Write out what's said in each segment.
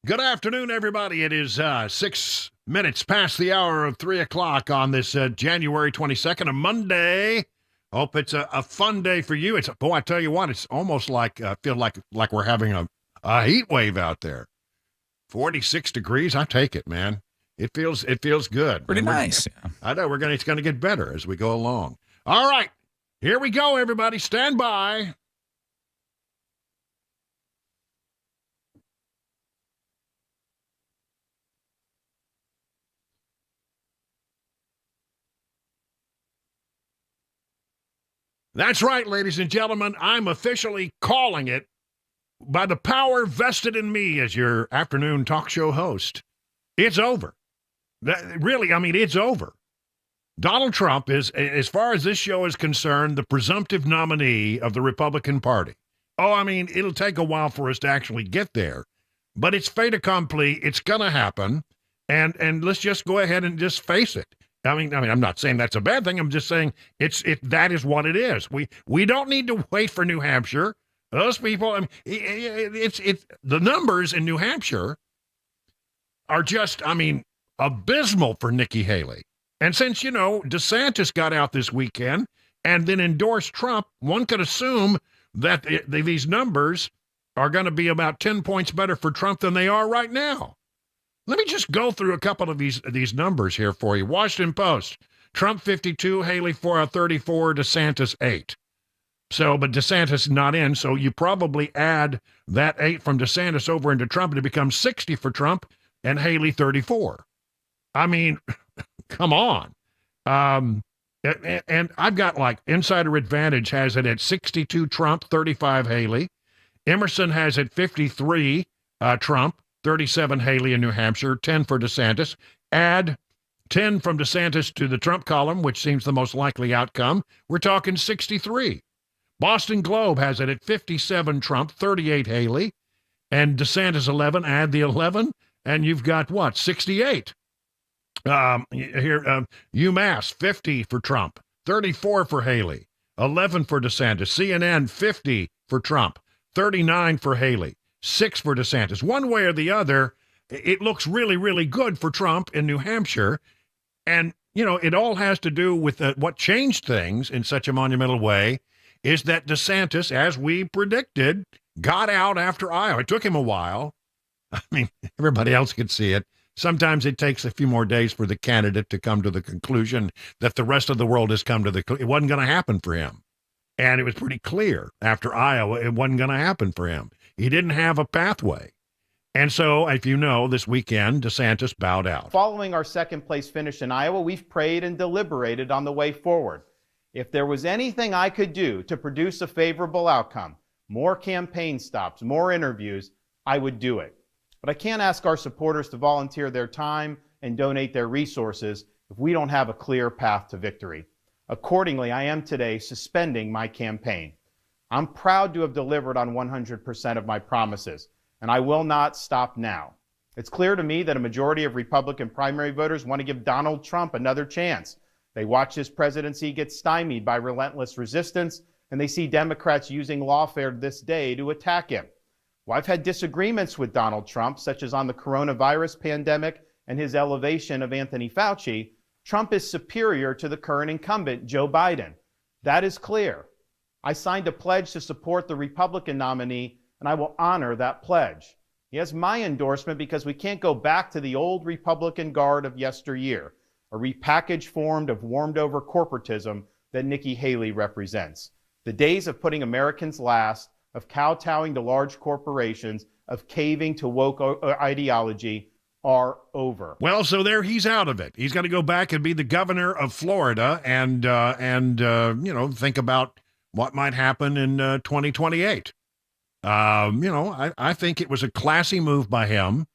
Good afternoon, everybody. It is 6 minutes past the hour of 3 o'clock on this January 22nd, a Monday. Hope it's a fun day for you. I tell you what, it's almost like, feel like we're having a heat wave out there. 46 degrees, I take it, man. It feels good. Pretty nice. Yeah. I know it's going to get better as we go along. All right, here we go, everybody. Stand by. That's right, ladies and gentlemen. I'm officially calling it by the power vested in me as your afternoon talk show host. It's over. It's over. Donald Trump is, as far as this show is concerned, the presumptive nominee of the Republican Party. It'll take a while for us to actually get there, but it's fait accompli. It's going to happen, and let's just go ahead and just face it. I'm not saying that's a bad thing. I'm just saying that is what it is. We don't need to wait for New Hampshire. Those people, the numbers in New Hampshire are just, abysmal for Nikki Haley. And since, DeSantis got out this weekend and then endorsed Trump, one could assume that these numbers are going to be about 10 points better for Trump than they are right now. Let me just go through a couple of these numbers here for you. Washington Post, Trump 52, Haley 34, DeSantis 8. But DeSantis not in, so you probably add that 8 from DeSantis over into Trump, and it becomes 60 for Trump and Haley 34. Come on. And I've got Insider Advantage has it at 62 Trump, 35 Haley. Emerson has it 53 Trump, 37 Haley in New Hampshire, 10 for DeSantis. Add 10 from DeSantis to the Trump column, which seems the most likely outcome. We're talking 63. Boston Globe has it at 57 Trump, 38 Haley, and DeSantis 11. Add the 11, and you've got what? 68. UMass 50 for Trump, 34 for Haley, 11 for DeSantis. CNN 50 for Trump, 39 for Haley, 6 for DeSantis. One way or the other, it looks really, really good for Trump in New Hampshire. And, it all has to do with what changed things in such a monumental way is that DeSantis, as we predicted, got out after Iowa. It took him a while. Everybody else could see it. Sometimes it takes a few more days for the candidate to come to the conclusion that the rest of the world has come to it wasn't going to happen for him. And it was pretty clear after Iowa, it wasn't going to happen for him. He didn't have a pathway. And so, if you know, this weekend, DeSantis bowed out. Following our second place finish in Iowa, we've prayed and deliberated on the way forward. If there was anything I could do to produce a favorable outcome, more campaign stops, more interviews, I would do it. But I can't ask our supporters to volunteer their time and donate their resources if we don't have a clear path to victory. Accordingly, I am today suspending my campaign. I'm proud to have delivered on 100% of my promises, and I will not stop now. It's clear to me that a majority of Republican primary voters want to give Donald Trump another chance. They watch his presidency get stymied by relentless resistance, and they see Democrats using lawfare this day to attack him. Well, I've had disagreements with Donald Trump, such as on the coronavirus pandemic and his elevation of Anthony Fauci. Trump is superior to the current incumbent, Joe Biden. That is clear. I signed a pledge to support the Republican nominee, and I will honor that pledge. He has my endorsement because we can't go back to the old Republican guard of yesteryear, a repackaged form of warmed-over corporatism that Nikki Haley represents. The days of putting Americans last, of kowtowing to large corporations, of caving to woke ideology are over. Well, so there he's out of it. He's got to go back and be the governor of Florida and think about what might happen in 2028. I think it was a classy move by him.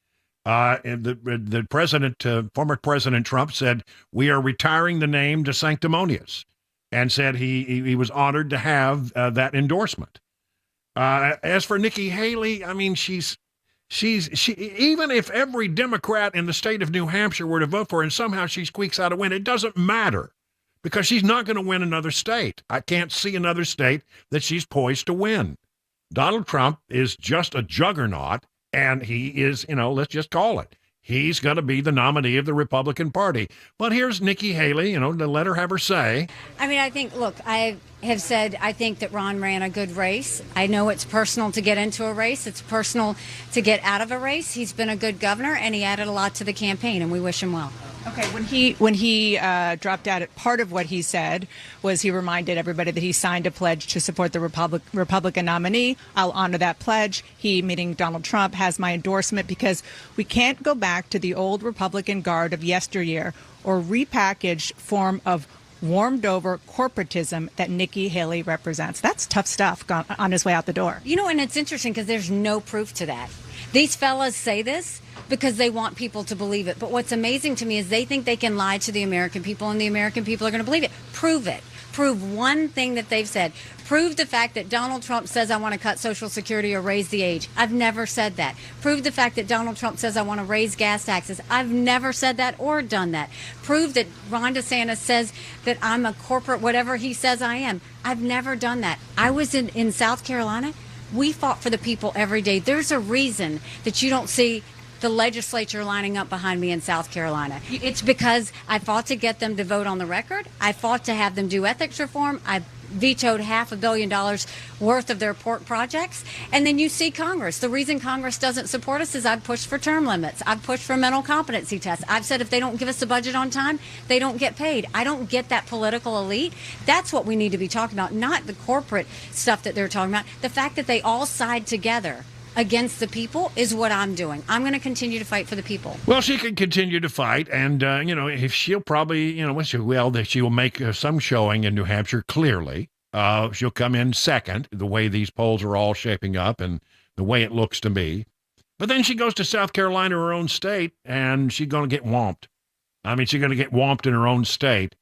The president, former President Trump said, we are retiring the name to sanctimonious, and said he was honored to have that endorsement. As for Nikki Haley, she's even if every Democrat in the state of New Hampshire were to vote for her and somehow she squeaks out a win, it doesn't matter because she's not going to win another state. I can't see another state that she's poised to win. Donald Trump is just a juggernaut And he is, let's just call it. He's going to be the nominee of the Republican Party. But here's Nikki Haley, to let her have her say. I mean, I have said I think that Ron ran a good race. I know it's personal to get into a race. It's personal to get out of a race. He's been a good governor, and he added a lot to the campaign, and we wish him well. Okay, when he dropped out, part of what he said was he reminded everybody that he signed a pledge to support the Republican nominee. I'll honor that pledge. He, meaning Donald Trump, has my endorsement because we can't go back to the old Republican guard of yesteryear or repackaged form of warmed over corporatism that Nikki Haley represents. That's tough stuff on his way out the door. And it's interesting because there's no proof to that. These fellas say this because they want people to believe it. But what's amazing to me is they think they can lie to the American people, and the American people are going to believe it. Prove it. Prove one thing that they've said. Prove the fact that Donald Trump says I want to cut Social Security or raise the age. I've never said that. Prove the fact that Donald Trump says I want to raise gas taxes. I've never said that or done that. Prove that Ron DeSantis says that I'm a corporate whatever he says I am. I've never done that. I was in South Carolina. We fought for the people every day. There's a reason that you don't see the legislature lining up behind me in South Carolina. It's because I fought to get them to vote on the record. I fought to have them do ethics reform. I vetoed $500 million worth of their port projects. And then you see Congress. The reason Congress doesn't support us is I've pushed for term limits. I've pushed for mental competency tests. I've said if they don't give us the budget on time, they don't get paid. I don't get that political elite. That's what we need to be talking about, not the corporate stuff that they're talking about. The fact that they all side together against the people is what I'm doing. I'm going to continue to fight for the people. Well, she can continue to fight, and, if she'll probably, that she will make some showing in New Hampshire, clearly. She'll come in second, the way these polls are all shaping up and the way it looks to me. But then she goes to South Carolina, her own state, and she's going to get whomped. I mean, she's going to get whomped in her own state.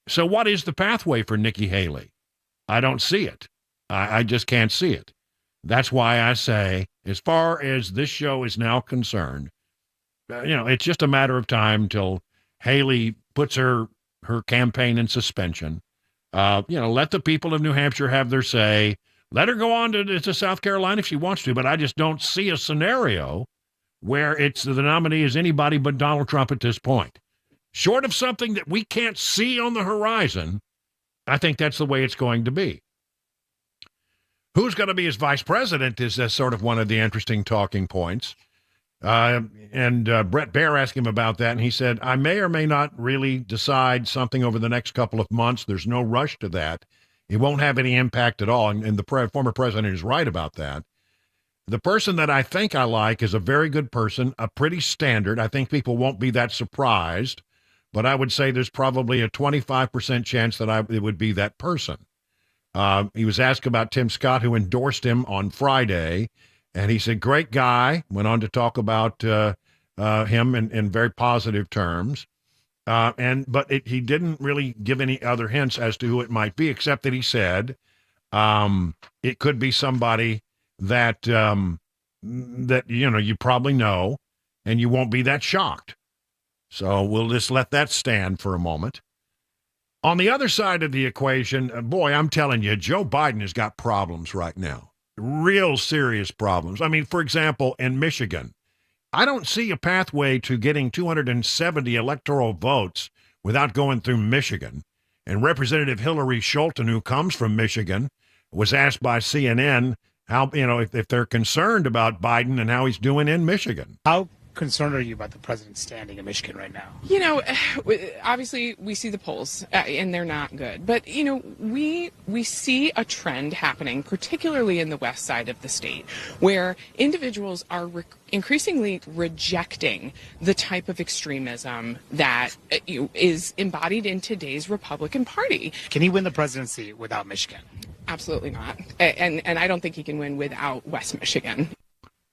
So what is the pathway for Nikki Haley? I don't see it. I just can't see it. That's why I say, as far as this show is now concerned, it's just a matter of time till Haley puts her campaign in suspension. Let the people of New Hampshire have their say. Let her go on to South Carolina if she wants to, but I just don't see a scenario where the nominee is anybody but Donald Trump at this point. Short of something that we can't see on the horizon, I think that's the way it's going to be. Who's going to be his vice president is sort of one of the interesting talking points. Brett Baier asked him about that, and he said, I may or may not really decide something over the next couple of months. There's no rush to that. It won't have any impact at all, and the former president is right about that. The person that I think I like is a very good person, a pretty standard. I think people won't be that surprised, but I would say there's probably a 25% chance that it would be that person. He was asked about Tim Scott, who endorsed him on Friday, and he said, great guy, went on to talk about him in very positive terms. But he didn't really give any other hints as to who it might be, except that he said it could be somebody that you probably know, and you won't be that shocked. So we'll just let that stand for a moment. On the other side of the equation, boy, I'm telling you, Joe Biden has got problems right now. Real serious problems. I mean, for example, in Michigan, I don't see a pathway to getting 270 electoral votes without going through Michigan. And Representative Hillary Scholten, who comes from Michigan, was asked by CNN how, if they're concerned about Biden and how he's doing in Michigan. How concerned are you about the president's standing in Michigan right now? Obviously we see the polls and they're not good. But, we see a trend happening, particularly in the west side of the state, where individuals are increasingly rejecting the type of extremism that is embodied in today's Republican Party. Can he win the presidency without Michigan? Absolutely not. And I don't think he can win without West Michigan.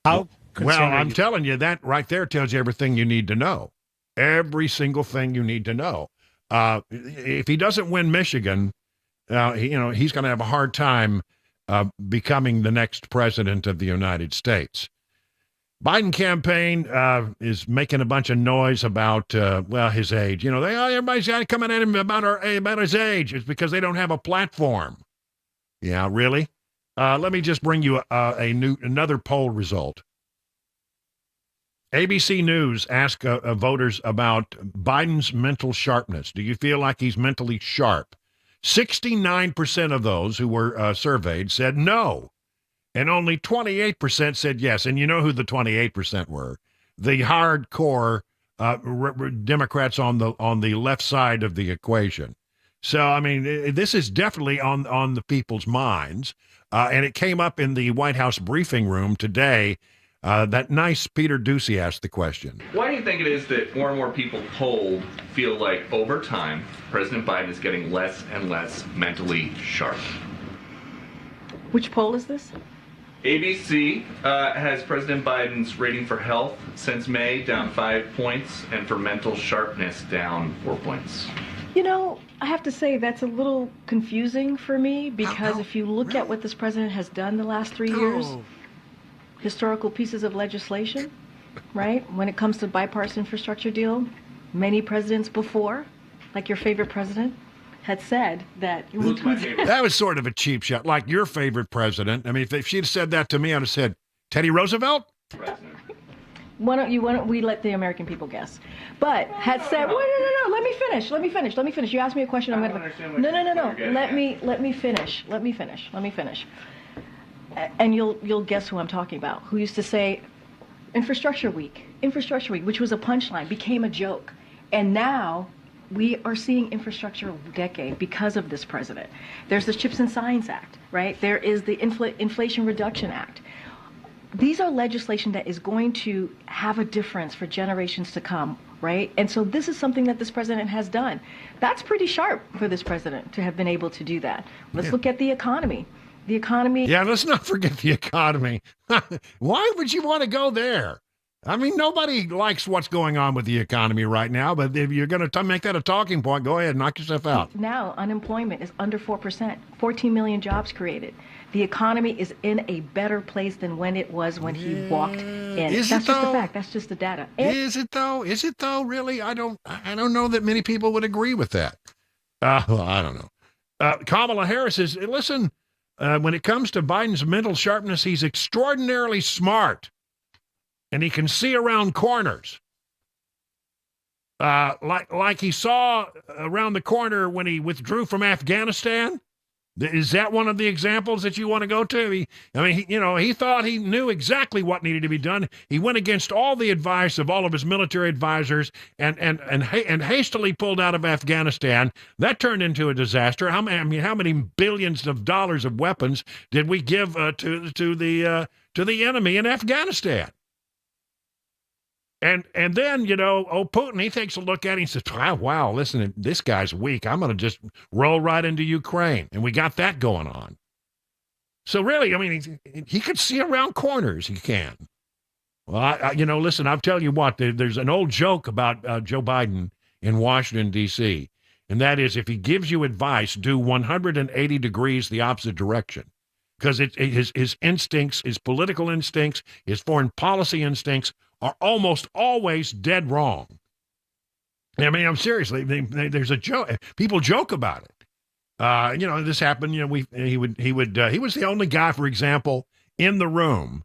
How Well, I'm telling you, that right there tells you everything you need to know. Every single thing you need to know. If he doesn't win Michigan, he's going to have a hard time becoming the next president of the United States. Biden campaign is making a bunch of noise about, his age. Everybody's coming at him about his age. It's because they don't have a platform. Yeah, really? Let me just bring you another poll result. ABC News asked voters about Biden's mental sharpness. Do you feel like he's mentally sharp? 69% of those who were surveyed said no, and only 28% said yes. And you know who the 28% were? The hardcore Democrats on the left side of the equation. So, I mean, this is definitely on the people's minds. And it came up in the White House briefing room today. That nice Peter Doocy asked the question. Why do you think it is that more and more people polled feel like over time, President Biden is getting less and less mentally sharp? Which poll is this? ABC has President Biden's rating for health since May down 5 points, and for mental sharpness down 4 points. You know, I have to say that's a little confusing for me, because if you look at what this president has done the last 3 years, historical pieces of legislation, right? When it comes to bipartisan infrastructure deal, many presidents before, like your favorite president, had said that... That was sort of a cheap shot, like your favorite president. I mean, if she'd said that to me, I'd have said, Teddy Roosevelt? Why don't we let the American people guess? But had said, no, let me finish. You asked me a question, I'm going to... No. Let me finish. And you'll guess who I'm talking about, who used to say Infrastructure Week, which was a punchline, became a joke. And now we are seeing infrastructure decade because of this president. There's the CHIPS and Science Act, right? There is the Inflation Reduction Act. These are legislation that is going to have a difference for generations to come, right? And so this is something that this president has done. That's pretty sharp for this president to have been able to do that. Let's look at the economy. The economy. Yeah, let's not forget the economy. Why would you want to go there? I mean, nobody likes what's going on with the economy right now, but if you're going to make that a talking point, go ahead, knock yourself out. Now, unemployment is under 4%, 14 million jobs created. The economy is in a better place than when it was when he walked in. That's just the fact. That's just the data. Is it though? Really? I don't know that many people would agree with that. Well, I don't know. Kamala Harris is, listen, when it comes to Biden's mental sharpness, he's extraordinarily smart. And he can see around corners. Like he saw around the corner when he withdrew from Afghanistan. Is that one of the examples that you want to go to? He thought he knew exactly what needed to be done. He went against all the advice of all of his military advisors and hastily pulled out of Afghanistan. That turned into a disaster. How many billions of dollars of weapons did we give to the enemy in Afghanistan? And then, Putin, he takes a look at it and says, wow, listen, this guy's weak. I'm going to just roll right into Ukraine. And we got that going on. So really, I mean, he could see around corners. He can. Well, listen, I'll tell you what, there's an old joke about Joe Biden in Washington, D.C., and that is if he gives you advice, do 180 degrees the opposite direction. Because his instincts, his political instincts, his foreign policy instincts are almost always dead wrong. I mean, I'm seriously. There's a joke. People joke about it. This happened. He was the only guy, for example, in the room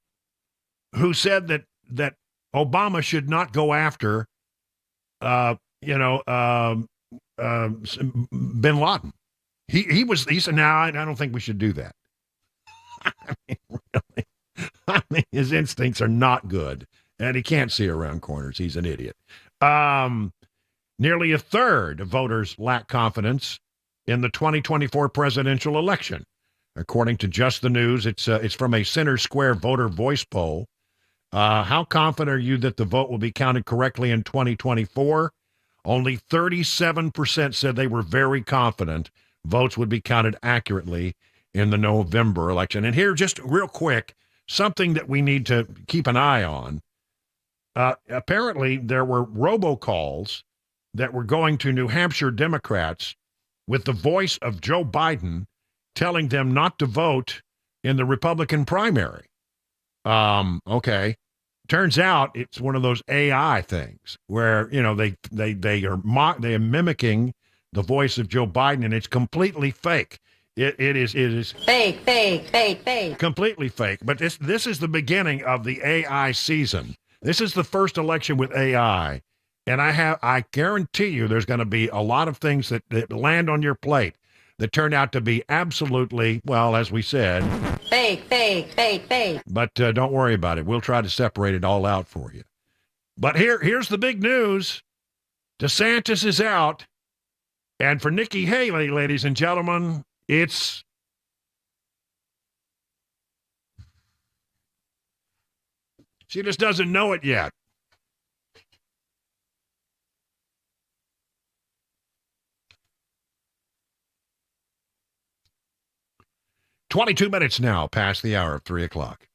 who said that Obama should not go after, bin Laden. He said, no, I don't think we should do that. I mean, really. His instincts are not good. And he can't see around corners. He's an idiot. Nearly a third of voters lack confidence in the 2024 presidential election. According to Just the News, it's from a Center Square voter voice poll. How confident are you that the vote will be counted correctly in 2024? Only 37% said they were very confident votes would be counted accurately in the November election. And here, just real quick, something that we need to keep an eye on. Apparently, there were robocalls that were going to New Hampshire Democrats with the voice of Joe Biden telling them not to vote in the Republican primary. Okay. Turns out it's one of those AI things where, they are mimicking the voice of Joe Biden, and it's completely fake. It is fake. Completely fake. But this is the beginning of the AI season. This is the first election with AI. And I guarantee you there's going to be a lot of things that land on your plate that turn out to be absolutely, well, as we said, fake. But don't worry about it. We'll try to separate it all out for you. But here's the big news. DeSantis is out. And for Nikki Haley, ladies and gentlemen, she just doesn't know it yet. "22 minutes now past the hour of 3 o'clock.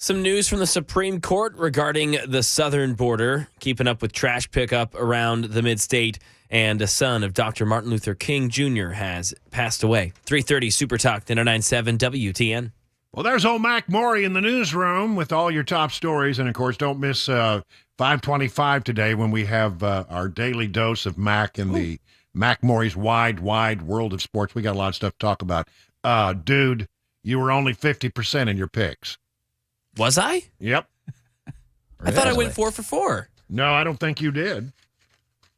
Some news from the Supreme Court regarding the southern border, keeping up with trash pickup around the mid-state, and a son of Dr. Martin Luther King Jr. has passed away. 3:30 Super Talk 1097 WTN. Well, there's old Mac Maury in the newsroom with all your top stories. And, of course, don't miss 525 today when we have our daily dose of Mac in the Mac Maury's wide world of sports. We got a lot of stuff to talk about. Dude, you were only 50% in your picks. Was I? Yep. I thought I went 4 for 4. No, I don't think you did.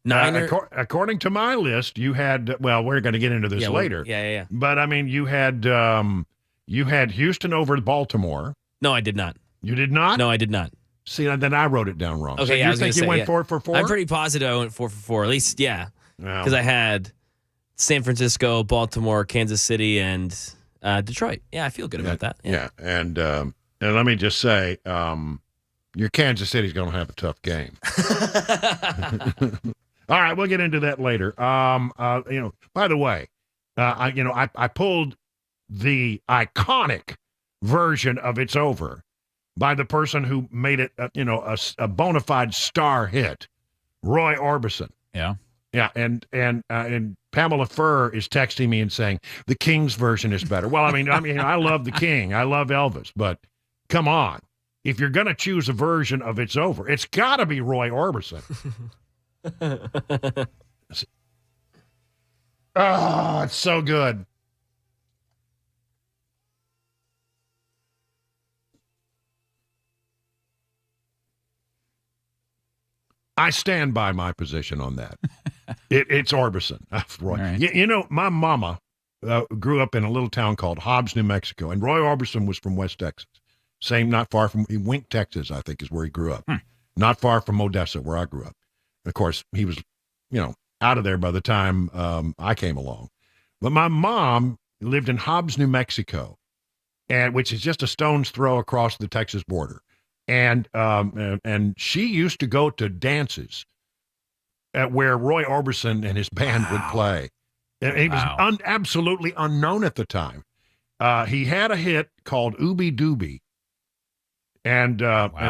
Nine according to my list, you had, well, we're going to get into this later. Yeah. But, I mean, you had Houston over Baltimore. No, I did not. You did not? No, I did not. See, then I wrote it down wrong. Okay, so you think you went 4 for 4? I'm pretty positive I went 4 for 4. At least, yeah. Because I had San Francisco, Baltimore, Kansas City, and Detroit. Yeah, I feel good about that. Yeah. And let me just say, your Kansas City's going to have a tough game. All right, we'll get into that later. By the way, I pulled the iconic version of "It's Over" by the person who made it, a bona fide star hit, Roy Orbison. Yeah. Yeah, and Pamela Furr is texting me and saying the King's version is better. Well, I mean, I love the King, I love Elvis, but come on, if you're gonna choose a version of "It's Over," it's got to be Roy Orbison. Oh, it's so good. I stand by my position on that. It's Orbison. Roy. Right. My mama grew up in a little town called Hobbs, New Mexico, and Roy Orbison was from West Texas. Not far from Wink, Texas, I think is where he grew up. Not far from Odessa, where I grew up. Of course, he was, out of there by the time I came along. But my mom lived in Hobbs, New Mexico, which is just a stone's throw across the Texas border. And she used to go to dances where Roy Orbison and his band would play. And he was absolutely unknown at the time. He had a hit called Ooby Dooby. And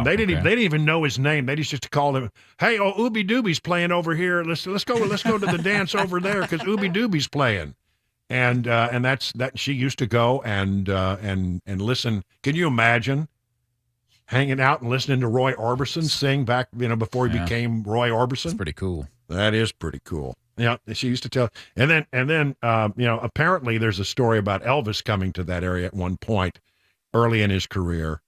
they didn't even know his name. They just called him, "Hey, Ooby Dooby's playing over here. Let's go to the dance over there because Ooby Dooby's playing." And that's that. She used to go and listen. Can you imagine hanging out and listening to Roy Orbison sing back, before he became Roy Orbison? That's pretty cool. That is pretty cool. Yeah, she used to tell. And then apparently there's a story about Elvis coming to that area at one point early in his career.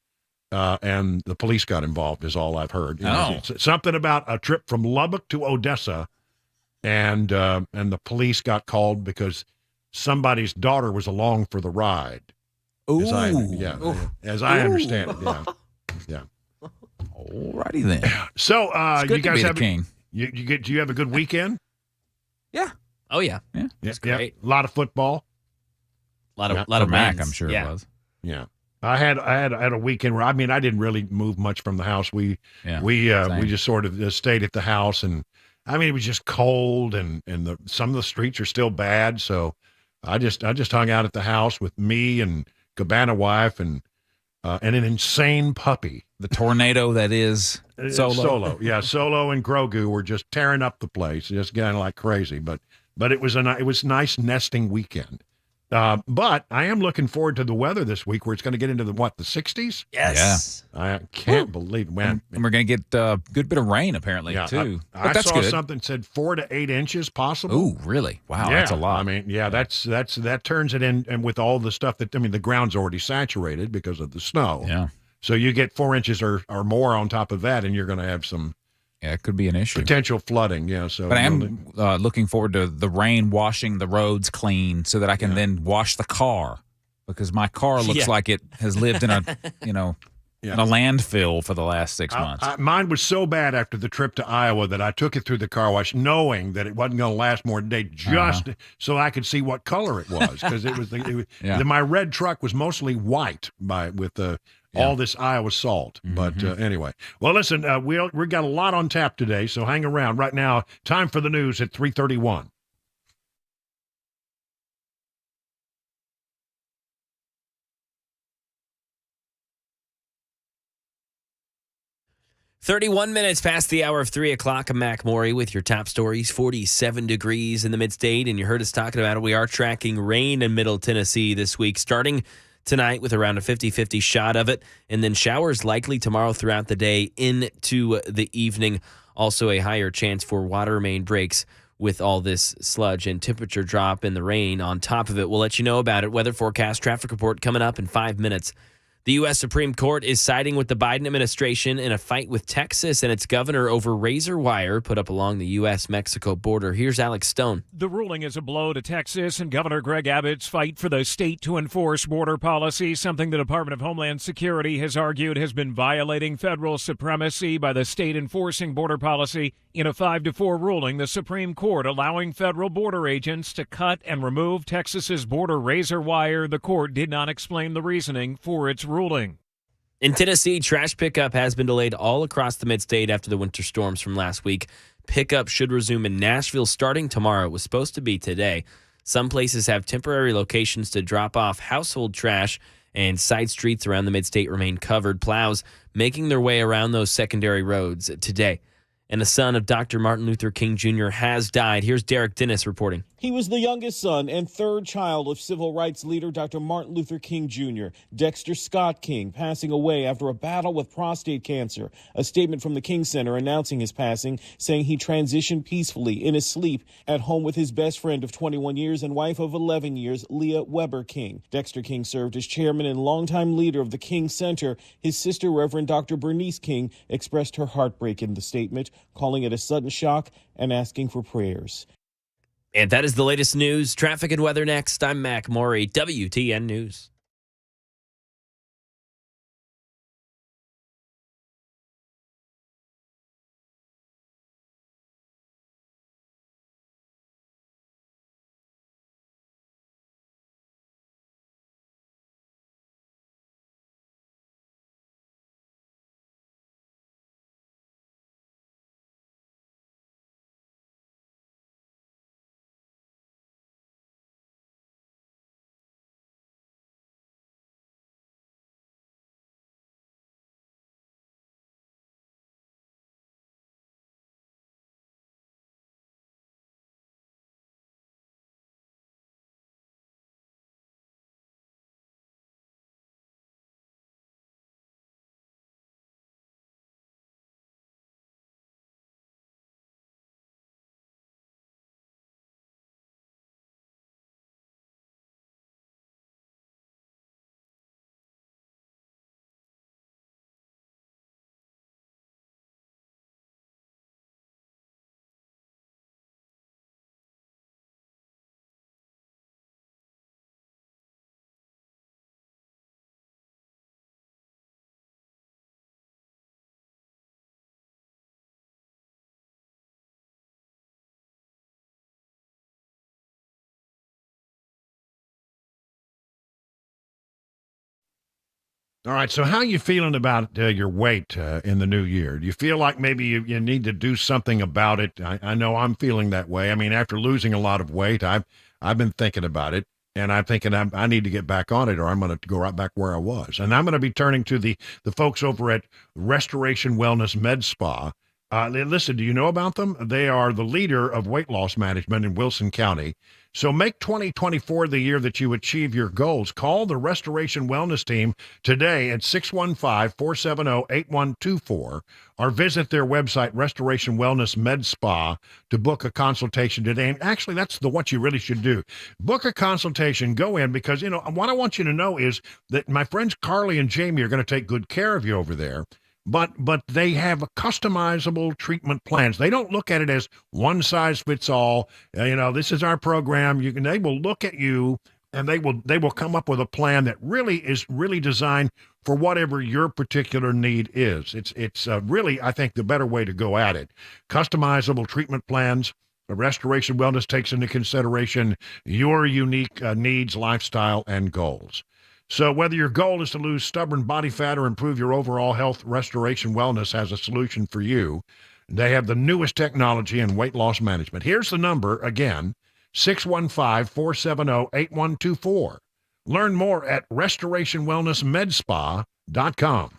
And the police got involved, is all I've heard. It's something about a trip from Lubbock to Odessa, and the police got called because somebody's daughter was along for the ride. Ooh. As I understand it. Yeah. Alrighty then. So you guys have king. Do you have a good weekend? Yeah. Oh yeah. Yeah. It's great. A lot of football. A lot of Mac, wins. I'm sure it was. Yeah. I had a weekend where I didn't really move much from the house. We just sort of stayed at the house, and it was just cold, and some of the streets are still bad. So I just hung out at the house with me and Cabana wife and an insane puppy. The tornado that is Solo. Yeah, Solo and Grogu were just tearing up the place, just getting like crazy. But it was a nice nesting weekend. But I am looking forward to the weather this week, where it's going to get into the 60s? Yes. Yeah. I can't believe it, man. And we're going to get a good bit of rain, apparently, too. I saw something that said 4 to 8 inches possible. Ooh, really? Wow, yeah, that's a lot. That turns it in, and with all the stuff the ground's already saturated because of the snow. Yeah. So you get 4 inches or more on top of that, and you're going to have some it could be an issue. Potential flooding, yeah. So, but I am looking forward to the rain washing the roads clean so that I can then wash the car, because my car looks like it has lived in a, in a landfill for the last 6 months. Mine was so bad after the trip to Iowa that I took it through the car wash, knowing that it wasn't going to last more than a day, just so I could see what color it was, because it was my red truck was mostly white with all this Iowa salt. But anyway, well, listen, we got a lot on tap today, so hang around. Right now, time for the news at 3:31. "31 minutes past the hour of 3 o'clock. I'm Mac Maury with your top stories. 47 degrees in the mid-state, and you heard us talking about it. We are tracking rain in Middle Tennessee this week, starting tonight with around a 50-50 shot of it, and then showers likely tomorrow throughout the day into the evening. Also a higher chance for water main breaks with all this sludge and temperature drop and the rain on top of it. We'll let you know about it. Weather forecast, traffic report coming up in 5 minutes. The U.S. Supreme Court is siding with the Biden administration in a fight with Texas and its governor over razor wire put up along the U.S.-Mexico border. Here's Alex Stone. The ruling is a blow to Texas and Governor Greg Abbott's fight for the state to enforce border policy, something the Department of Homeland Security has argued has been violating federal supremacy by the state enforcing border policy. In a 5-4 ruling, the Supreme Court allowing federal border agents to cut and remove Texas's border razor wire. The court did not explain the reasoning for its ruling. In Tennessee, trash pickup has been delayed all across the mid-state after the winter storms from last week. Pickup should resume in Nashville starting tomorrow. It was supposed to be today. Some places have temporary locations to drop off household trash, and side streets around the mid-state remain covered. Plows making their way around those secondary roads today. And the son of Dr. Martin Luther King Jr. has died. Here's Derek Dennis reporting. He was the youngest son and third child of civil rights leader Dr. Martin Luther King Jr. Dexter Scott King passing away after a battle with prostate cancer. A statement from the King Center announcing his passing, saying he transitioned peacefully in his sleep at home with his best friend of 21 years and wife of 11 years, Leah Weber King. Dexter King served as chairman and longtime leader of the King Center. His sister, Reverend Dr. Bernice King, expressed her heartbreak in the statement, calling it a sudden shock and asking for prayers. And that is the latest news. Traffic and weather next. I'm Mac Maury, WTN News. All right, so how are you feeling about your weight in the new year? Do you feel like maybe you need to do something about it? I know I'm feeling that way. I mean, after losing a lot of weight, I've been thinking about it, and I'm thinking I need to get back on it, or I'm going to go right back where I was. And I'm going to be turning to the folks over at Restoration Wellness Med Spa. Listen, do you know about them? They are the leader of weight loss management in Wilson County. So make 2024 the year that you achieve your goals. Call the Restoration Wellness team today at 615-470-8124 or visit their website, Restoration Wellness Med Spa, to book a consultation today. And actually, that's what you really should do. Book a consultation, go in, because, what I want you to know is that my friends Carly and Jamie are going to take good care of you over there. But they have customizable treatment plans. They don't look at it as one size fits all. This is our program. They will look at you, and they will come up with a plan that really is designed for whatever your particular need is. It's really, I think, the better way to go at it. Customizable treatment plans. The Restoration Wellness takes into consideration your unique needs, lifestyle, and goals. So whether your goal is to lose stubborn body fat or improve your overall health, Restoration Wellness has a solution for you. They have the newest technology in weight loss management. Here's the number again, 615-470-8124. Learn more at restorationwellnessmedspa.com.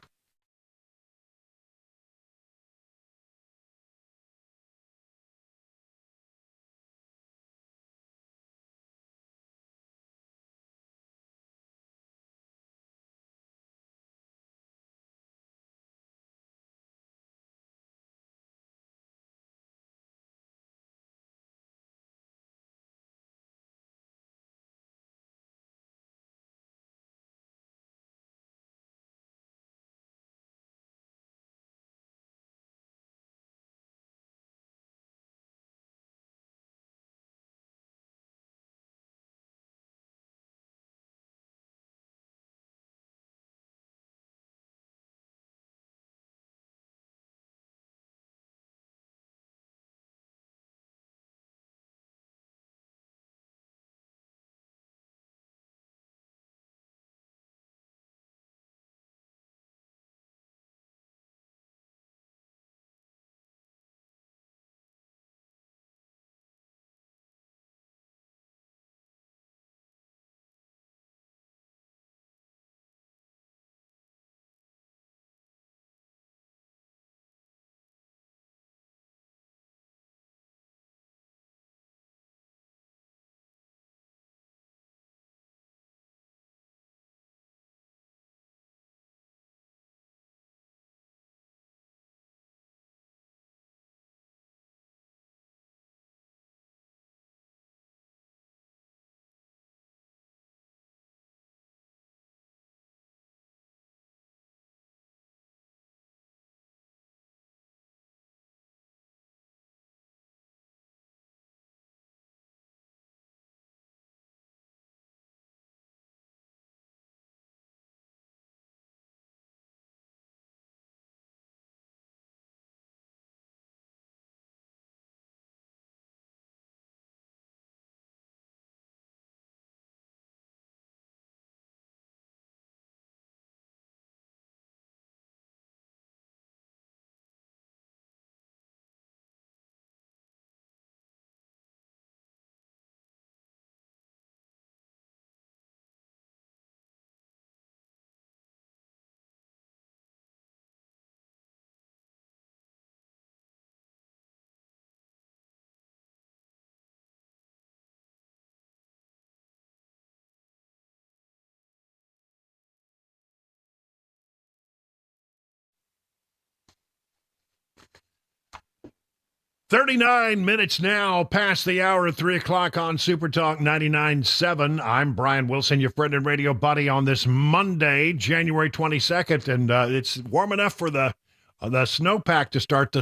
39 minutes now past the hour of 3 o'clock on Super Talk 99.7. I'm Brian Wilson, your friend and radio buddy on this Monday, January 22nd, and it's warm enough for the snowpack to start to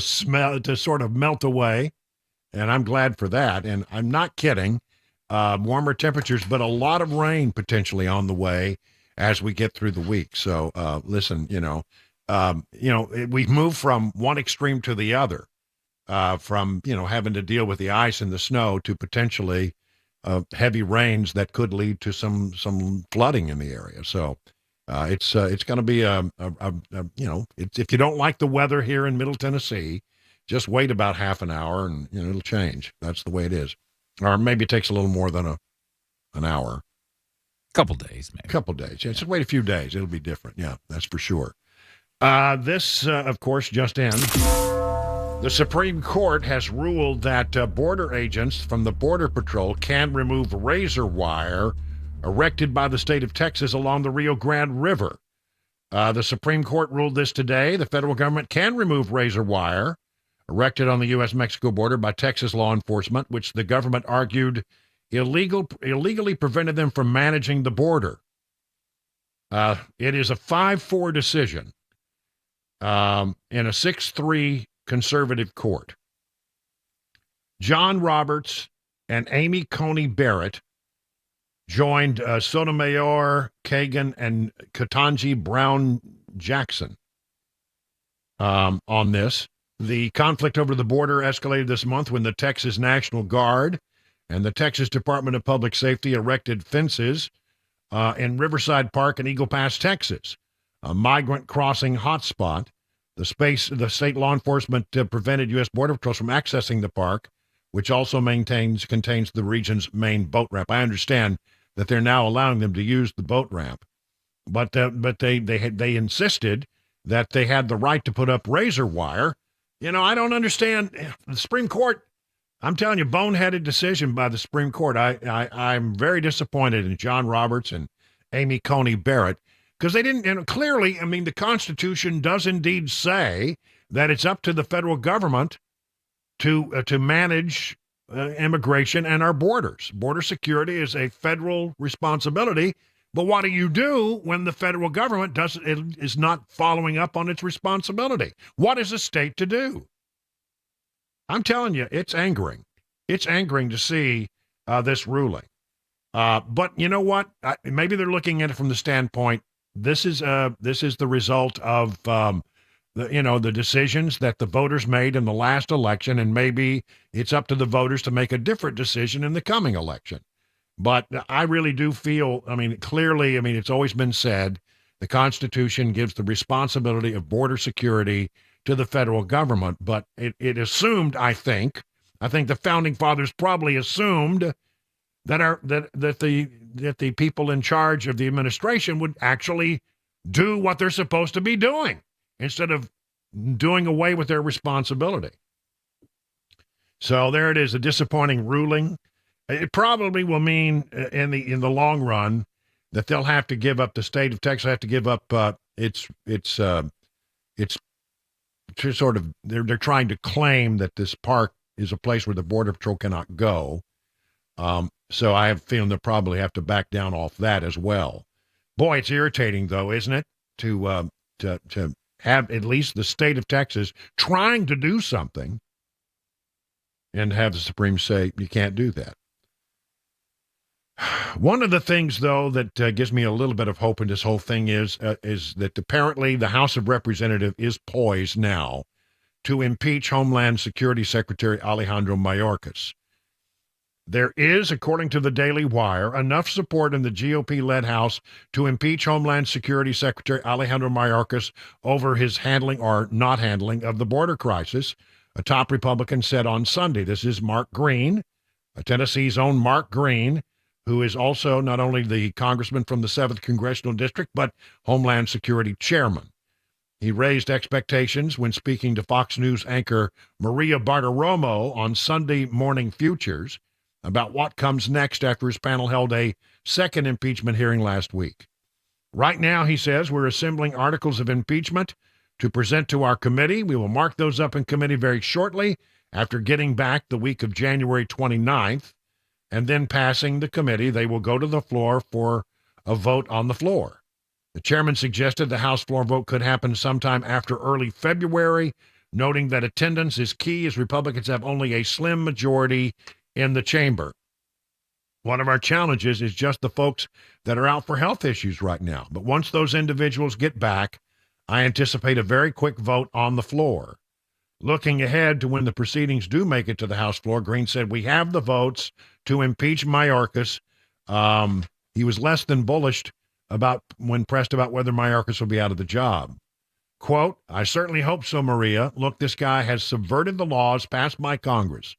sort of melt away, and I'm glad for that. And I'm not kidding. Warmer temperatures, but a lot of rain potentially on the way as we get through the week. So listen, we've moved from one extreme to the other. From having to deal with the ice and the snow to potentially heavy rains that could lead to some flooding in the area. So it's going to be if you don't like the weather here in Middle Tennessee, just wait about half an hour and it'll change. That's the way it is. Or maybe it takes a little more than an hour. Couple days, maybe. Couple days. Yeah, just wait a few days. It'll be different. Yeah, that's for sure. This, of course, just in. The Supreme Court has ruled that border agents from the Border Patrol can remove razor wire erected by the state of Texas along the Rio Grande River. The Supreme Court ruled this today. The federal government can remove razor wire erected on the U.S.-Mexico border by Texas law enforcement, which the government argued illegally prevented them from managing the border. It is a 5-4 decision in a 6-3 conservative court. John Roberts and Amy Coney Barrett joined Sotomayor, Kagan, and Ketanji Brown Jackson on this. The conflict over the border escalated this month when the Texas National Guard and the Texas Department of Public Safety erected fences in Riverside Park in Eagle Pass, Texas, a migrant crossing hotspot. The state law enforcement prevented U.S. Border Patrol from accessing the park, which also contains the region's main boat ramp. I understand that they're now allowing them to use the boat ramp, but they insisted that they had the right to put up razor wire. I don't understand the Supreme Court. I'm telling you, boneheaded decision by the Supreme Court. I'm very disappointed in John Roberts and Amy Coney Barrett. Because they didn't, clearly, the Constitution does indeed say that it's up to the federal government to manage immigration and our borders. Border security is a federal responsibility. But what do you do when the federal government is not following up on its responsibility? What is a state to do? I'm telling you, it's angering. It's angering to see this ruling. But you know what? Maybe they're looking at it from the standpoint. This is the result of the decisions that the voters made in the last election, and maybe it's up to the voters to make a different decision in the coming election. But I really do feel, clearly, it's always been said, the Constitution gives the responsibility of border security to the federal government, but it assumed, I think the founding fathers probably assumed that the people in charge of the administration would actually do what they're supposed to be doing instead of doing away with their responsibility. So there it is, a disappointing ruling. It probably will mean in the long run that they'll have to give up, the state of Texas have to give up its sort of, they're trying to claim that this park is a place where the Border Patrol cannot go. So I have a feeling they'll probably have to back down off that as well. Boy, it's irritating, though, isn't it, to have at least the state of Texas trying to do something and have the Supreme say you can't do that. One of the things, though, that gives me a little bit of hope in this whole thing is that apparently the House of Representatives is poised now to impeach Homeland Security Secretary Alejandro Mayorkas. There is, according to the Daily Wire, enough support in the GOP-led House to impeach Homeland Security Secretary Alejandro Mayorkas over his handling or not handling of the border crisis, a top Republican said on Sunday. This is Mark Green, Tennessee's own Mark Green, who is also not only the congressman from the 7th Congressional District, but Homeland Security chairman. He raised expectations when speaking to Fox News anchor Maria Bartiromo on Sunday Morning Futures about what comes next after his panel held a second impeachment hearing last week. Right now, he says, we're assembling articles of impeachment to present to our committee. We will mark those up in committee very shortly, After getting back the week of January 29th and then passing the committee, they will go to the floor for a vote on the floor. The chairman suggested the House floor vote could happen sometime after early February, noting that attendance is key as Republicans have only a slim majority in the chamber. One of our challenges is just the folks that are out for health issues right now. But once those individuals get back, I anticipate a very quick vote on the floor. Looking ahead to when the proceedings do make it to the House floor, Green said, we have the votes to impeach Mayorkas. He was less than bullish about when pressed about whether Mayorkas will be out of the job. Quote, I certainly hope so, Maria. Look, this guy has subverted the laws passed by Congress.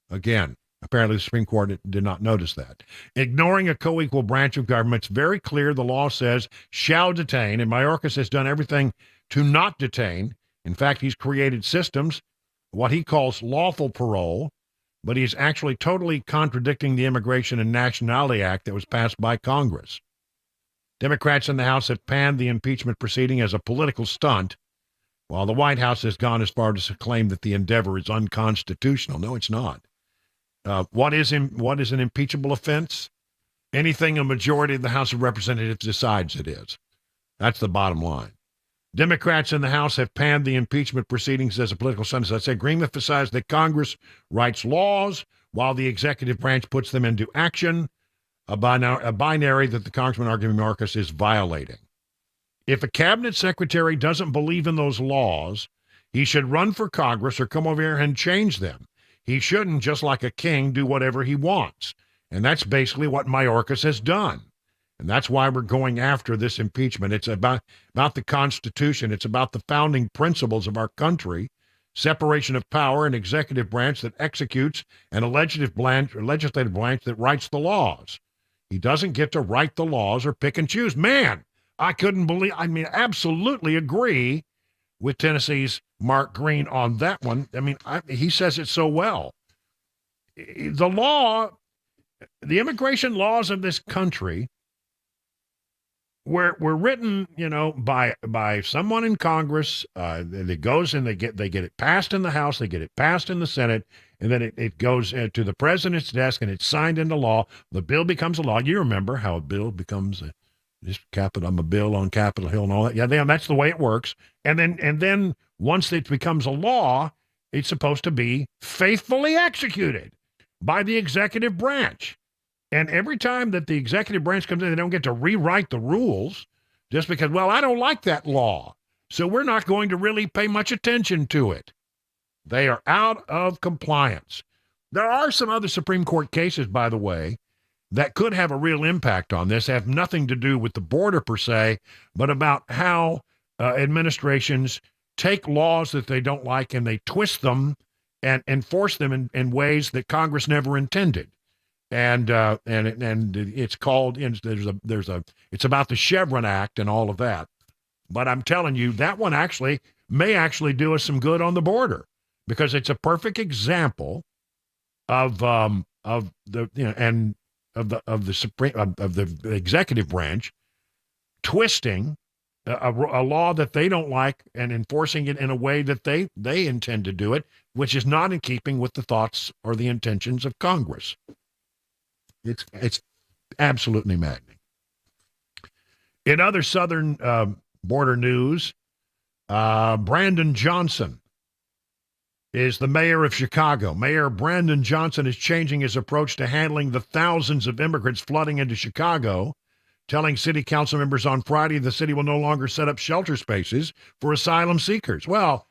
Again, apparently the Supreme Court did not notice that. Ignoring a co-equal branch of government, it's very clear the law says shall detain, and Mayorkas has done everything to not detain. In fact, he's created systems, what he calls lawful parole, but he's actually totally contradicting the Immigration and Nationality Act that was passed by Congress. Democrats in the House have panned the impeachment proceeding as a political stunt, while the White House has gone as far as to claim that the endeavor is unconstitutional. No, it's not. What is an impeachable offense? Anything a majority of the House of Representatives decides it is. That's the bottom line. Democrats in the House have panned the impeachment proceedings as a political stunt. As I said, Green emphasized that Congress writes laws while the executive branch puts them into action, a binary that the Congressman arguing Mayorkas is violating. If a cabinet secretary doesn't believe in those laws, he should run for Congress or come over here and change them. He shouldn't, just like a king, do whatever he wants. And that's basically what Mayorkas has done. And that's why we're going after this impeachment. It's about the Constitution. It's about the founding principles of our country, separation of power, an executive branch that executes, and a legislative branch that writes the laws. He doesn't get to write the laws or pick and choose. Man, absolutely agree with Tennessee's Mark Green on that one. He says it so well. The immigration laws of this country were written, by someone in Congress. It goes and they get it passed in the House, they get it passed in the Senate, and then it goes to the president's desk and it's signed into law. The bill becomes a law. You remember how a bill becomes a bill on Capitol Hill and all that. Yeah, that's the way it works. And then once it becomes a law, it's supposed to be faithfully executed by the executive branch. And every time that the executive branch comes in, they don't get to rewrite the rules just because, I don't like that law, so we're not going to really pay much attention to it. They are out of compliance. There are some other Supreme Court cases, by the way, that could have a real impact on this, have nothing to do with the border per se, but about how administrations take laws that they don't like and they twist them and enforce them in ways that Congress never intended. And it's called, it's about the Chevron Act and all of that. But I'm telling you, that one may actually do us some good on the border, because it's a perfect example of the executive branch twisting a law that they don't like and enforcing it in a way that they intend to do it, which is not in keeping with the thoughts or the intentions of Congress. It's absolutely maddening. In other southern border news, Brandon Johnson is the mayor of Chicago. Mayor Brandon Johnson is changing his approach to handling the thousands of immigrants flooding into Chicago, telling city council members on Friday the city will no longer set up shelter spaces for asylum seekers. Well,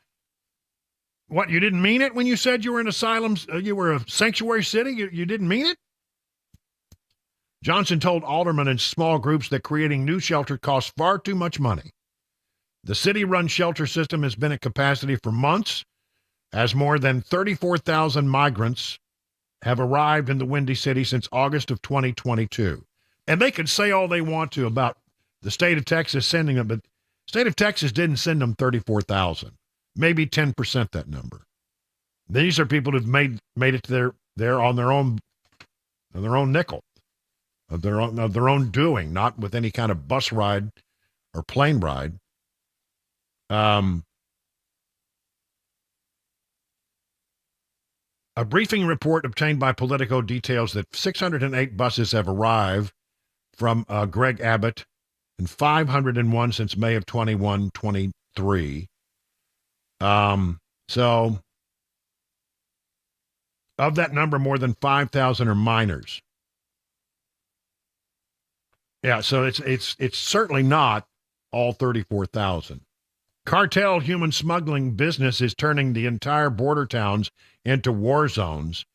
what, you didn't mean it when you said you were an you were a sanctuary city? You didn't mean it? Johnson told aldermen and small groups that creating new shelter costs far too much money. The city-run shelter system has been at capacity for months, as more than 34,000 migrants have arrived in the Windy City since August of 2022. And they could say all they want to about the state of Texas sending them, but the state of Texas didn't send them 34,000, maybe 10% that number. These are people who've made it to their on their own nickel. Of their own doing, not with any kind of bus ride or plane ride. A briefing report obtained by Politico details that 608 buses have arrived from Greg Abbott and 501 since May of 23. So of that number, more than 5,000 are minors. Yeah, so it's certainly not all 34,000. Cartel human smuggling business is turning the entire border towns into war zones.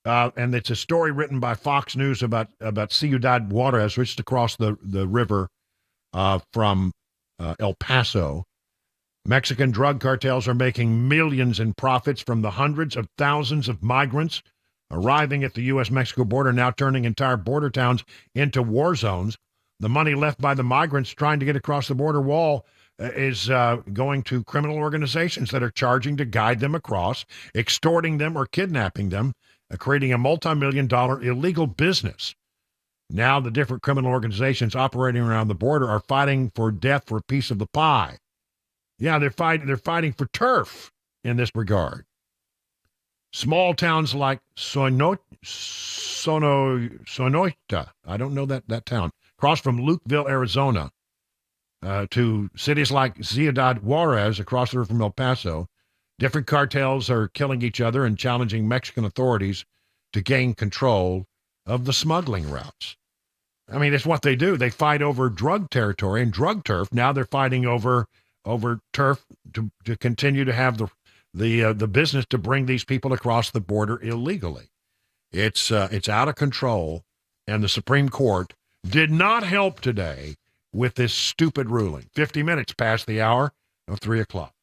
And it's a story written by Fox News about Ciudad Juarez, which is across the river from El Paso. Mexican drug cartels are making millions in profits from the hundreds of thousands of migrants arriving at the U.S.-Mexico border, now turning entire border towns into war zones. The money left by the migrants trying to get across the border wall is going to criminal organizations that are charging to guide them across, extorting them or kidnapping them, creating a multi-million-dollar illegal business. Now the different criminal organizations operating around the border are fighting for death for a piece of the pie. Yeah, they're fighting for turf in this regard. Small towns like Sonoita, I don't know that town, across from Lukeville, Arizona, to cities like Ciudad Juarez across the river from El Paso. Different cartels are killing each other and challenging Mexican authorities to gain control of the smuggling routes. I mean, it's what they do. They fight over drug territory and drug turf. Now they're fighting over turf to continue to have the business to bring these people across the border illegally. It's out of control, and the Supreme Court did not help today with this stupid ruling. 50 minutes past the hour of 3 o'clock.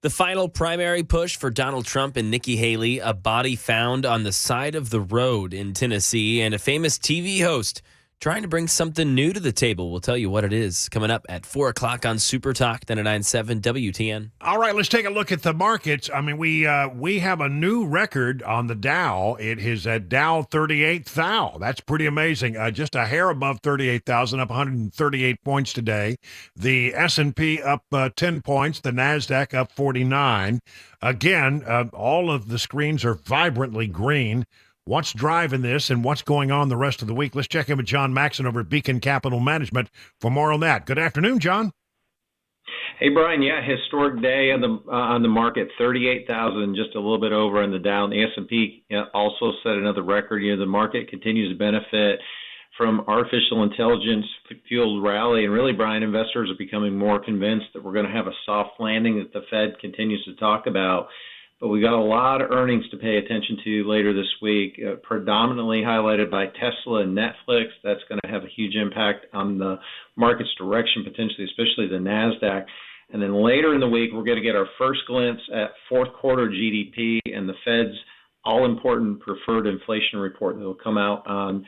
The final primary push for Donald Trump and Nikki Haley, a body found on the side of the road in Tennessee, and a famous TV host trying to bring something new to the table. We'll tell you what it is coming up at 4 o'clock on Super Talk 99.7 WTN. All right, let's take a look at the markets. I mean, we have a new record on the Dow. It is at Dow 38,000. That's pretty amazing. Just a hair above 38,000, up 138 points today. The S&P up 10 points. The NASDAQ up 49. Again, all of the screens are vibrantly green. What's driving this and what's going on the rest of the week? Let's check in with John Maxon over at Beacon Capital Management for more on that. Good afternoon, John. Hey, Brian. Yeah, historic day on the market, 38,000, just a little bit over on the Dow. The S&P also set another record. The market continues to benefit from artificial intelligence fueled rally, and really, Brian, investors are becoming more convinced that we're going to have a soft landing that the Fed continues to talk about. But we got a lot of earnings to pay attention to later this week, predominantly highlighted by Tesla and Netflix. That's going to have a huge impact on the market's direction, potentially, especially the NASDAQ. And then later in the week, we're going to get our first glimpse at fourth quarter GDP and the Fed's all-important preferred inflation report that will come out on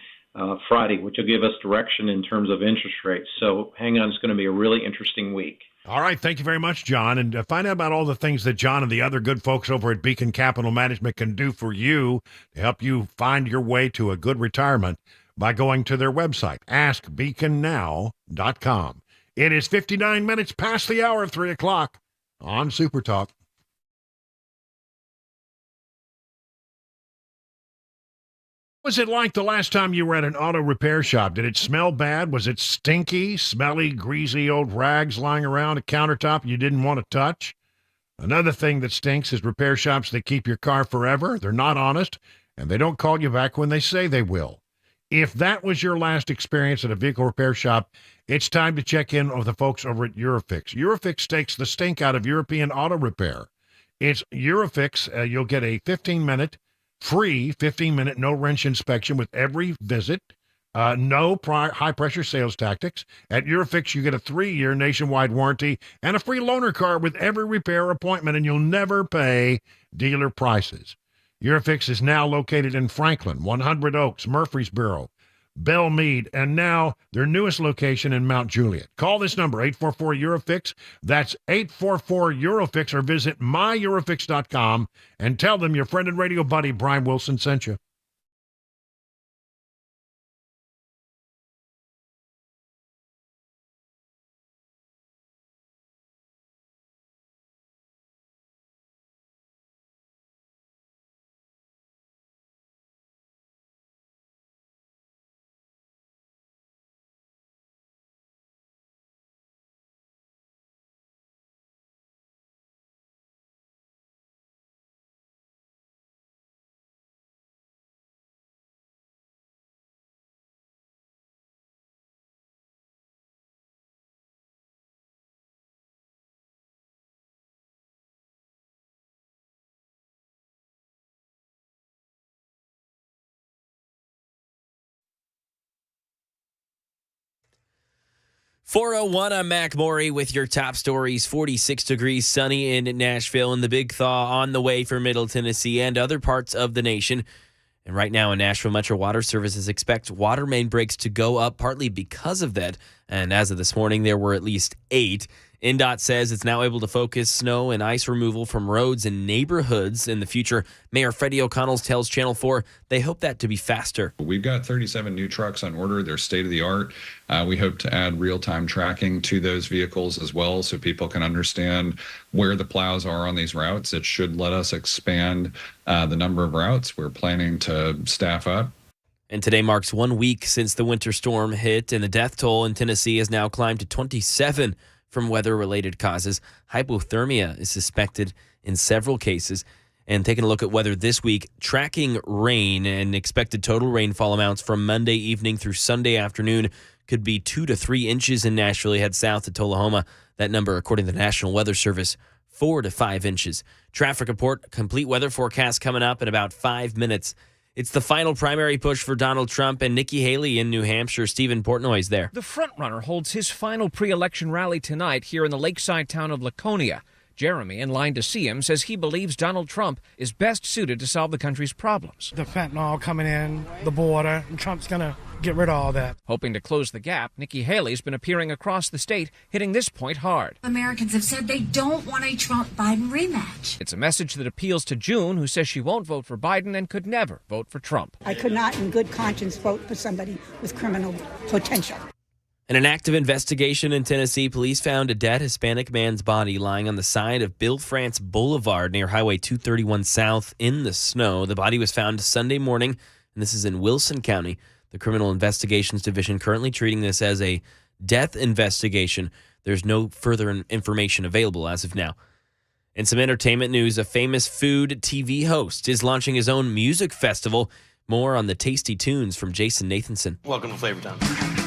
Friday, which will give us direction in terms of interest rates. So hang on, it's going to be a really interesting week. All right. Thank you very much, John. And find out about all the things that John and the other good folks over at Beacon Capital Management can do for you to help you find your way to a good retirement by going to their website, askbeaconnow.com. It is 59 minutes past the hour of 3 o'clock on Super Talk. What was it like the last time you were at an auto repair shop? Did it smell bad? Was it stinky, smelly, greasy old rags lying around a countertop you didn't want to touch? Another thing that stinks is repair shops that keep your car forever. They're not honest, and they don't call you back when they say they will. If that was your last experience at a vehicle repair shop, it's time to check in with the folks over at Eurofix. Eurofix takes the stink out of European auto repair. It's Eurofix. You'll get a free 15-minute no-wrench inspection with every visit. No high-pressure sales tactics. At Eurofix, you get a 3-year nationwide warranty and a free loaner car with every repair appointment, and you'll never pay dealer prices. Eurofix is now located in Franklin, 100 Oaks, Murfreesboro, Belmead, and now their newest location in Mount Juliet. Call this number, 844-EUROFIX. That's 844-EUROFIX, or visit myEurofix.com and tell them your friend and radio buddy Brian Wilson sent you. .401, I'm Mac Maury with your top stories. 46 degrees, sunny in Nashville, and the big thaw on the way for Middle Tennessee and other parts of the nation. And right now in Nashville, Metro Water Services expect water main breaks to go up partly because of that. And as of this morning, there were at least 8. NDOT says it's now able to focus snow and ice removal from roads and neighborhoods in the future. Mayor Freddie O'Connell tells Channel 4 they hope that to be faster. We've got 37 new trucks on order. They're state-of-the-art. We hope to add real-time tracking to those vehicles as well so people can understand where the plows are on these routes. It should let us expand the number of routes. We're planning to staff up. And today marks 1 week since the winter storm hit, and the death toll in Tennessee has now climbed to 27 from weather-related causes. Hypothermia is suspected in several cases. And taking a look at weather this week, tracking rain and expected total rainfall amounts from Monday evening through Sunday afternoon could be 2 to 3 inches in Nashville. Head south to Tullahoma. That number, according to the National Weather Service, 4 to 5 inches. Traffic report, complete weather forecast coming up in about 5 minutes. It's the final primary push for Donald Trump and Nikki Haley in New Hampshire. Stephen Portnoy's there. The frontrunner holds his final pre-election rally tonight here in the lakeside town of Laconia. Jeremy, in line to see him, says he believes Donald Trump is best suited to solve the country's problems. The fentanyl coming in, the border, and Trump's going to get rid of all that. Hoping to close the gap, Nikki Haley's been appearing across the state, hitting this point hard. Americans have said they don't want a Trump-Biden rematch. It's a message that appeals to June, who says she won't vote for Biden and could never vote for Trump. I could not in good conscience vote for somebody with criminal potential. In an active investigation in Tennessee, police found a dead Hispanic man's body lying on the side of Bill France Boulevard near Highway 231 South in the snow. The body was found Sunday morning, and this is in Wilson County. The Criminal Investigations Division currently treating this as a death investigation. There's no further information available as of now. In some entertainment news, a famous food TV host is launching his own music festival. More on the tasty tunes from Jason Nathanson. Welcome to Flavortown.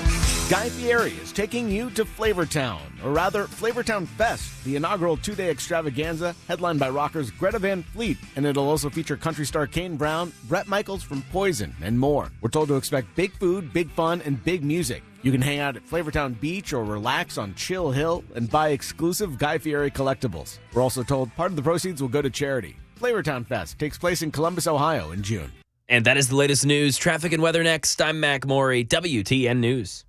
Guy Fieri is taking you to Flavortown, or rather, Flavortown Fest, the inaugural two-day extravaganza headlined by rockers Greta Van Fleet, and it'll also feature country star Kane Brown, Bret Michaels from Poison, and more. We're told to expect big food, big fun, and big music. You can hang out at Flavortown Beach or relax on Chill Hill and buy exclusive Guy Fieri collectibles. We're also told part of the proceeds will go to charity. Flavortown Fest takes place in Columbus, Ohio in June. And that is the latest news. Traffic and weather next. I'm Mac Maury, WTN News.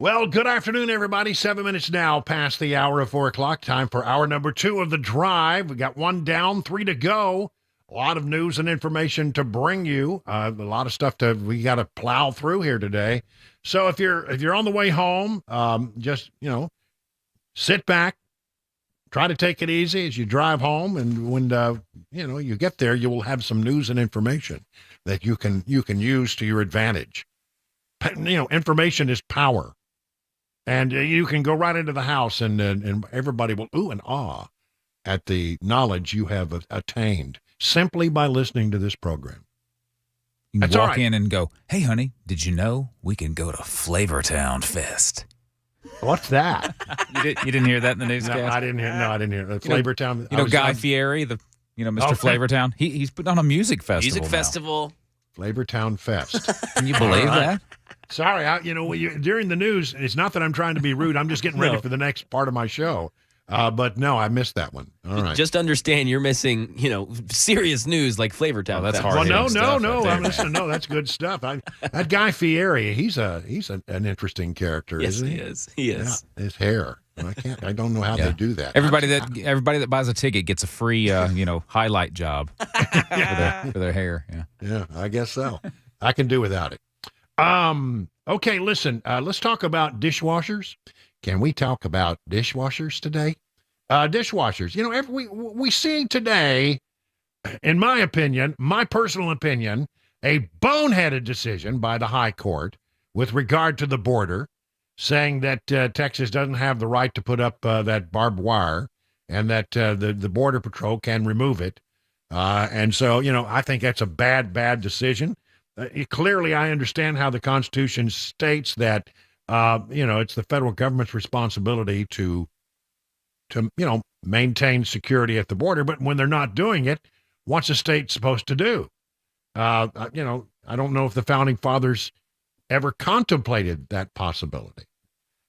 Well, good afternoon, everybody. 7 minutes now past the hour of 4 o'clock. Time for hour number 2 of The Drive. We got 1 down, 3 to go. A lot of news and information to bring you. A lot of stuff we got to plow through here today. So if you're on the way home, just, sit back, try to take it easy as you drive home. And when, you get there, you will have some news and information that you can use to your advantage. Information is power. And you can go right into the house and everybody will ooh and ah at the knowledge you have attained simply by listening to this program. You can walk in and go, "Hey, honey, did you know we can go to Flavortown Fest?" What's that? You didn't hear that in the newscast? No, I didn't hear. Flavortown. Guy Fieri, Mr. Flavortown. He's put on a music festival. Flavortown Fest. Can you believe that? Sorry, during the news, it's not that I'm trying to be rude. I'm just getting ready for the next part of my show. But no, I missed that one. All right. Just understand you're missing, serious news like Flavortown. That's hard. Well, no. I'm listening. No, that's good stuff. That Guy Fieri, he's an interesting character, isn't he? He is. Yeah, his hair. I don't know how they do that. Everybody that buys a ticket gets a free, highlight job for their hair. Yeah, I guess so. I can do without it. Okay, listen, let's talk about dishwashers. Can we talk about dishwashers today? Dishwashers, we see today, in my personal opinion, a boneheaded decision by the High Court with regard to the border, saying that Texas doesn't have the right to put up that barbed wire and that the Border Patrol can remove it. And so, I think that's a bad decision. Clearly, I understand how the Constitution states that, it's the federal government's responsibility to maintain security at the border. But when they're not doing it, what's a state supposed to do? I don't know if the Founding Fathers ever contemplated that possibility.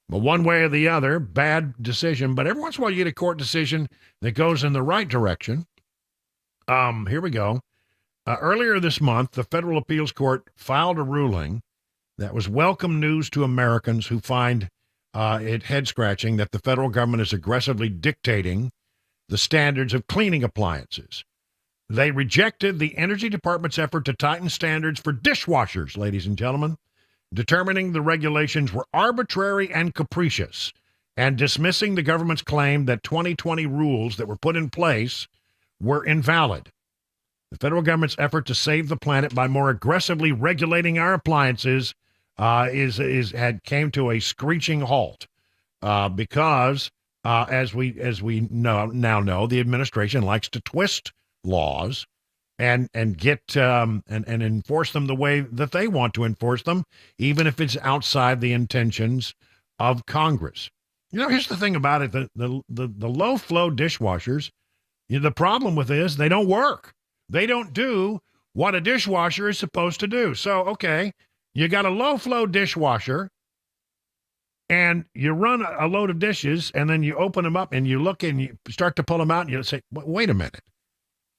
But one way or the other, bad decision. But every once in a while, you get a court decision that goes in the right direction. Here we go. Earlier this month, the Federal Appeals Court filed a ruling that was welcome news to Americans who find it head-scratching that the federal government is aggressively dictating the standards of cleaning appliances. They rejected the Energy Department's effort to tighten standards for dishwashers, ladies and gentlemen, determining the regulations were arbitrary and capricious, and dismissing the government's claim that 2020 rules that were put in place were invalid. The federal government's effort to save the planet by more aggressively regulating our appliances came to a screeching halt because as we now know, the administration likes to twist laws and get and enforce them the way that they want to enforce them, even if it's outside the intentions of Congress. Here's the thing about it: the low flow dishwashers. The problem with this, they don't work. They don't do what a dishwasher is supposed to do. So, okay, you got a low-flow dishwasher, and you run a load of dishes, and then you open them up, and you look, and you start to pull them out, and you say, wait a minute.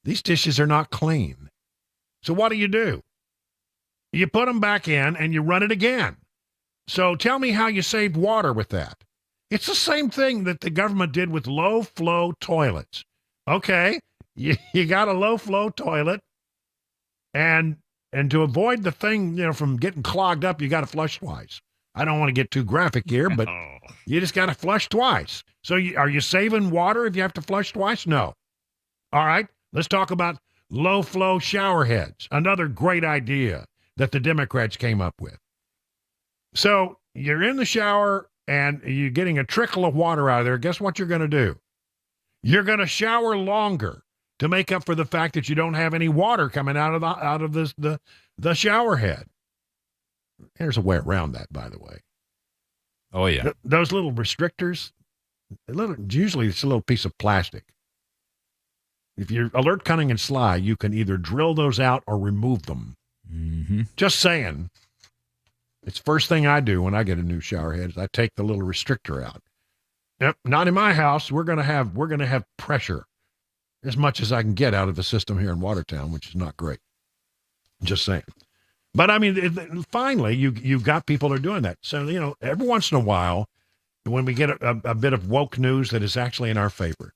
These dishes are not clean. So what do? You put them back in, and you run it again. So tell me how you saved water with that. It's the same thing that the government did with low-flow toilets. Okay. You got a low-flow toilet, and to avoid the thing, from getting clogged up, you got to flush twice. I don't want to get too graphic here, but you just got to flush twice. So are you saving water if you have to flush twice? No. All right, let's talk about low-flow shower heads, another great idea that the Democrats came up with. So you're in the shower, and you're getting a trickle of water out of there. Guess what you're going to do? You're going to shower longer to make up for the fact that you don't have any water coming out of the shower head. There's a way around that, by the way. Oh, yeah. Those little restrictors, usually it's a little piece of plastic. If you're alert, cunning, and sly, you can either drill those out or remove them. Mm-hmm. Just saying. It's the first thing I do when I get a new shower head is I take the little restrictor out. Yep, not in my house. We're gonna have pressure, as much as I can get out of the system here in Watertown, which is not great. Just saying. But I mean, finally, you've got people that are doing that. So, every once in a while, when we get a bit of woke news that is actually in our favor.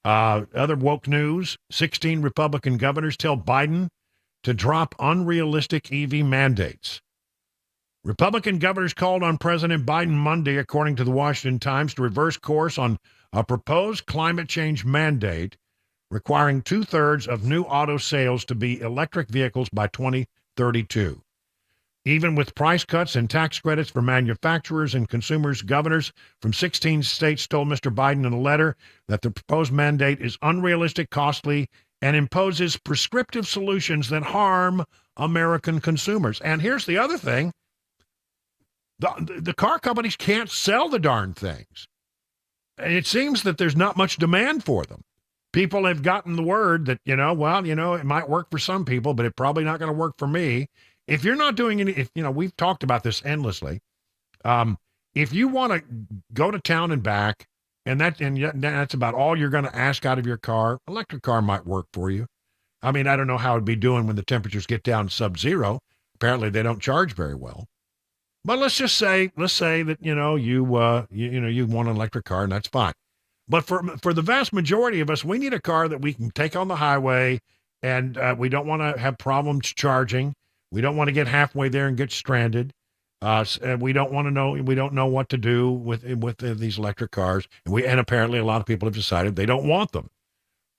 Other woke news, 16 Republican governors tell Biden to drop unrealistic EV mandates. Republican governors called on President Biden Monday, according to the Washington Times, to reverse course on a proposed climate change mandate requiring 2/3 of new auto sales to be electric vehicles by 2032. Even with price cuts and tax credits for manufacturers and consumers, governors from 16 states told Mr. Biden in a letter that the proposed mandate is unrealistic, costly, and imposes prescriptive solutions that harm American consumers. And here's the other thing. The car companies can't sell the darn things. And it seems that there's not much demand for them. People have gotten the word that, it might work for some people, but it's probably not going to work for me. If you're not doing we've talked about this endlessly. If you want to go to town and back, and that's about all you're going to ask out of your car, electric car might work for you. I mean, I don't know how it'd be doing when the temperatures get down sub-zero. Apparently, they don't charge very well. But let's say that you want an electric car, and that's fine. But for the vast majority of us, we need a car that we can take on the highway, and we don't want to have problems charging. We don't want to get halfway there and get stranded. We don't know what to do with these electric cars. And apparently a lot of people have decided they don't want them.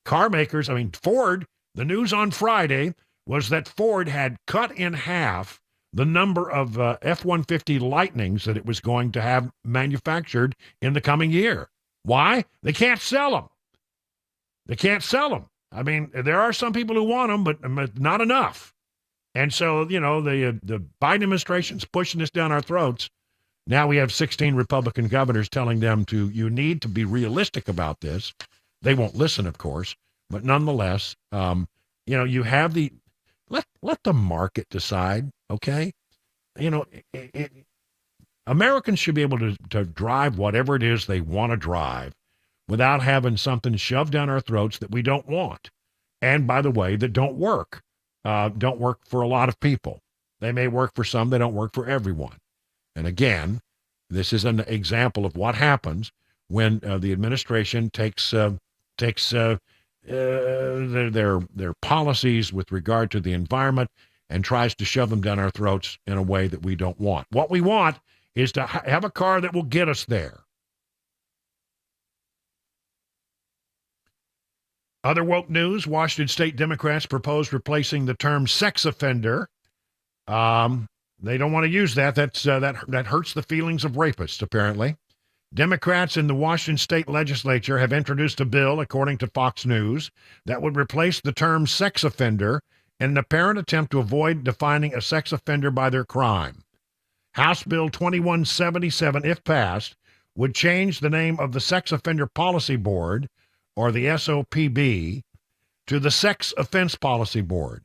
Car makers, Ford, the news on Friday was that Ford had cut in half the number of F-150 Lightnings that it was going to have manufactured in the coming year. Why? They can't sell them. They can't sell them. There are some people who want them, but not enough. And so, the Biden administration's pushing this down our throats. Now we have 16 Republican governors telling them you need to be realistic about this. They won't listen, of course, but nonetheless, you have let the market decide, okay? Americans should be able to drive whatever it is they want to drive without having something shoved down our throats that we don't want. And by the way, that don't work for a lot of people. They may work for some, they don't work for everyone. And again, this is an example of what happens when the administration takes their policies with regard to the environment and tries to shove them down our throats in a way that we don't want. What we want is to have a car that will get us there. Other woke news, Washington State Democrats proposed replacing the term sex offender. They don't want to use that. That hurts the feelings of rapists, apparently. Democrats in the Washington State Legislature have introduced a bill, according to Fox News, that would replace the term sex offender in an apparent attempt to avoid defining a sex offender by their crime. House Bill 2177, if passed, would change the name of the Sex Offender Policy Board, or the SOPB, to the Sex Offense Policy Board.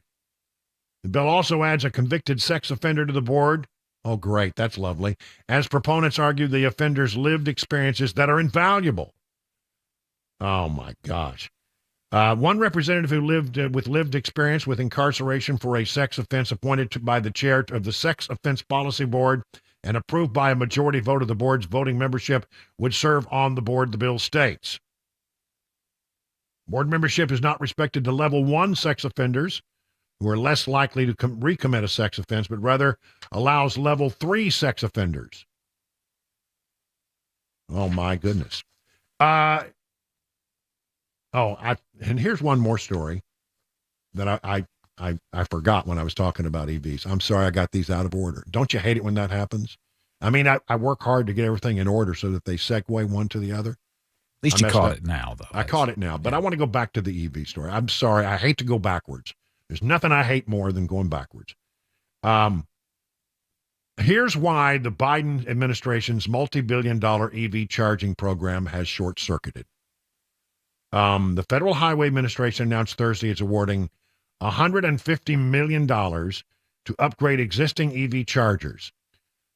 The bill also adds a convicted sex offender to the board. Oh, great, that's lovely. As proponents argue, the offender's lived experiences that are invaluable. Oh, my gosh. One representative who lived experience with incarceration for a sex offense appointed by the chair of the Sex Offense Policy Board and approved by a majority vote of the board's voting membership would serve on the board, the bill states. Board membership is not restricted to level 1 sex offenders who are less likely to recommit a sex offense, but rather allows level 3 sex offenders. Oh, my goodness. And here's one more story that I forgot when I was talking about EVs. I'm sorry I got these out of order. Don't you hate it when that happens? I work hard to get everything in order so that they segue one to the other. At least you caught it now, though. I caught it now, but I want to go back to the EV story. I'm sorry. I hate to go backwards. There's nothing I hate more than going backwards. Here's why the Biden administration's multi-billion-dollar EV charging program has short-circuited. The Federal Highway Administration announced Thursday it's awarding $150 million to upgrade existing EV chargers.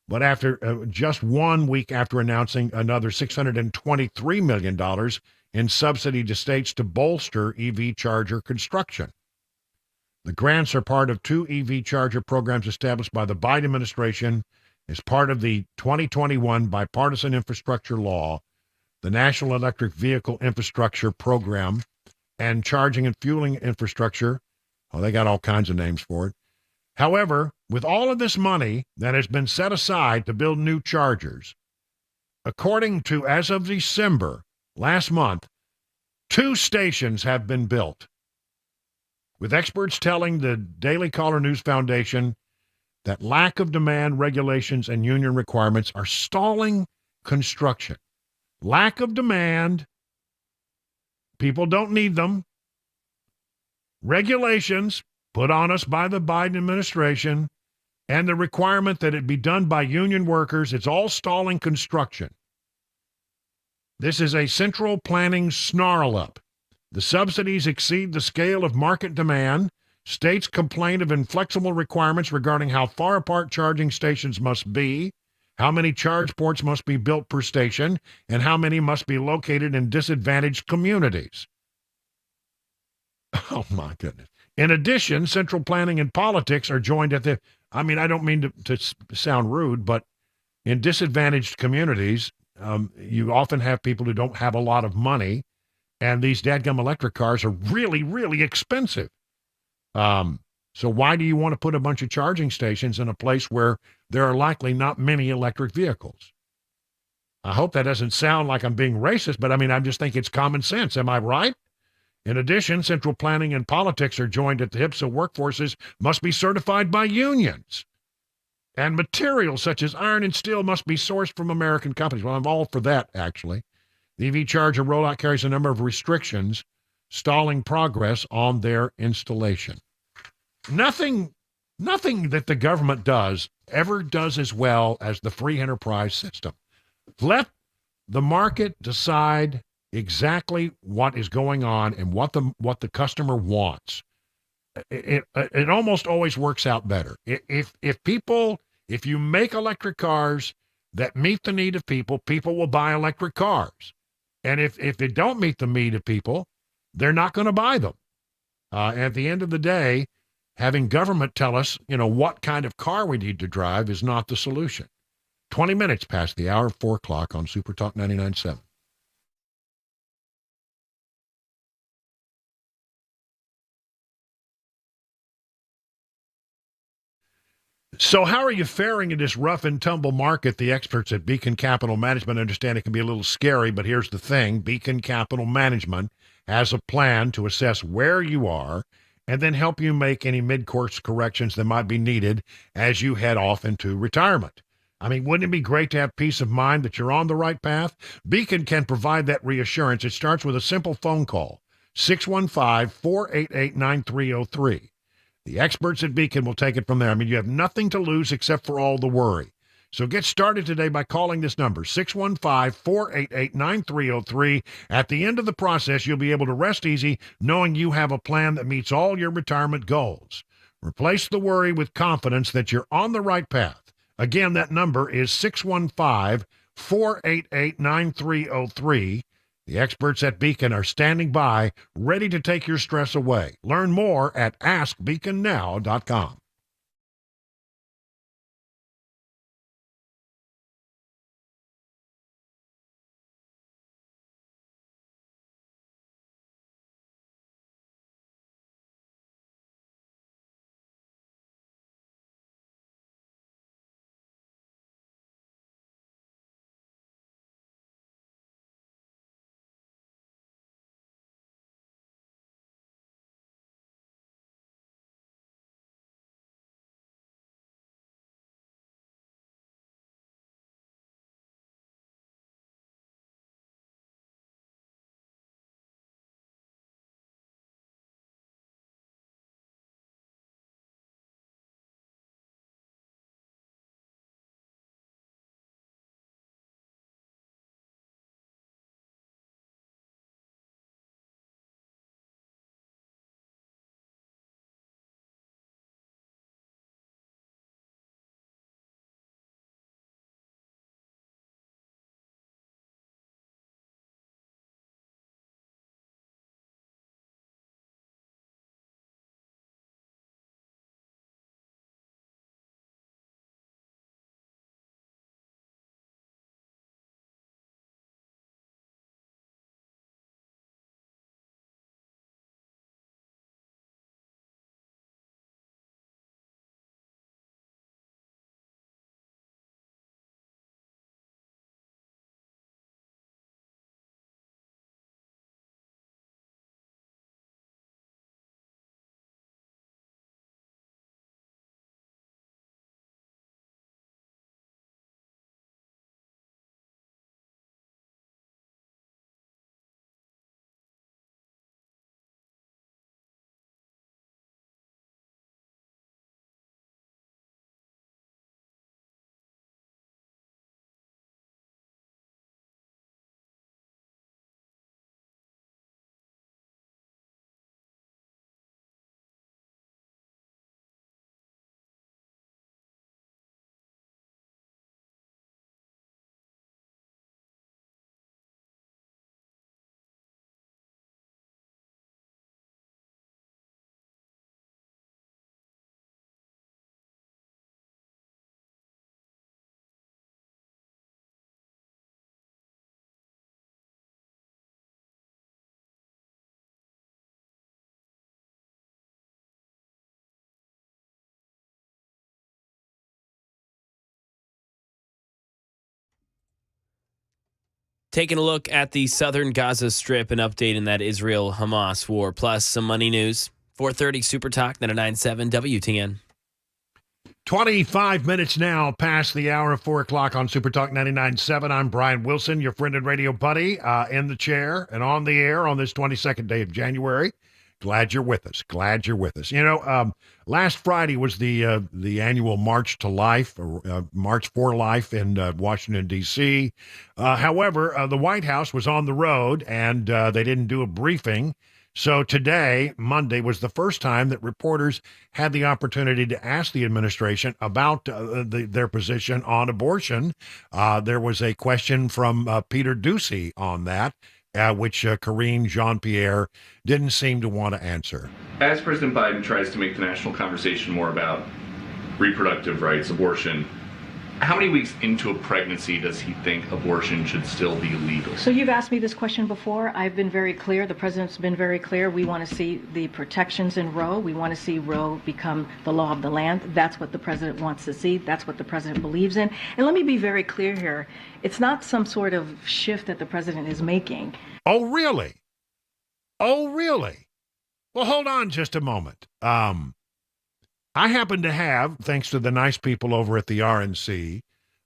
But after just 1 week after announcing another $623 million in subsidy to states to bolster EV charger construction. The grants are part of 2 EV charger programs established by the Biden administration as part of the 2021 bipartisan infrastructure law, the National Electric Vehicle Infrastructure Program, and charging and fueling infrastructure. Oh, they got all kinds of names for it. However, with all of this money that has been set aside to build new chargers, according to, as of December last month, 2 stations have been built, with experts telling the Daily Caller News Foundation that lack of demand, regulations, and union requirements are stalling construction. Lack of demand, people don't need them. Regulations put on us by the Biden administration, and the requirement that it be done by union workers, it's all stalling construction. This is a central planning snarl-up. The subsidies exceed the scale of market demand. States complain of inflexible requirements regarding how far apart charging stations must be, how many charge ports must be built per station, and how many must be located in disadvantaged communities. Oh, my goodness. In addition, central planning and politics are joined at the, I don't mean to sound rude, but in disadvantaged communities, you often have people who don't have a lot of money, and these dadgum electric cars are really, really expensive. So why do you want to put a bunch of charging stations in a place where there are likely not many electric vehicles? I hope that doesn't sound like I'm being racist, but I just think it's common sense. Am I right? In addition, central planning and politics are joined at the hip, so workforces must be certified by unions. And materials such as iron and steel must be sourced from American companies. Well, I'm all for that, actually. The EV charger rollout carries a number of restrictions, stalling progress on their installation. Nothing that the government does ever does as well as the free enterprise system. Let the market decide exactly what is going on and what the customer wants. It almost always works out better. If you make electric cars that meet the need of people, people will buy electric cars. And if they don't meet the need of people, they're not going to buy them. At the end of the day, having government tell us, what kind of car we need to drive is not the solution. 20 minutes past the hour, 4 o'clock on Super Talk 99.7. So how are you faring in this rough and tumble market? The experts at Beacon Capital Management understand it can be a little scary, but here's the thing. Beacon Capital Management has a plan to assess where you are and then help you make any mid-course corrections that might be needed as you head off into retirement. Wouldn't it be great to have peace of mind that you're on the right path? Beacon can provide that reassurance. It starts with a simple phone call, 615-488-9303. The experts at Beacon will take it from there. You have nothing to lose except for all the worry. So get started today by calling this number, 615-488-9303. At the end of the process, you'll be able to rest easy knowing you have a plan that meets all your retirement goals. Replace the worry with confidence that you're on the right path. Again, that number is 615-488-9303. The experts at Beacon are standing by, ready to take your stress away. Learn more at AskBeaconNow.com. Taking a look at the southern Gaza Strip and updating that Israel-Hamas war, plus some money news. 4:30 Super Talk 99.7 WTN. 25 minutes now past the hour of 4 o'clock on Super Talk 99.7. I'm Brian Wilson, your friend and radio buddy, in the chair and on the air on this 22nd day of January. Glad you're with us. Glad you're with us. You know, last Friday was the annual March to Life, March for Life in Washington, D.C. However, the White House was on the road, and they didn't do a briefing. So today, Monday, was the first time that reporters had the opportunity to ask the administration about their position on abortion. There was a question from Peter Doocy on that, which Karine Jean-Pierre didn't seem to want to answer. As President Biden tries to make the national conversation more about reproductive rights, abortion, how many weeks into a pregnancy does he think abortion should still be legal? So you've asked me this question before. I've been very clear. The president's been very clear. We want to see the protections in Roe. We want to see Roe become the law of the land. That's what the president wants to see. That's what the president believes in. And let me be very clear here. It's not some sort of shift that the president is making. Oh, really? Oh, really? Well, hold on just a moment. I happen to have, thanks to the nice people over at the RNC,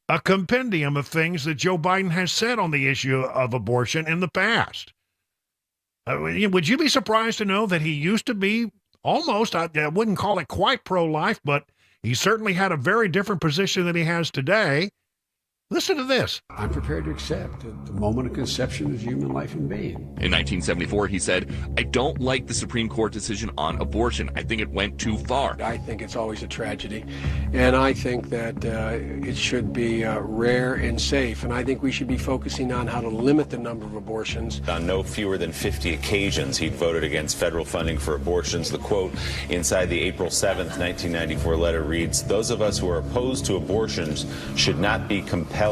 a compendium of things that Joe Biden has said on the issue of abortion in the past. Would you be surprised to know that he used to be almost, I wouldn't call it quite pro-life, but he certainly had a very different position than he has today. Listen to this. I'm prepared to accept that the moment of conception is human life and being. In 1974, he said, I don't like the Supreme Court decision on abortion. I think it went too far. I think it's always a tragedy, and I think that it should be rare and safe, and I think we should be focusing on how to limit the number of abortions. On no fewer than 50 occasions, he voted against federal funding for abortions. The quote inside the April 7th, 1994 letter reads, those of us who are opposed to abortions should not be compelled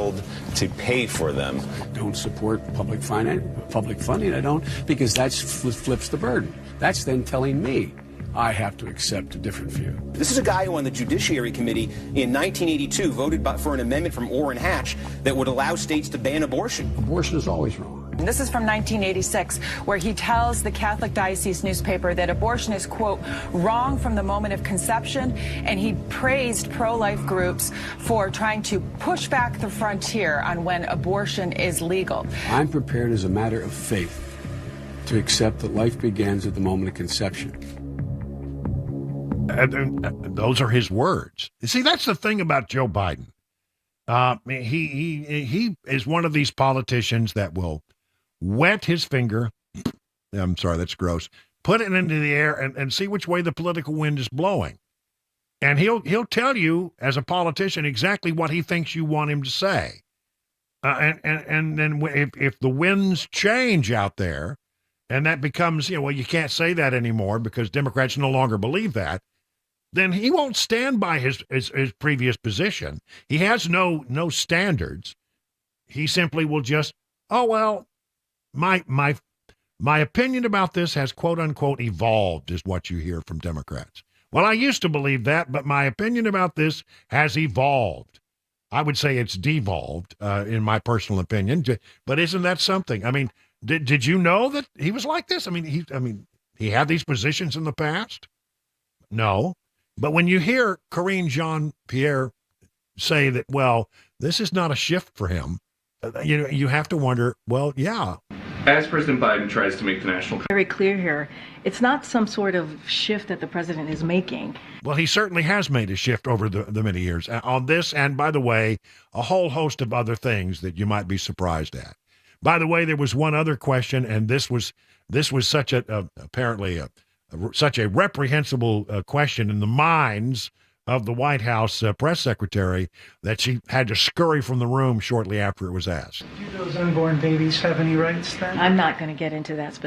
to pay for them. I don't support public funding. I don't, because that flips the burden. That's then telling me I have to accept a different view. This is a guy who on the Judiciary Committee in 1982 voted for an amendment from Orrin Hatch that would allow states to ban abortion. Abortion is always wrong. This is from 1986, where he tells the Catholic Diocese newspaper that abortion is, quote, wrong from the moment of conception, and he praised pro-life groups for trying to push back the frontier on when abortion is legal. I'm prepared as a matter of faith to accept that life begins at the moment of conception. Those are his words. You see, that's the thing about Joe Biden. He is one of these politicians that will wet his finger. I'm sorry, that's gross. Put it into the air and see which way the political wind is blowing. And he'll tell you as a politician exactly what he thinks you want him to say. And then if the winds change out there, and that becomes, well, you can't say that anymore because Democrats no longer believe that, then he won't stand by his previous position. He has no standards. He simply will just, oh, well, my opinion about this has, quote unquote, evolved, is what you hear from Democrats. Well, I used to believe that, but my opinion about this has evolved. I would say it's devolved, in my personal opinion. But isn't that something? I mean, did you know that he was like this? I mean, he had these positions in the past? No. But when you hear Karine Jean-Pierre say that, well, this is not a shift for him, you have to wonder, well, yeah. As President Biden tries to make the national... Very clear here. It's not some sort of shift that the president is making. Well, he certainly has made a shift over the many years on this, and by the way, a whole host of other things that you might be surprised at. By the way, there was one other question, and this was such such a reprehensible question in the minds of the White House press secretary that she had to scurry from the room shortly after it was asked. Do those unborn babies have any rights then? I'm not going to get into that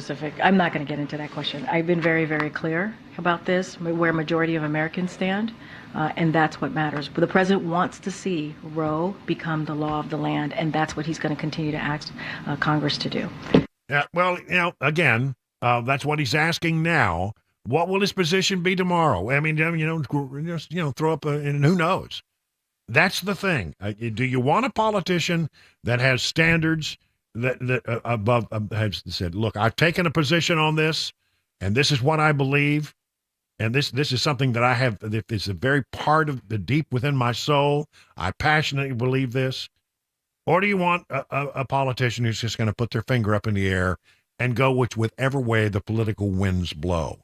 I'm not going to get into that question. I've been very, very clear about this, where majority of Americans stand, and that's what matters. But the president wants to see Roe become the law of the land, and that's what he's going to continue to ask Congress to do. Yeah, well, again, that's what he's asking now. What will his position be tomorrow? I mean, throw up, and who knows? That's the thing. Do you want a politician that has standards that above has said, look, I've taken a position on this, and this is what I believe, and this is something that I have. It's a very part of the deep within my soul. I passionately believe this. Or do you want a politician who's just going to put their finger up in the air and go whichever way the political winds blow?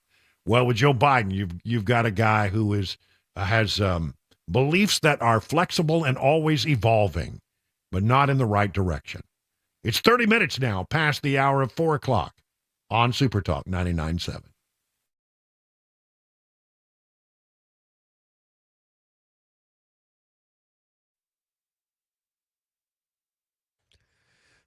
Well, with Joe Biden, you've got a guy who has beliefs that are flexible and always evolving, but not in the right direction. It's 30 minutes now past the hour of 4 o'clock on Super Talk 99.7.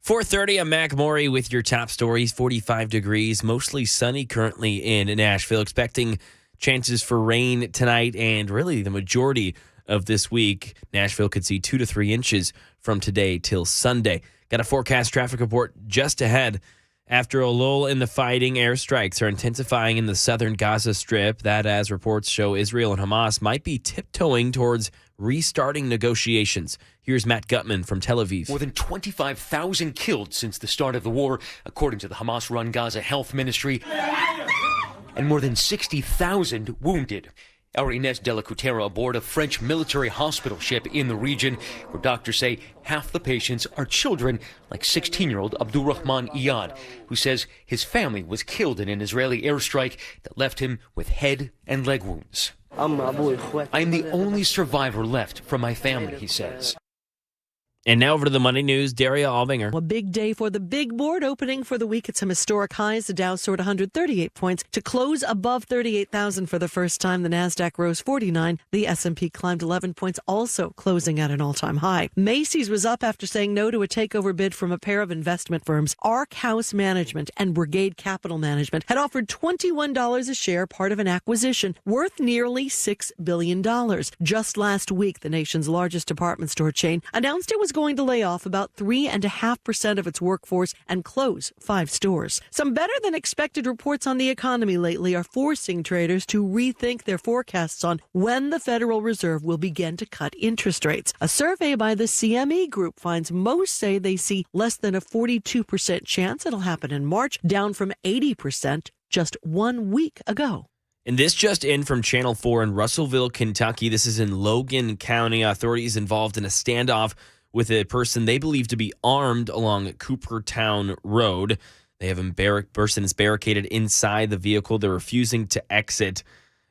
.30, I'm Mac Maury with your top stories. 45 degrees, mostly sunny currently in Nashville. Expecting chances for rain tonight and really the majority of this week. Nashville could see 2 to 3 inches from today till Sunday. Got a forecast traffic report just ahead. After a lull in the fighting, airstrikes are intensifying in the southern Gaza Strip. That, as reports show, Israel and Hamas might be tiptoeing towards restarting negotiations. Here's Matt Gutman from Tel Aviv. More than 25,000 killed since the start of the war, according to the Hamas-run Gaza Health Ministry, and more than 60,000 wounded. Our Ines de la Coutere aboard a French military hospital ship in the region, where doctors say half the patients are children, like 16-year-old Abdurrahman Iyad, who says his family was killed in an Israeli airstrike that left him with head and leg wounds. I am the only survivor left from my family, he says. And now over to the Monday News, Daria Albinger. A big day for the big board opening for the week at some historic highs. The Dow soared 138 points to close above 38,000 for the first time. The Nasdaq rose 49. The S&P climbed 11 points, also closing at an all-time high. Macy's was up after saying no to a takeover bid from a pair of investment firms. Ark House Management and Brigade Capital Management had offered $21 a share, part of an acquisition worth nearly $6 billion. Just last week, the nation's largest department store chain announced it was going to lay off about 3.5% of its workforce and close 5 stores. Some better than expected reports on the economy lately are forcing traders to rethink their forecasts on when the Federal Reserve will begin to cut interest rates. A survey by the CME Group finds most say they see less than a 42% chance it'll happen in March, down from 80% just 1 week ago. And this just in from Channel 4 in Russellville, Kentucky. This is in Logan County. Authorities involved in a standoff with a person they believe to be armed along Coopertown Road. They have a person is barricaded inside the vehicle. They're refusing to exit.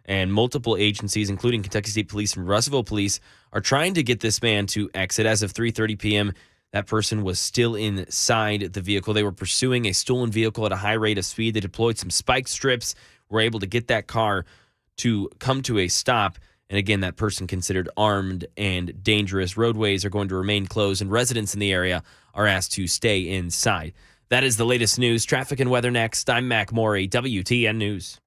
And multiple agencies, including Kentucky State Police and Russellville Police, are trying to get this man to exit. As of 3:30 p.m., that person was still inside the vehicle. They were pursuing a stolen vehicle at a high rate of speed. They deployed some spike strips, were able to get that car to come to a stop. And again, that person considered armed and dangerous. Roadways are going to remain closed, and residents in the area are asked to stay inside. That is the latest news. Traffic and weather next. I'm Mac Maury, WTN News.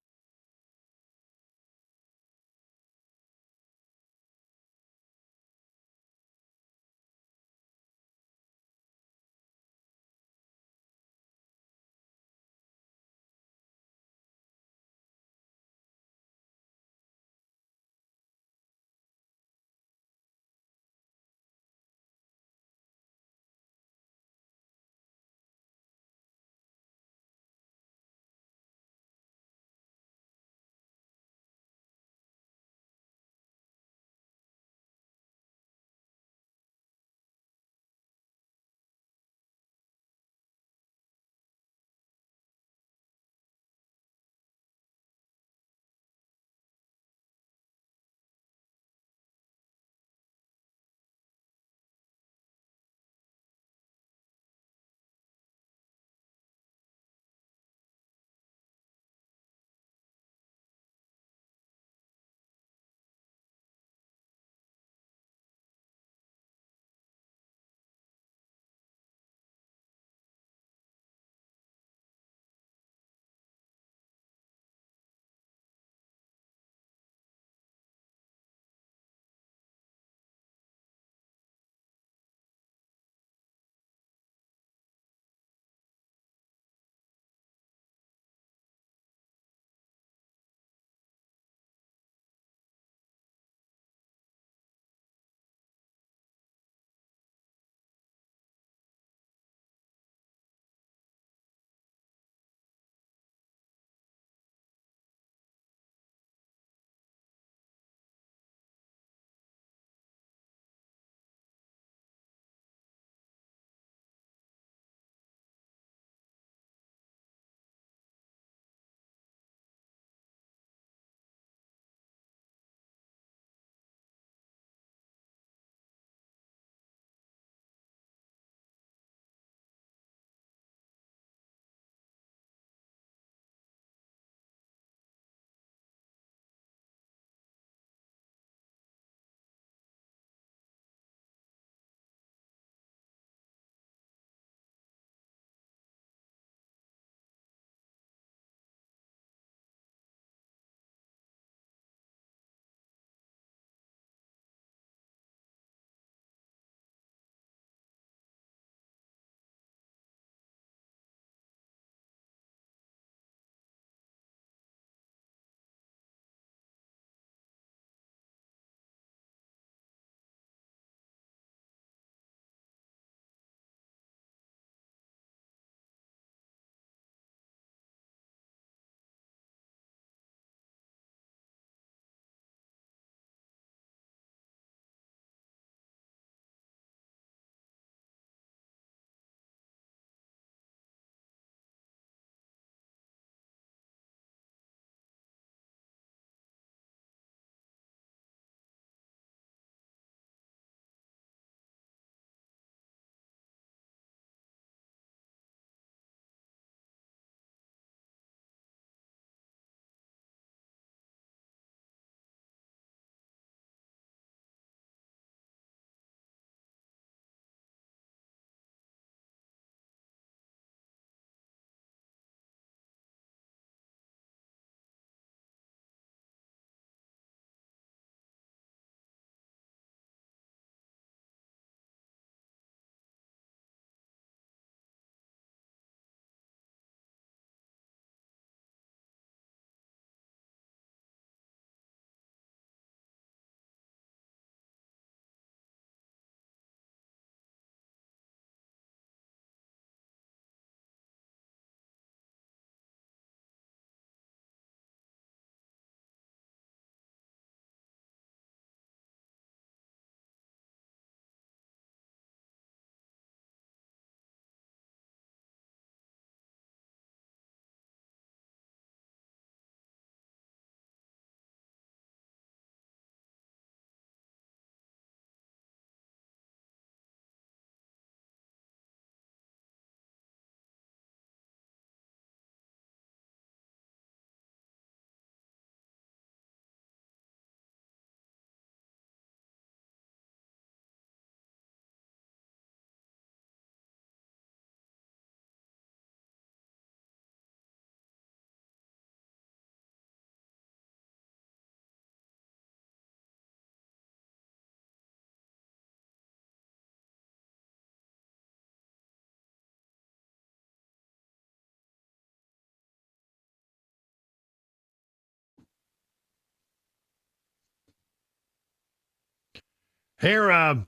Here,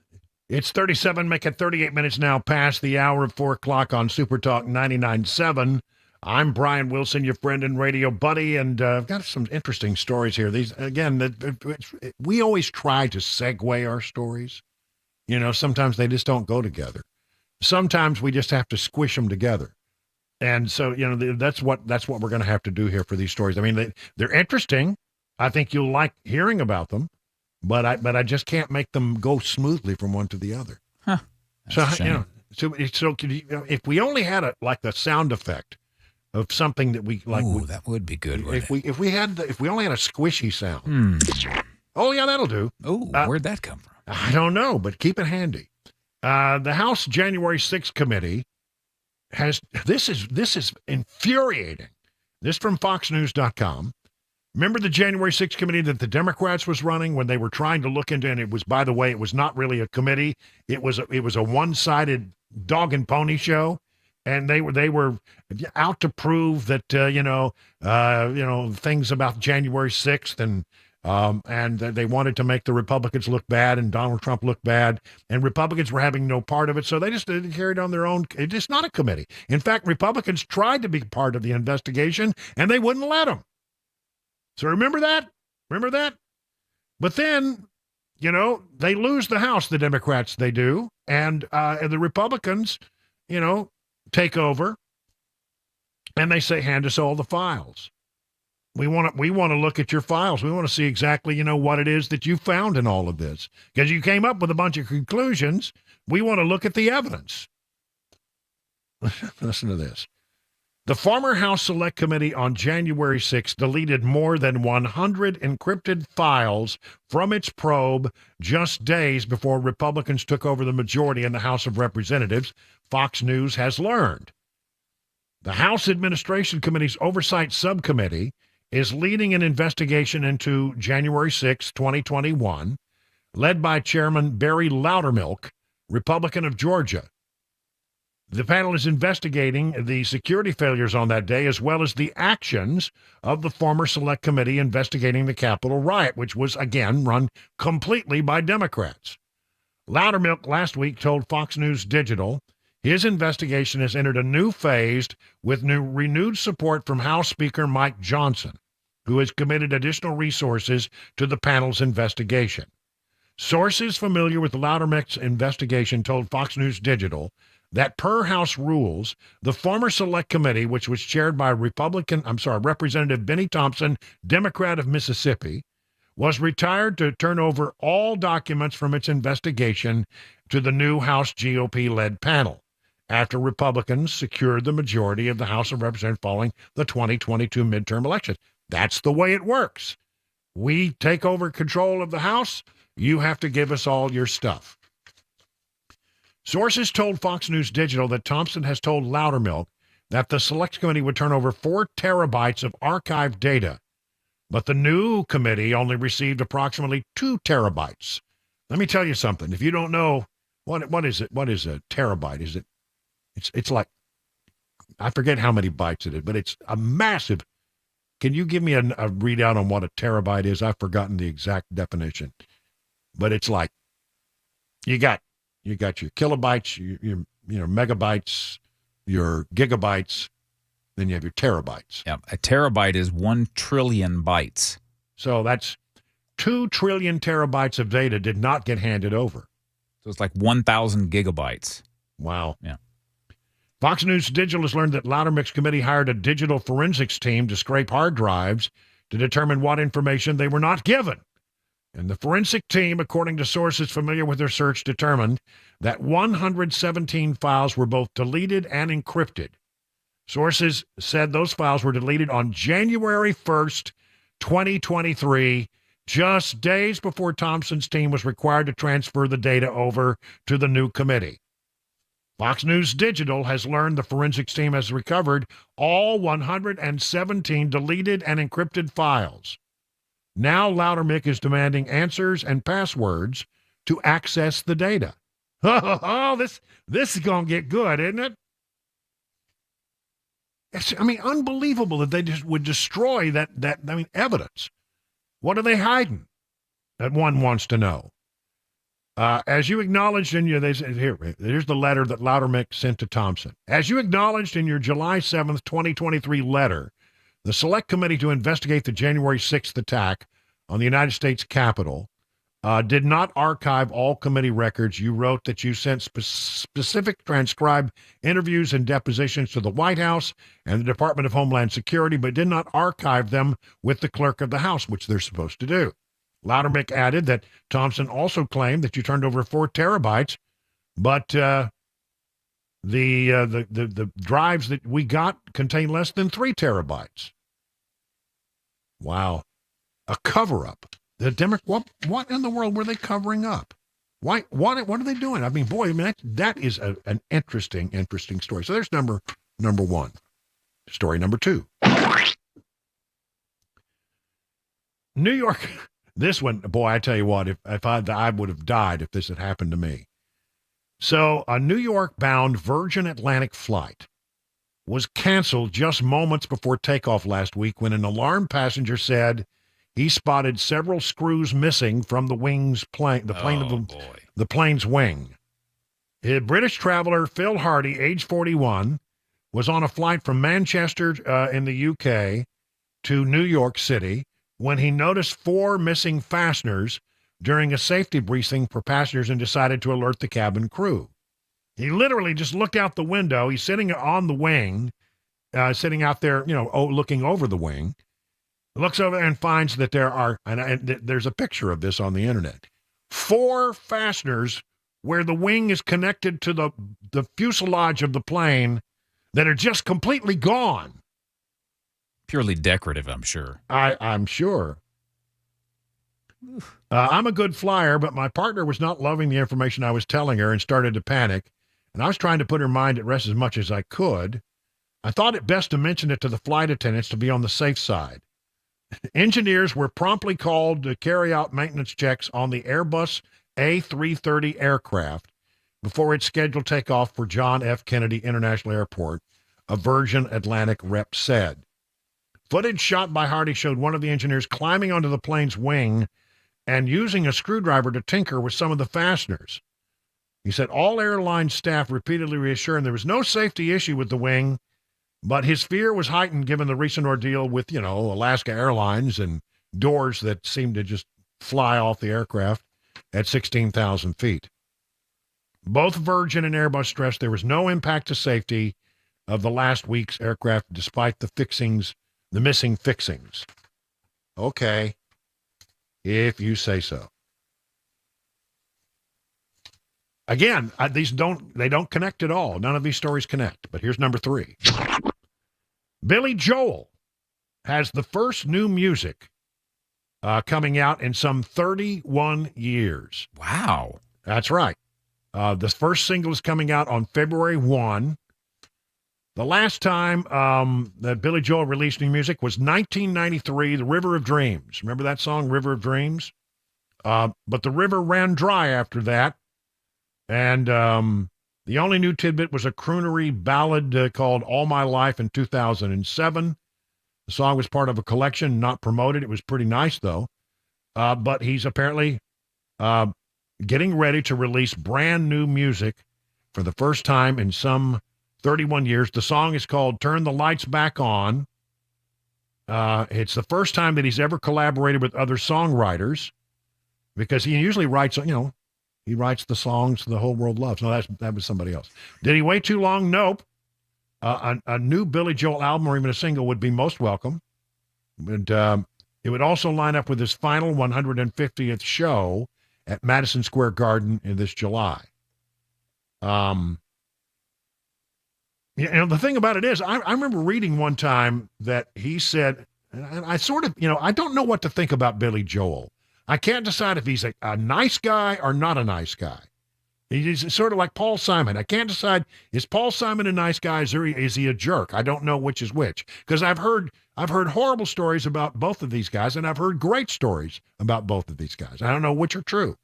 it's 37, make it 38 minutes now past the hour of 4 o'clock on Super Talk 99.7. I'm Brian Wilson, your friend and radio buddy, and I've got some interesting stories here. These, again, we always try to segue our stories. You know, sometimes they just don't go together. Sometimes we just have to squish them together. And so, you know, that's what we're going to have to do here for these stories. I mean, they're interesting. I think you'll like hearing about them, but I just can't make them go smoothly from one to the other. Huh. So, you know, so if we only had the sound effect of something that we like. Ooh, that would be good. If we only had a squishy sound. Oh yeah, that'll do. Oh, where'd that come from? I don't know, but keep it handy. The House January 6th committee has this is infuriating. This from FoxNews.com. Remember the January 6th committee that the Democrats was running when they were trying to look into, and it was, by the way, it was not really a committee. It was a one-sided dog and pony show. And they were out to prove that things about January 6th, and they wanted to make the Republicans look bad and Donald Trump look bad, and Republicans were having no part of it, so they just carried on their own. It's not a committee. In fact, Republicans tried to be part of the investigation, and they wouldn't let them. So remember that? But then, you know, they lose the House. The Democrats, they do, and the Republicans, you know, take over, and they say, hand us all the files. We want to look at your files. We want to see exactly, you know, what it is that you found in all of this, because you came up with a bunch of conclusions. We want to look at the evidence. Listen to this. The former House Select Committee on January 6th deleted more than 100 encrypted files from its probe just days before Republicans took over the majority in the House of Representatives, Fox News has learned. The House Administration Committee's Oversight Subcommittee is leading an investigation into January 6, 2021, led by Chairman Barry Loudermilk, Republican of Georgia. The panel is investigating the security failures on that day, as well as the actions of the former Select Committee investigating the Capitol riot, which was, again, run completely by Democrats. Loudermilk last week told Fox News Digital his investigation has entered a new phase with renewed support from House Speaker Mike Johnson, who has committed additional resources to the panel's investigation. Sources familiar with Loudermilk's investigation told Fox News Digital that per House rules, the former Select Committee, which was chaired by Representative Benny Thompson, Democrat of Mississippi, was retired to turn over all documents from its investigation to the new House GOP-led panel after Republicans secured the majority of the House of Representatives following the 2022 midterm elections. That's the way it works. We take over control of the House. You have to give us all your stuff. Sources told Fox News Digital that Thompson has told Loudermilk that the Select Committee would turn over 4 terabytes of archived data, but the new committee only received approximately 2 terabytes. Let me tell you something. If you don't know, what is it? What is a terabyte? It's like, I forget how many bytes it is, but it's a massive. Can you give me a readout on what a terabyte is? I've forgotten the exact definition, but it's like you got your kilobytes, your megabytes, your gigabytes, then you have your terabytes. Yeah, a terabyte is 1 trillion bytes. So that's 2 trillion terabytes of data did not get handed over. So it's like 1,000 gigabytes. Wow. Yeah. Fox News Digital has learned that Loudermilk's committee hired a digital forensics team to scrape hard drives to determine what information they were not given. And the forensic team, according to sources familiar with their search, determined that 117 files were both deleted and encrypted. Sources said those files were deleted on January 1st, 2023, just days before Thompson's team was required to transfer the data over to the new committee. Fox News Digital has learned the forensics team has recovered all 117 deleted and encrypted files. Now Loudermilk is demanding answers and passwords to access the data. Oh, this is going to get good, isn't it? Unbelievable that they just would destroy that evidence. What are they hiding? That one wants to know. As you acknowledged in your, here's the letter that Loudermilk sent to Thompson. As you acknowledged in your July 7th, 2023 letter, the Select Committee to investigate the January 6th attack on the United States Capitol did not archive all committee records. You wrote that you sent specific transcribed interviews and depositions to the White House and the Department of Homeland Security, but did not archive them with the clerk of the House, which they're supposed to do. Loudermilk added that Thompson also claimed that you turned over 4 terabytes, but the drives that we got contain less than 3 terabytes. Wow. A cover-up. What in the world were they covering up? What are they doing? I mean, boy, that is an interesting story. So there's number one. Story number 2. New York. This one, boy, I tell you what, if I would have died if this had happened to me. So a New York-bound Virgin Atlantic flight was canceled just moments before takeoff last week when an alarmed passenger said he spotted several screws missing from the plane's wing. A British traveler, Phil Hardy, age 41, was on a flight from Manchester in the UK to New York City when he noticed 4 missing fasteners during a safety briefing for passengers and decided to alert the cabin crew. He literally just looked out the window. He's sitting on the wing, sitting out there, looking over the wing. Looks over and finds that there are, and there's a picture of this on the internet, 4 fasteners where the wing is connected to the fuselage of the plane that are just completely gone. Purely decorative, I'm sure. I'm sure. I'm a good flyer, but my partner was not loving the information I was telling her and started to panic, and I was trying to put her mind at rest as much as I could. I thought it best to mention it to the flight attendants to be on the safe side. Engineers were promptly called to carry out maintenance checks on the Airbus A330 aircraft before its scheduled takeoff for John F. Kennedy International Airport, a Virgin Atlantic rep said. Footage shot by Hardy showed one of the engineers climbing onto the plane's wing and using a screwdriver to tinker with some of the fasteners. He said all airline staff repeatedly reassured him there was no safety issue with the wing, but his fear was heightened given the recent ordeal with, Alaska Airlines and doors that seemed to just fly off the aircraft at 16,000 feet. Both Virgin and Airbus stressed there was no impact to safety of the last week's aircraft despite the missing fixings. Okay, if you say so. Again, they don't connect at all. None of these stories connect. But here's number 3. Billy Joel has the first new music coming out in some 31 years. Wow. That's right. The first single is coming out on February 1. The last time that Billy Joel released new music was 1993, The River of Dreams. Remember that song, River of Dreams? But the river ran dry after that. And the only new tidbit was a croonery ballad called All My Life in 2007. The song was part of a collection, not promoted. It was pretty nice, though. But he's apparently getting ready to release brand new music for the first time in some 31 years. The song is called Turn the Lights Back On. It's the first time that he's ever collaborated with other songwriters because he usually writes, he writes the songs the whole world loves. No, that was somebody else. Did he wait too long? Nope. A new Billy Joel album or even a single would be most welcome. And it would also line up with his final 150th show at Madison Square Garden in this July. The thing about it is, I remember reading one time that he said, and I sort of, I don't know what to think about Billy Joel. I can't decide if he's a nice guy or not a nice guy. He's sort of like Paul Simon. I can't decide, is Paul Simon a nice guy or is he a jerk? I don't know which is which. Because I've heard horrible stories about both of these guys, and I've heard great stories about both of these guys. I don't know which are true.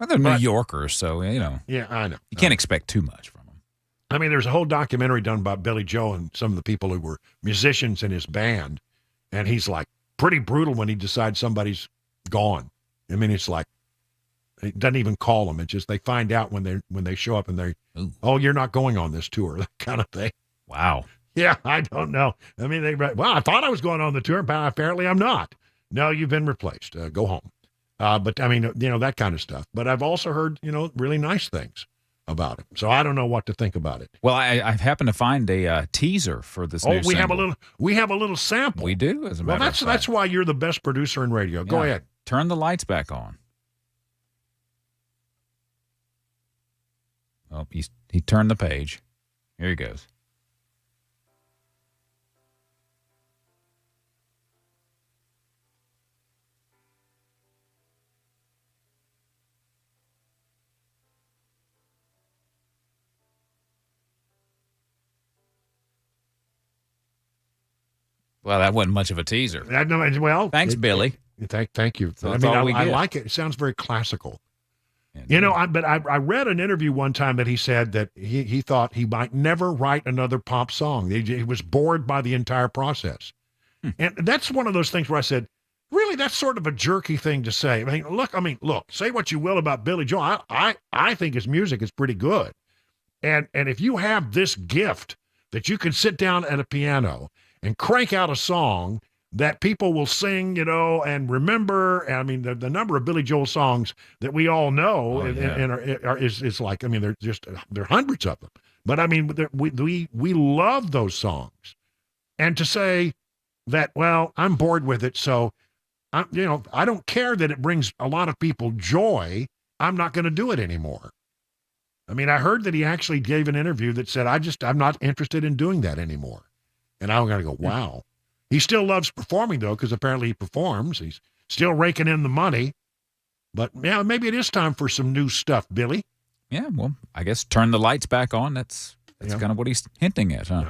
Well, they're New Yorkers, so, Yeah, I know. You can't expect too much from them. I mean, there's a whole documentary done about Billy Joel and some of the people who were musicians in his band, and he's like pretty brutal when he decides somebody's gone. I mean, it's like, It doesn't even call them. It's just they find out when they show up and oh, you're not going on this tour, that kind of thing. Wow. Yeah, I don't know. I mean, I thought I was going on the tour, but apparently I'm not. No, you've been replaced. Go home. But I mean, that kind of stuff. But I've also heard, really nice things about it. So I don't know what to think about it. Well, I happen to find a teaser for this new single. We have a little sample. We do, as a matter of fact. That's why you're the best producer in radio. Go ahead. Turn the lights back on. Oh, he turned the page. Here he goes. Well, that wasn't much of a teaser. Thanks, Billy. Thank you. So I like it. It sounds very classical. But I read an interview one time that he said that he thought he might never write another pop song. He was bored by the entire process. And that's one of those things where I said, really, that's sort of a jerky thing to say. I mean, look, say what you will about Billy Joel. I think his music is pretty good. And if you have this gift that you can sit down at a piano and crank out a song that people will sing, and remember. And I mean, the number of Billy Joel songs that we all know is like, I mean, there are hundreds of them. But I mean, we love those songs. And to say that, well, I'm bored with it, so I don't care that it brings a lot of people joy. I'm not going to do it anymore. I mean, I heard that he actually gave an interview that said, I'm not interested in doing that anymore. And I'm going to go, wow. He still loves performing, though, because apparently he performs. He's still raking in the money. But, yeah, maybe it is time for some new stuff, Billy. Yeah, well, I guess turn the lights back on. That's kind of what he's hinting at, huh?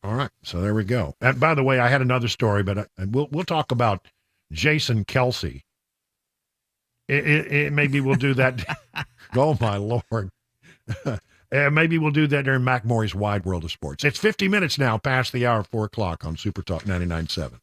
All right. So there we go. And by the way, I had another story, but we'll talk about Jason Kelsey. Maybe we'll do that. Oh, my Lord. Maybe we'll do that during Mac Morey's Wide World of Sports. It's 50 minutes now past the hour of 4 o'clock on Super Talk 99.7.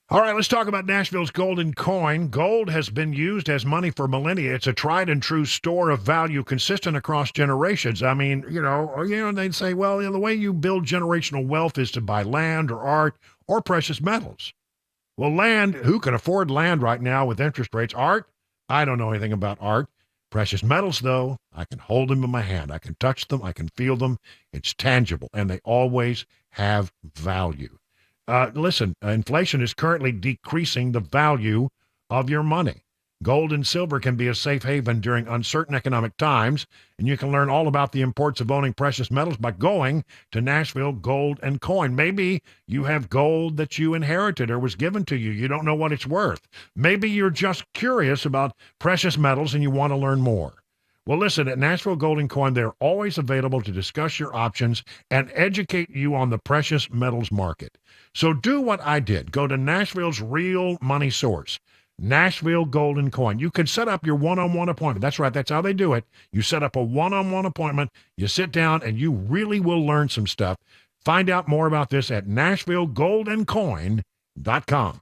All right, let's talk about Nashville's Golden Coin. Gold has been used as money for millennia. It's a tried and true store of value consistent across generations. I mean, they'd say, well, the way you build generational wealth is to buy land or art or precious metals. Well, land, who can afford land right now with interest rates? Art? I don't know anything about art. Precious metals, though, I can hold them in my hand. I can touch them. I can feel them. It's tangible, and they always have value. Listen, inflation is currently decreasing the value of your money. Gold and silver can be a safe haven during uncertain economic times, and you can learn all about the importance of owning precious metals by going to Nashville Gold and Coin. Maybe you have gold that you inherited or was given to you. You don't know what it's worth. Maybe you're just curious about precious metals and you want to learn more. Well, listen, at Nashville Gold and Coin, they're always available to discuss your options and educate you on the precious metals market. So do what I did. Go to Nashville's real money source, Nashville Gold and Coin. You can set up your one-on-one appointment. That's right. That's how they do it. You set up a one-on-one appointment. You sit down, and you really will learn some stuff. Find out more about this at NashvilleGoldandCoin.com.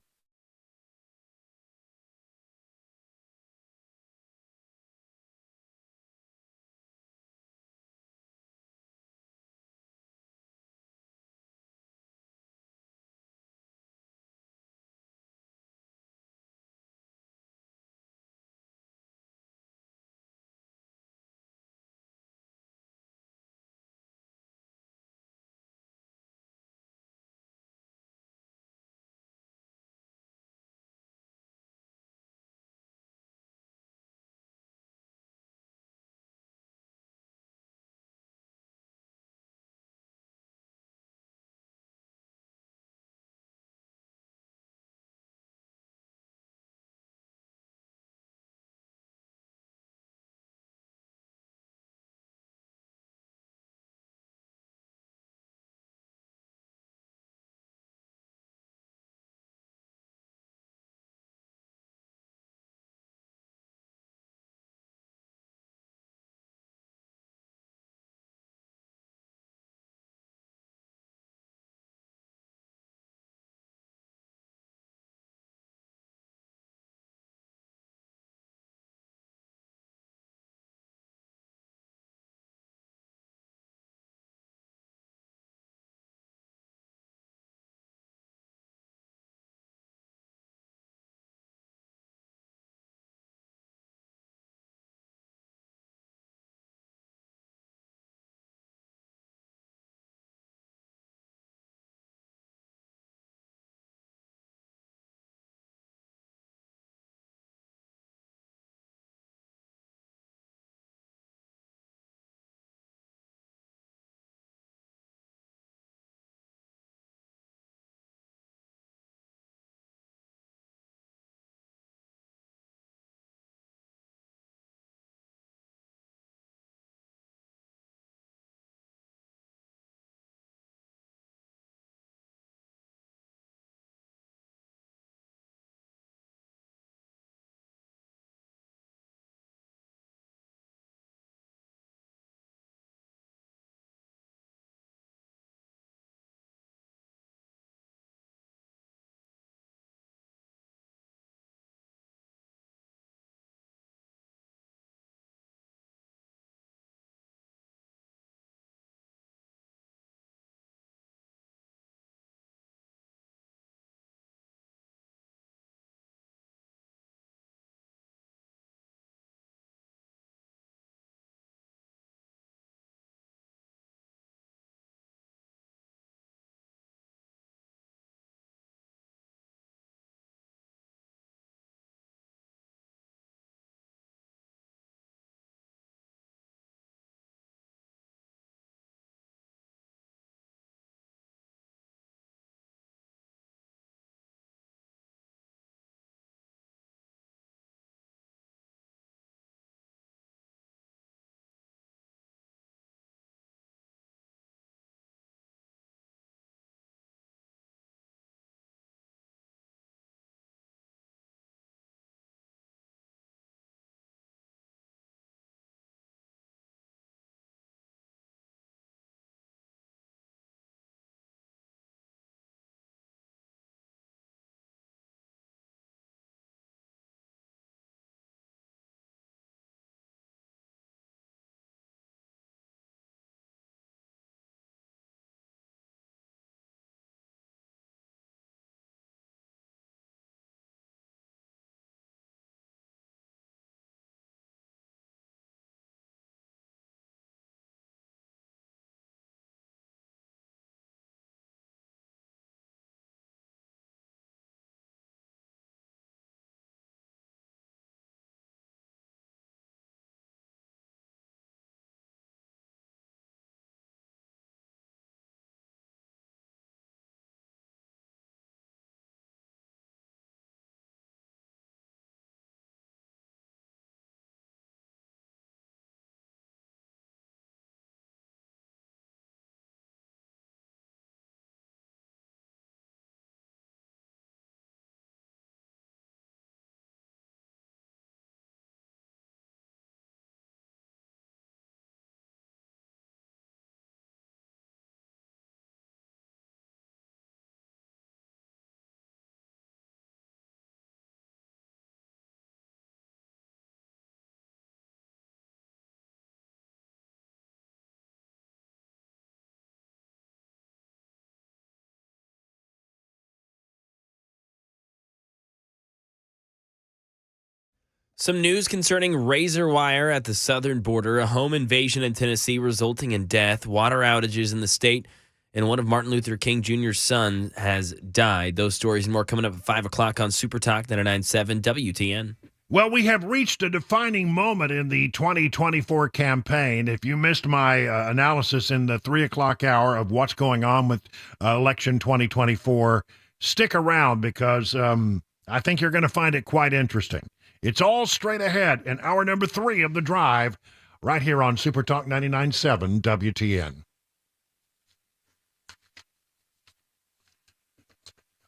Some news concerning razor wire at the southern border, a home invasion in Tennessee resulting in death, water outages in the state, and one of Martin Luther King Jr.'s son has died. Those stories and more coming up at 5 o'clock on Super Talk 99.7 WTN. Well, we have reached a defining moment in the 2024 campaign. If you missed my analysis in the 3 o'clock hour of what's going on with election 2024, stick around because I think you're going to find it quite interesting. It's all straight ahead in hour number 3 of The Drive right here on Super Talk 99.7 WTN.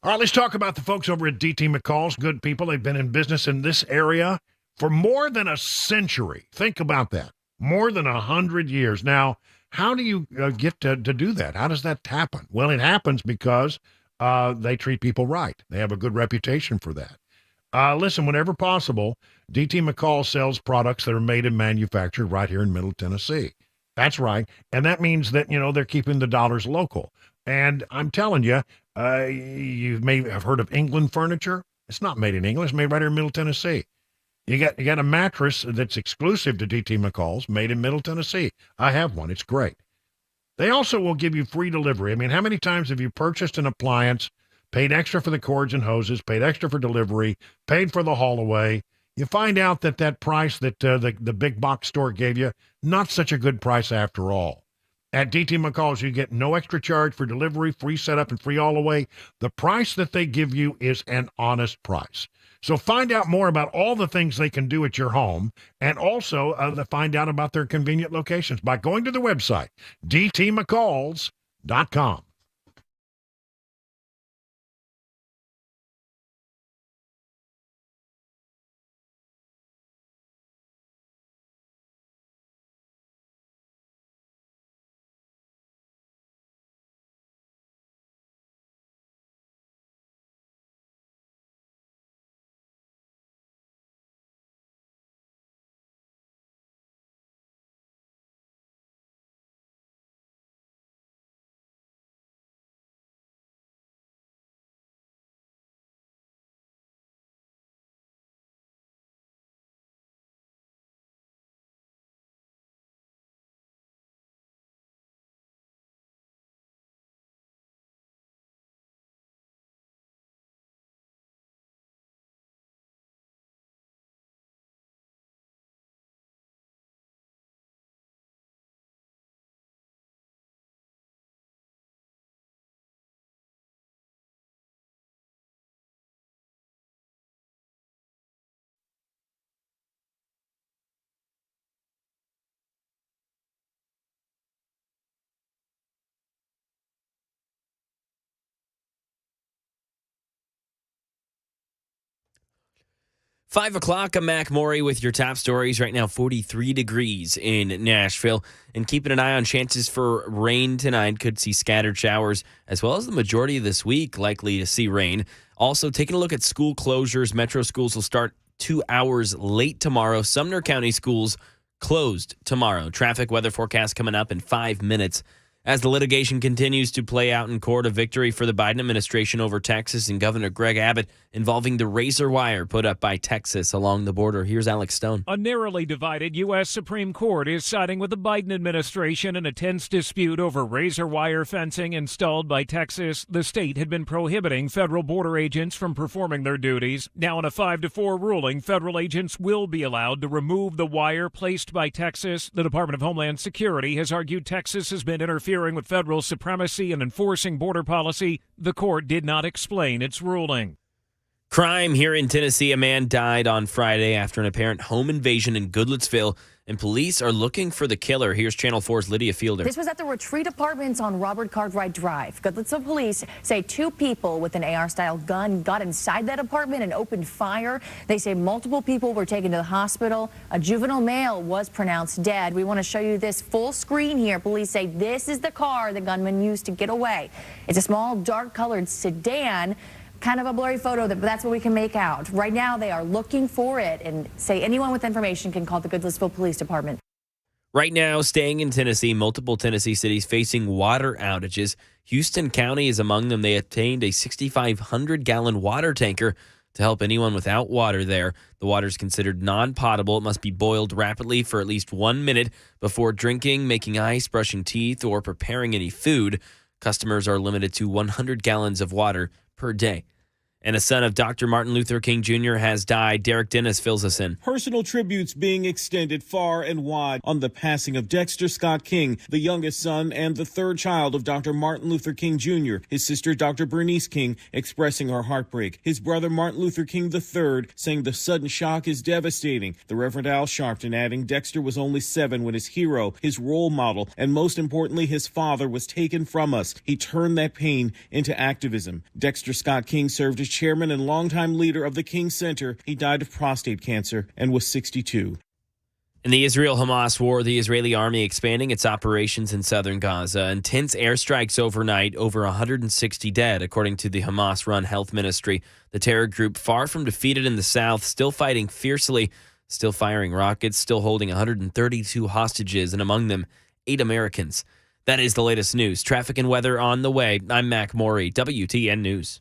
All right, let's talk about the folks over at DT McCall's. Good people. They've been in business in this area for more than a century. Think about that. More than 100 years. Now, how do you get to do that? How does that happen? Well, it happens because they treat people right. They have a good reputation for that. Listen, whenever possible, DT McCall sells products that are made and manufactured right here in Middle Tennessee. That's right. And that means that, they're keeping the dollars local. And I'm telling you, you may have heard of England Furniture. It's not made in England. It's made right here in Middle Tennessee. You got a mattress that's exclusive to DT McCall's, made in Middle Tennessee. I have one. It's great. They also will give you free delivery. I mean, how many times have you purchased an appliance, paid extra for the cords and hoses, paid extra for delivery, paid for the haul away? You find out that price that the big box store gave you, not such a good price after all. At DT McCall's, you get no extra charge for delivery, free setup, and free haul away. The price that they give you is an honest price. So find out more about all the things they can do at your home, and also find out about their convenient locations by going to the website, dtmccalls.com. Five o'clock, I'm Mac Maury with your top stories. Right now, 43 degrees in Nashville. And keeping an eye on chances for rain tonight. Could see scattered showers, as well as the majority of this week likely to see rain. Also, taking a look at school closures. Metro schools will start 2 hours late tomorrow. Sumner County schools closed tomorrow. Traffic weather forecast coming up in 5 minutes. As the litigation continues to play out in court, a victory for the Biden administration over Texas and Governor Greg Abbott involving the razor wire put up by Texas along the border. Here's Alex Stone. A narrowly divided U.S. Supreme Court is siding with the Biden administration in a tense dispute over razor wire fencing installed by Texas. The state had been prohibiting federal border agents from performing their duties. Now in a 5-4 ruling, federal agents will be allowed to remove the wire placed by Texas. The Department of Homeland Security has argued Texas has been interfering with federal supremacy and enforcing border policy. The court did not explain its ruling. Crime here in Tennessee. A man died on Friday after an apparent home invasion in Goodlettsville, and police are looking for the killer. Here's Channel 4's Lydia Fielder. This was at the Retreat Apartments on Robert Cartwright Drive. Goodlettsville police say 2 people with an AR-style gun got inside that apartment and opened fire. They say multiple people were taken to the hospital. A juvenile male was pronounced dead. We want to show you this full screen here. Police say this is the car the gunman used to get away. It's a small, dark-colored sedan. Kind of a blurry photo, but that's what we can make out. Right now, they are looking for it and say anyone with information can call the Goodlettsville Police Department. Right now, staying in Tennessee, multiple Tennessee cities facing water outages. Houston County is among them. They obtained a 6,500-gallon water tanker to help anyone without water there. The water is considered non-potable. It must be boiled rapidly for at least 1 minute before drinking, making ice, brushing teeth, or preparing any food. Customers are limited to 100 gallons of water per day. And a son of Dr. Martin Luther King Jr. has died. Derek Dennis fills us in. Personal tributes being extended far and wide on the passing of Dexter Scott King, the youngest son and the third child of Dr. Martin Luther King Jr., his sister Dr. Bernice King expressing her heartbreak. His brother Martin Luther King III saying the sudden shock is devastating. The Reverend Al Sharpton adding Dexter was only 7 when his hero, his role model, and most importantly his father was taken from us. He turned that pain into activism. Dexter Scott King served as chairman and longtime leader of the King Center. He died of prostate cancer and was 62. In the Israel-Hamas war, the Israeli army expanding its operations in southern Gaza. Intense airstrikes overnight, over 160 dead, according to the Hamas-run health ministry. The terror group, far from defeated in the south, still fighting fiercely, still firing rockets, still holding 132 hostages, and among them, 8 Americans. That is the latest news. Traffic and weather on the way. I'm Mac Morey, WTN News.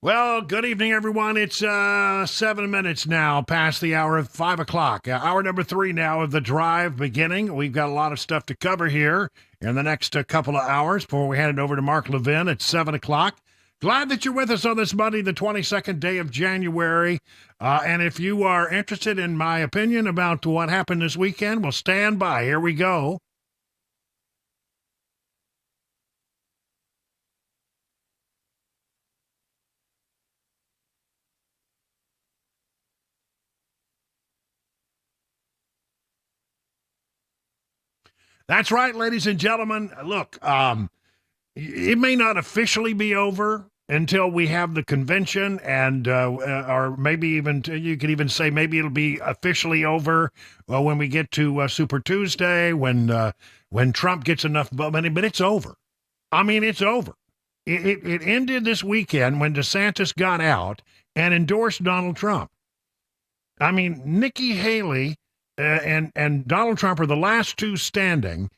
Well, good evening, everyone. It's 7 minutes now past the hour of 5 o'clock. Hour number 3 now of the drive beginning. We've got a lot of stuff to cover here in the next couple of hours before we hand it over to Mark Levin at 7 o'clock. Glad that you're with us on this Monday, the 22nd day of January. And if you are interested in my opinion about what happened this weekend, well, stand by. Here we go. That's right, ladies and gentlemen. Look, it may not officially be over until we have the convention, and or maybe even you could even say maybe it'll be officially over when we get to Super Tuesday, when Trump gets enough money. But it's over. I mean, it's over. It ended this weekend when DeSantis got out and endorsed Donald Trump. I mean, Nikki Haley and Donald Trump are the last two standing.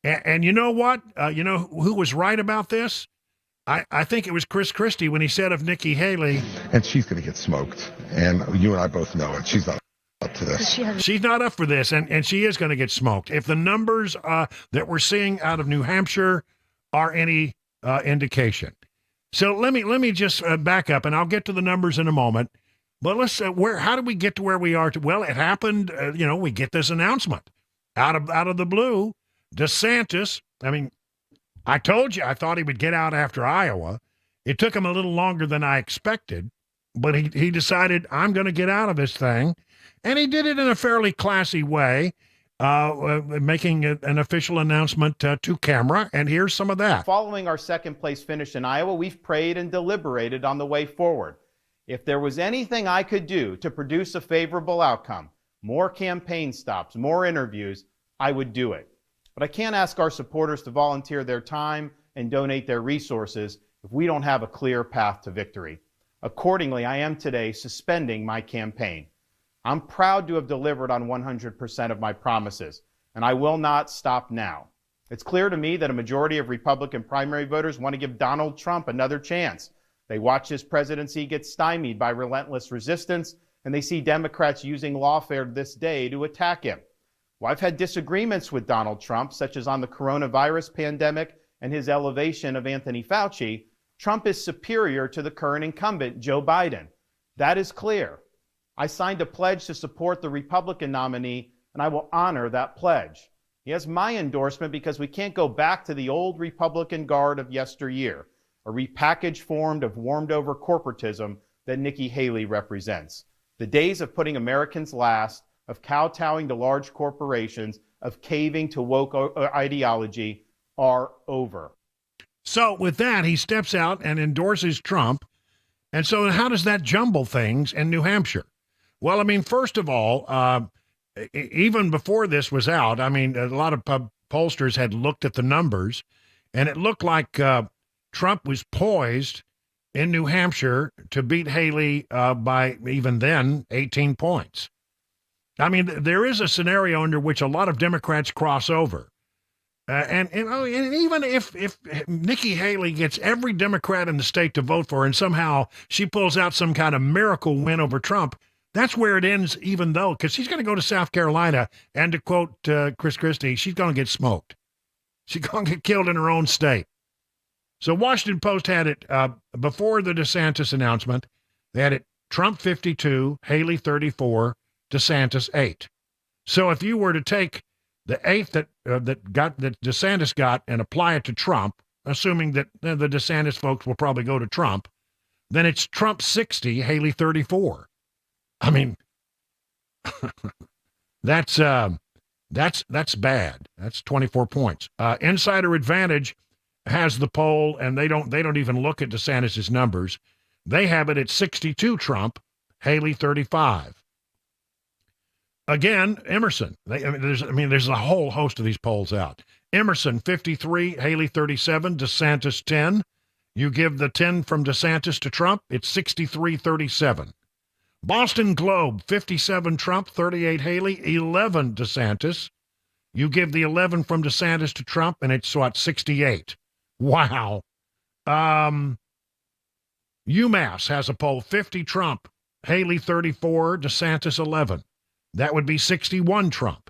And you know what? You know who was right about this? I think it was Chris Christie when he said of Nikki Haley. And she's going to get smoked. And you and I both know it. She's not up to this. She's not up for this, and she is going to get smoked. If the numbers that we're seeing out of New Hampshire are any indication. So let me just back up, and I'll get to the numbers in a moment. But let's how did we get to where we are? Well, it happened. We get this announcement out of the blue. DeSantis. I mean, I told you I thought he would get out after Iowa. It took him a little longer than I expected, but he decided I'm going to get out of this thing, and he did it in a fairly classy way, making an official announcement to camera. And here's some of that. Following our second place finish in Iowa, we've prayed and deliberated on the way forward. If there was anything I could do to produce a favorable outcome, more campaign stops, more interviews, I would do it. But I can't ask our supporters to volunteer their time and donate their resources if we don't have a clear path to victory. Accordingly, I am today suspending my campaign. I'm proud to have delivered on 100% of my promises, and I will not stop now. It's clear to me that a majority of Republican primary voters want to give Donald Trump another chance. They watch his presidency get stymied by relentless resistance, and they see Democrats using lawfare this day to attack him. Well, I've had disagreements with Donald Trump, such as on the coronavirus pandemic and his elevation of Anthony Fauci. Trump is superior to the current incumbent, Joe Biden. That is clear. I signed a pledge to support the Republican nominee, and I will honor that pledge. He has my endorsement because we can't go back to the old Republican guard of yesteryear, a repackaged form of warmed-over corporatism that Nikki Haley represents. The days of putting Americans last, of kowtowing to large corporations, of caving to woke ideology are over. So with that, he steps out and endorses Trump. And so how does that jumble things in New Hampshire? Well, I mean, first of all, even before this was out, I mean, a lot of pollsters had looked at the numbers, and it looked like Trump was poised in New Hampshire to beat Haley by even then 18 points. I mean, there is a scenario under which a lot of Democrats cross over. And even if Nikki Haley gets every Democrat in the state to vote for her and somehow she pulls out some kind of miracle win over Trump, that's where it ends, even though, because she's going to go to South Carolina, and to quote Chris Christie, she's going to get smoked. She's going to get killed in her own state. So Washington Post had it before the DeSantis announcement. They had it Trump 52, Haley 34, DeSantis 8. So if you were to take the 8 that DeSantis got and apply it to Trump, assuming that the DeSantis folks will probably go to Trump, then it's Trump 60, Haley 34. I mean, that's bad. That's 24 points. Insider Advantage has the poll, and they don't even look at DeSantis's numbers. They have it at 62 Trump, Haley 35. Again, Emerson. There's a whole host of these polls out. Emerson 53, Haley 37, DeSantis 10. You give the 10 from DeSantis to Trump, it's 63-37. Boston Globe 57 Trump, 38 Haley, 11 DeSantis. You give the 11 from DeSantis to Trump, and it's 68. Wow. UMass has a poll, 50 Trump, Haley 34, DeSantis 11. That would be 61 Trump.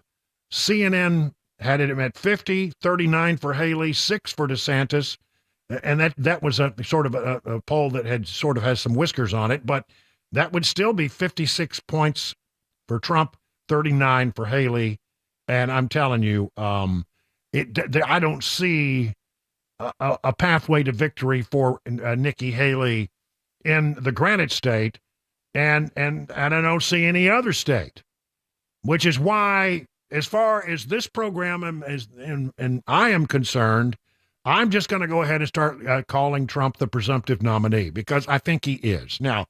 CNN had it at 50, 39 for Haley, 6 for DeSantis. And that was a sort of a poll that had sort of has some whiskers on it, but that would still be 56 points for Trump, 39 for Haley. And I'm telling you, I don't see a pathway to victory for Nikki Haley in the Granite State, and I don't see any other state, which is why, as far as this program and I am concerned, I'm just going to go ahead and start calling Trump the presumptive nominee, because I think he is. Now,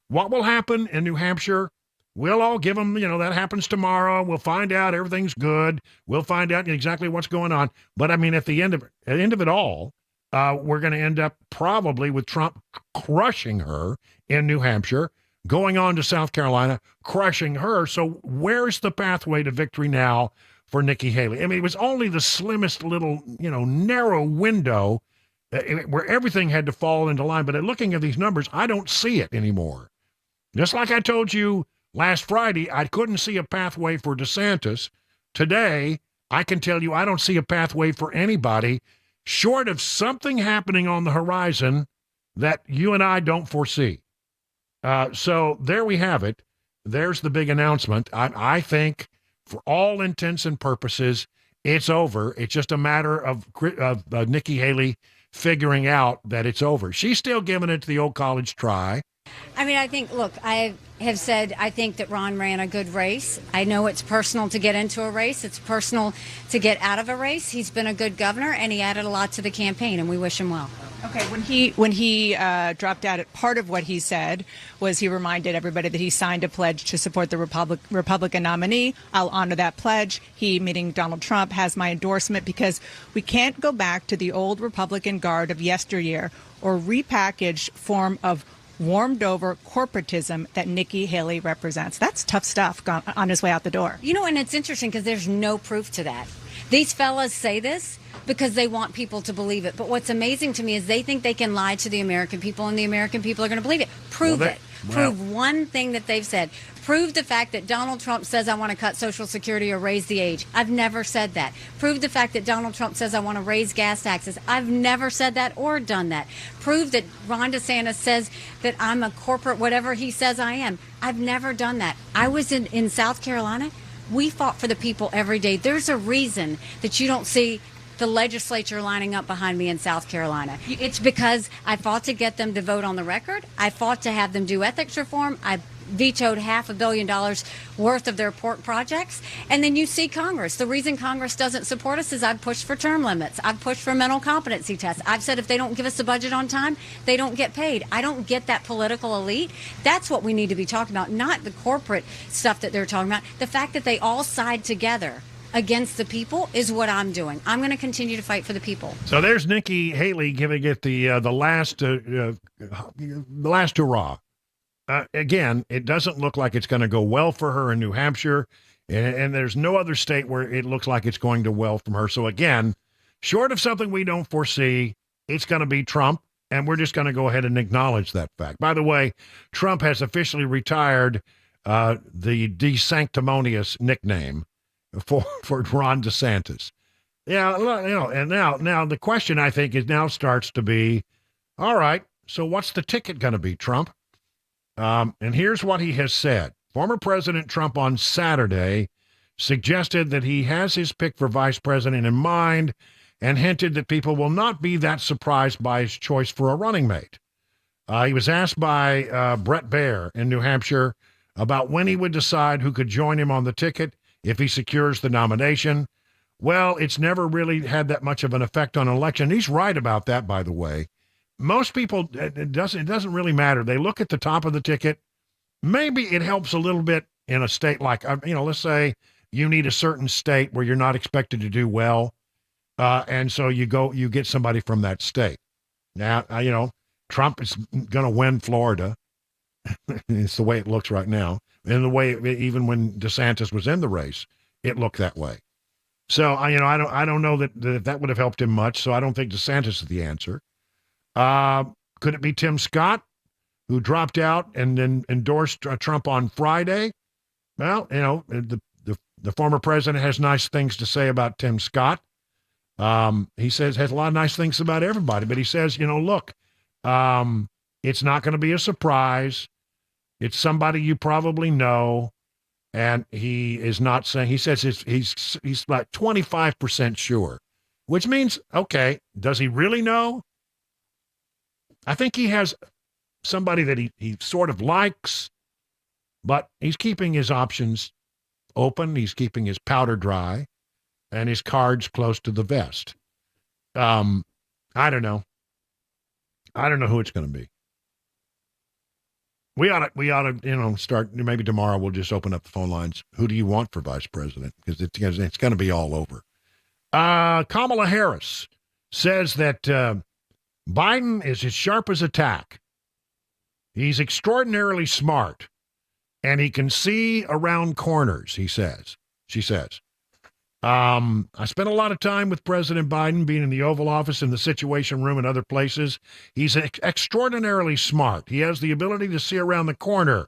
what will happen in New Hampshire? We'll all give him, that happens tomorrow. We'll find out everything's good. We'll find out exactly what's going on. But I mean, at the end of it all, we're going to end up probably with Trump crushing her in New Hampshire, going on to South Carolina, crushing her. So where's the pathway to victory now for Nikki Haley? I mean, it was only the slimmest little, narrow window where everything had to fall into line. But looking at these numbers, I don't see it anymore. Just like I told you last Friday, I couldn't see a pathway for DeSantis. Today, I can tell you I don't see a pathway for anybody short of something happening on the horizon that you and I don't foresee. So there we have it. There's the big announcement. I think, for all intents and purposes, it's over. It's just a matter of Nikki Haley figuring out that it's over. She's still giving it to the old college try. I mean, I have said I think that Ron ran a good race. I know it's personal to get into a race. It's personal to get out of a race. He's been a good governor, and he added a lot to the campaign, and we wish him well. Okay, when he dropped out, part of what he said was he reminded everybody that he signed a pledge to support the Republican nominee. I'll honor that pledge. He, meaning Donald Trump, has my endorsement, because we can't go back to the old Republican guard of yesteryear or repackaged form of warmed over corporatism that Nikki Haley represents. That's tough stuff on his way out the door. And it's interesting because there's no proof to that. These fellas say this because they want people to believe it. But what's amazing to me is they think they can lie to the American people, and the American people are going to believe it. Prove it. Prove one thing that they've said. Prove the fact that Donald Trump says I want to cut Social Security or raise the age. I've never said that. Prove the fact that Donald Trump says I want to raise gas taxes. I've never said that or done that. Prove that Ron DeSantis says that I'm a corporate whatever he says I am. I've never done that. I was in South Carolina. We fought for the people every day. There's a reason that you don't see the legislature lining up behind me in South Carolina. It's because I fought to get them to vote on the record. I fought to have them do ethics reform. I vetoed $500 million worth of their pork projects. And then you see Congress. The reason Congress doesn't support us is I've pushed for term limits. I've pushed for mental competency tests. I've said if they don't give us the budget on time, they don't get paid. I don't get that political elite. That's what we need to be talking about, not the corporate stuff that they're talking about. The fact that they all side together against the people is what I'm doing. I'm going to continue to fight for the people. So there's Nikki Haley giving it the last hurrah. Again, it doesn't look like it's going to go well for her in New Hampshire, and there's no other state where it looks like it's going to well from her. So again, short of something we don't foresee, it's going to be Trump, and we're just going to go ahead and acknowledge that fact. By the way, Trump has officially retired the DeSanctimonious nickname for Ron DeSantis. Yeah, and now the question, I think, starts to be, all right, so what's the ticket going to be, Trump? And here's what he has said. Former President Trump on Saturday suggested that he has his pick for vice president in mind and hinted that people will not be that surprised by his choice for a running mate. He was asked by Bret Baier in New Hampshire about when he would decide who could join him on the ticket if he secures the nomination. Well, it's never really had that much of an effect on an election. He's right about that, by the way. Most people, it doesn't really matter. They look at the top of the ticket. Maybe it helps a little bit in a state like, let's say you need a certain state where you're not expected to do well. And so you get somebody from that state. Now, Trump is going to win Florida. It's the way it looks right now. And the way, even when DeSantis was in the race, it looked that way. So, I don't know that would have helped him much. So I don't think DeSantis is the answer. Could it be Tim Scott? who dropped out and then endorsed Trump on Friday. Well, the former president has nice things to say about Tim Scott. He has a lot of nice things about everybody, but he says, look, it's not going to be a surprise. It's somebody you probably know. And he is not saying, he says he's like 25% sure, which means, okay, does he really know? I think he has somebody that he sort of likes, but he's keeping his options open. He's keeping his powder dry and his cards close to the vest. I don't know. I don't know who it's going to be. We ought to, start, maybe tomorrow we'll just open up the phone lines. Who do you want for vice president? Because it's going to be all over. Kamala Harris says that Biden is as sharp as a tack. He's extraordinarily smart, and he can see around corners, she says. I spent a lot of time with President Biden, being in the Oval Office, in the Situation Room, and other places. He's extraordinarily smart. He has the ability to see around the corner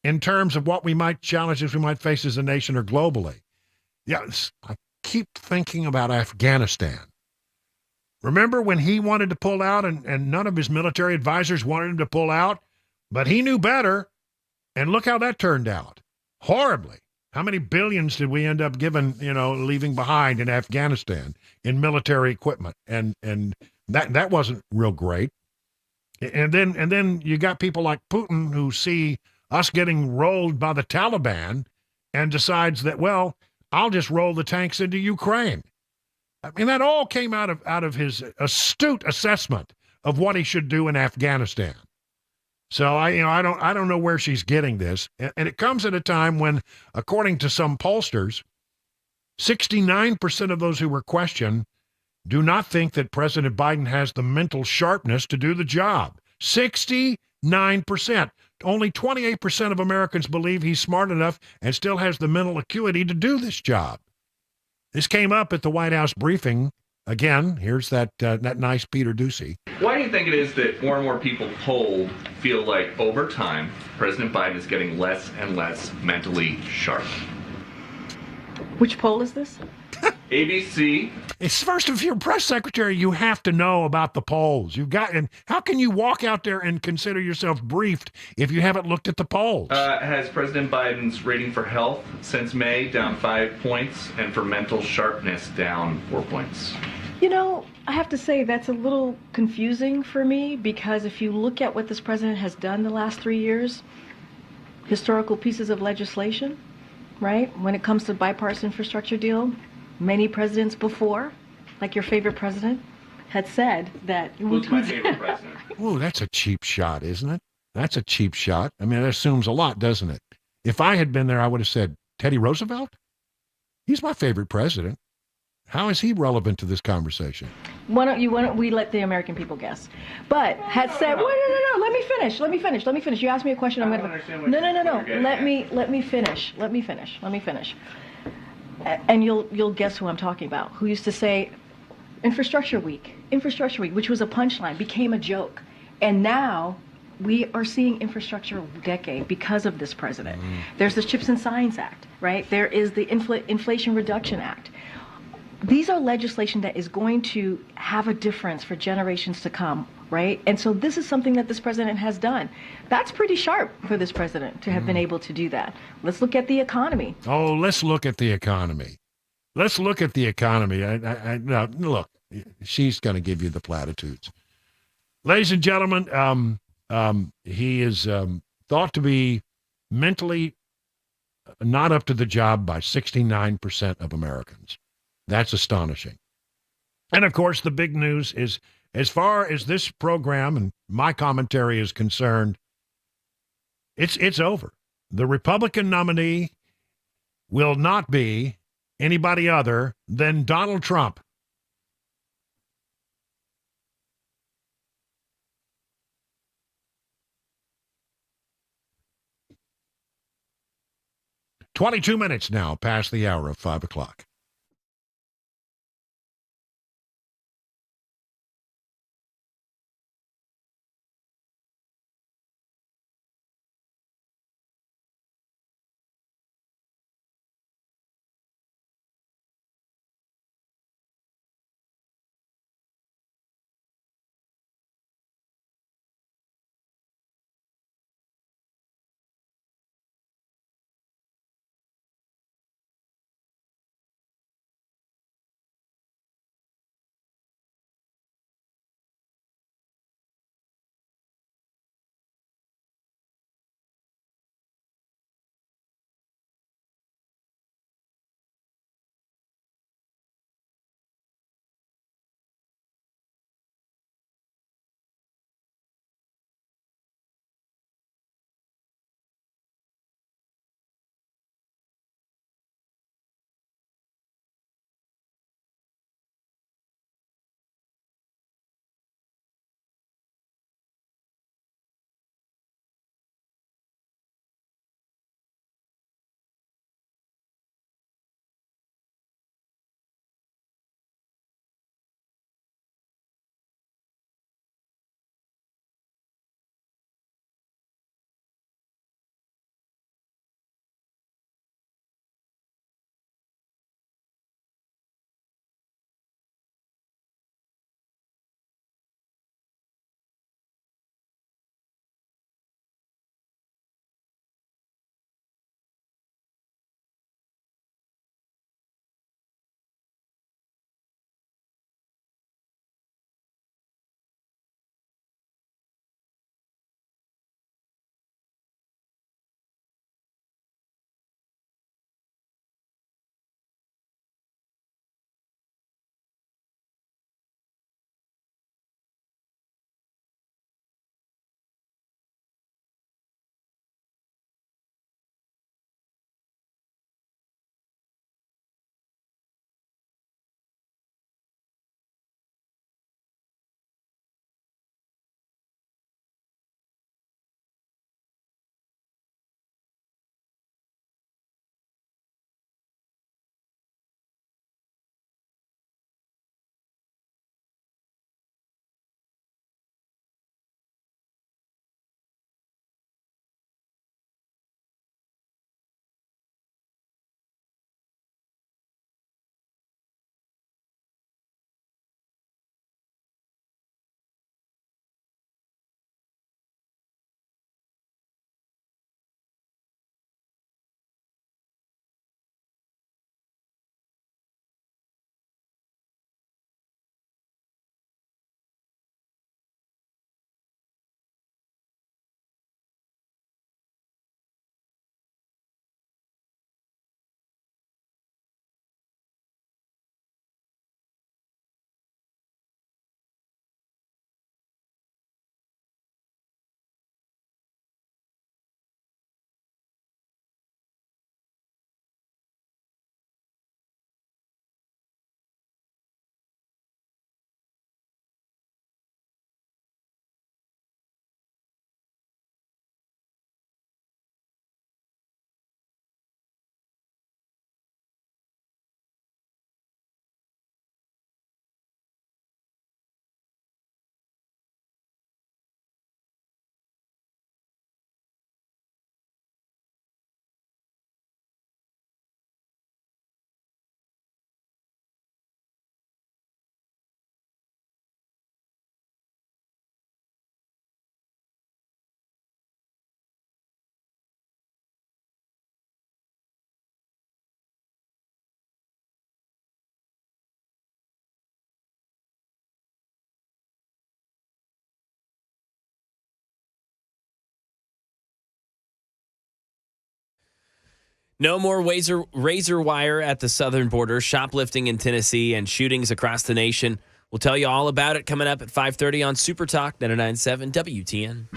in terms of what challenges we might face as a nation or globally. Yes, I keep thinking about Afghanistan. Remember when he wanted to pull out and none of his military advisors wanted him to pull out? But he knew better, and look how that turned out. Horribly. How many billions did we end up leaving behind in Afghanistan in military equipment? And that wasn't real great. And then you got people like Putin who see us getting rolled by the Taliban and decides that, well, I'll just roll the tanks into Ukraine. I mean, that all came out of his astute assessment of what he should do in Afghanistan. So I don't know where she's getting this. And it comes at a time when, according to some pollsters, 69% of those who were questioned do not think that President Biden has the mental sharpness to do the job. 69%. Only 28% of Americans believe he's smart enough and still has the mental acuity to do this job. This came up at the White House briefing. Again, here's that nice Peter Doocy. Why do you think it is that more and more people polled feel like over time President Biden is getting less and less mentally sharp? Which poll is this? ABC. It's first, if you're press secretary, you have to know about the polls. And how can you walk out there and consider yourself briefed if you haven't looked at the polls? Has President Biden's rating for health since May down 5 points, and for mental sharpness down 4 points? I have to say that's a little confusing for me, because if you look at what this president has done the last 3 years, historical pieces of legislation, right? When it comes to bipartisan infrastructure deal, many presidents before, like your favorite president, had said that... Who's my favorite president? Ooh, that's a cheap shot, isn't it? That's a cheap shot. I mean, that assumes a lot, doesn't it? If I had been there, I would have said, Teddy Roosevelt? He's my favorite president. How is he relevant to this conversation? Why don't we let the American people guess? But had said, no, let me finish. You asked me a question. I'm going to... No. Let me finish. And you'll guess who I'm talking about. Who used to say, Infrastructure Week, which was a punchline, became a joke. And now we are seeing infrastructure decade because of this president. There's the CHIPS and Science Act, right? There is the Inflation Reduction Act. These are legislation that is going to have a difference for generations to come, right? And so this is something that this president has done. That's pretty sharp for this president to have been able to do that. Let's look at the economy. Oh, let's look at the economy. No, look, she's going to give you the platitudes. Ladies and gentlemen, he is thought to be mentally not up to the job by 69% of Americans. That's astonishing. And, of course, the big news is, as far as this program and my commentary is concerned, it's over. The Republican nominee will not be anybody other than Donald Trump. "22 minutes now past the hour of 5 o'clock. No more razor wire at the southern border, shoplifting in Tennessee, and shootings across the nation. We'll tell you all about it coming up at 5:30 on Super Talk 99.7 WTN.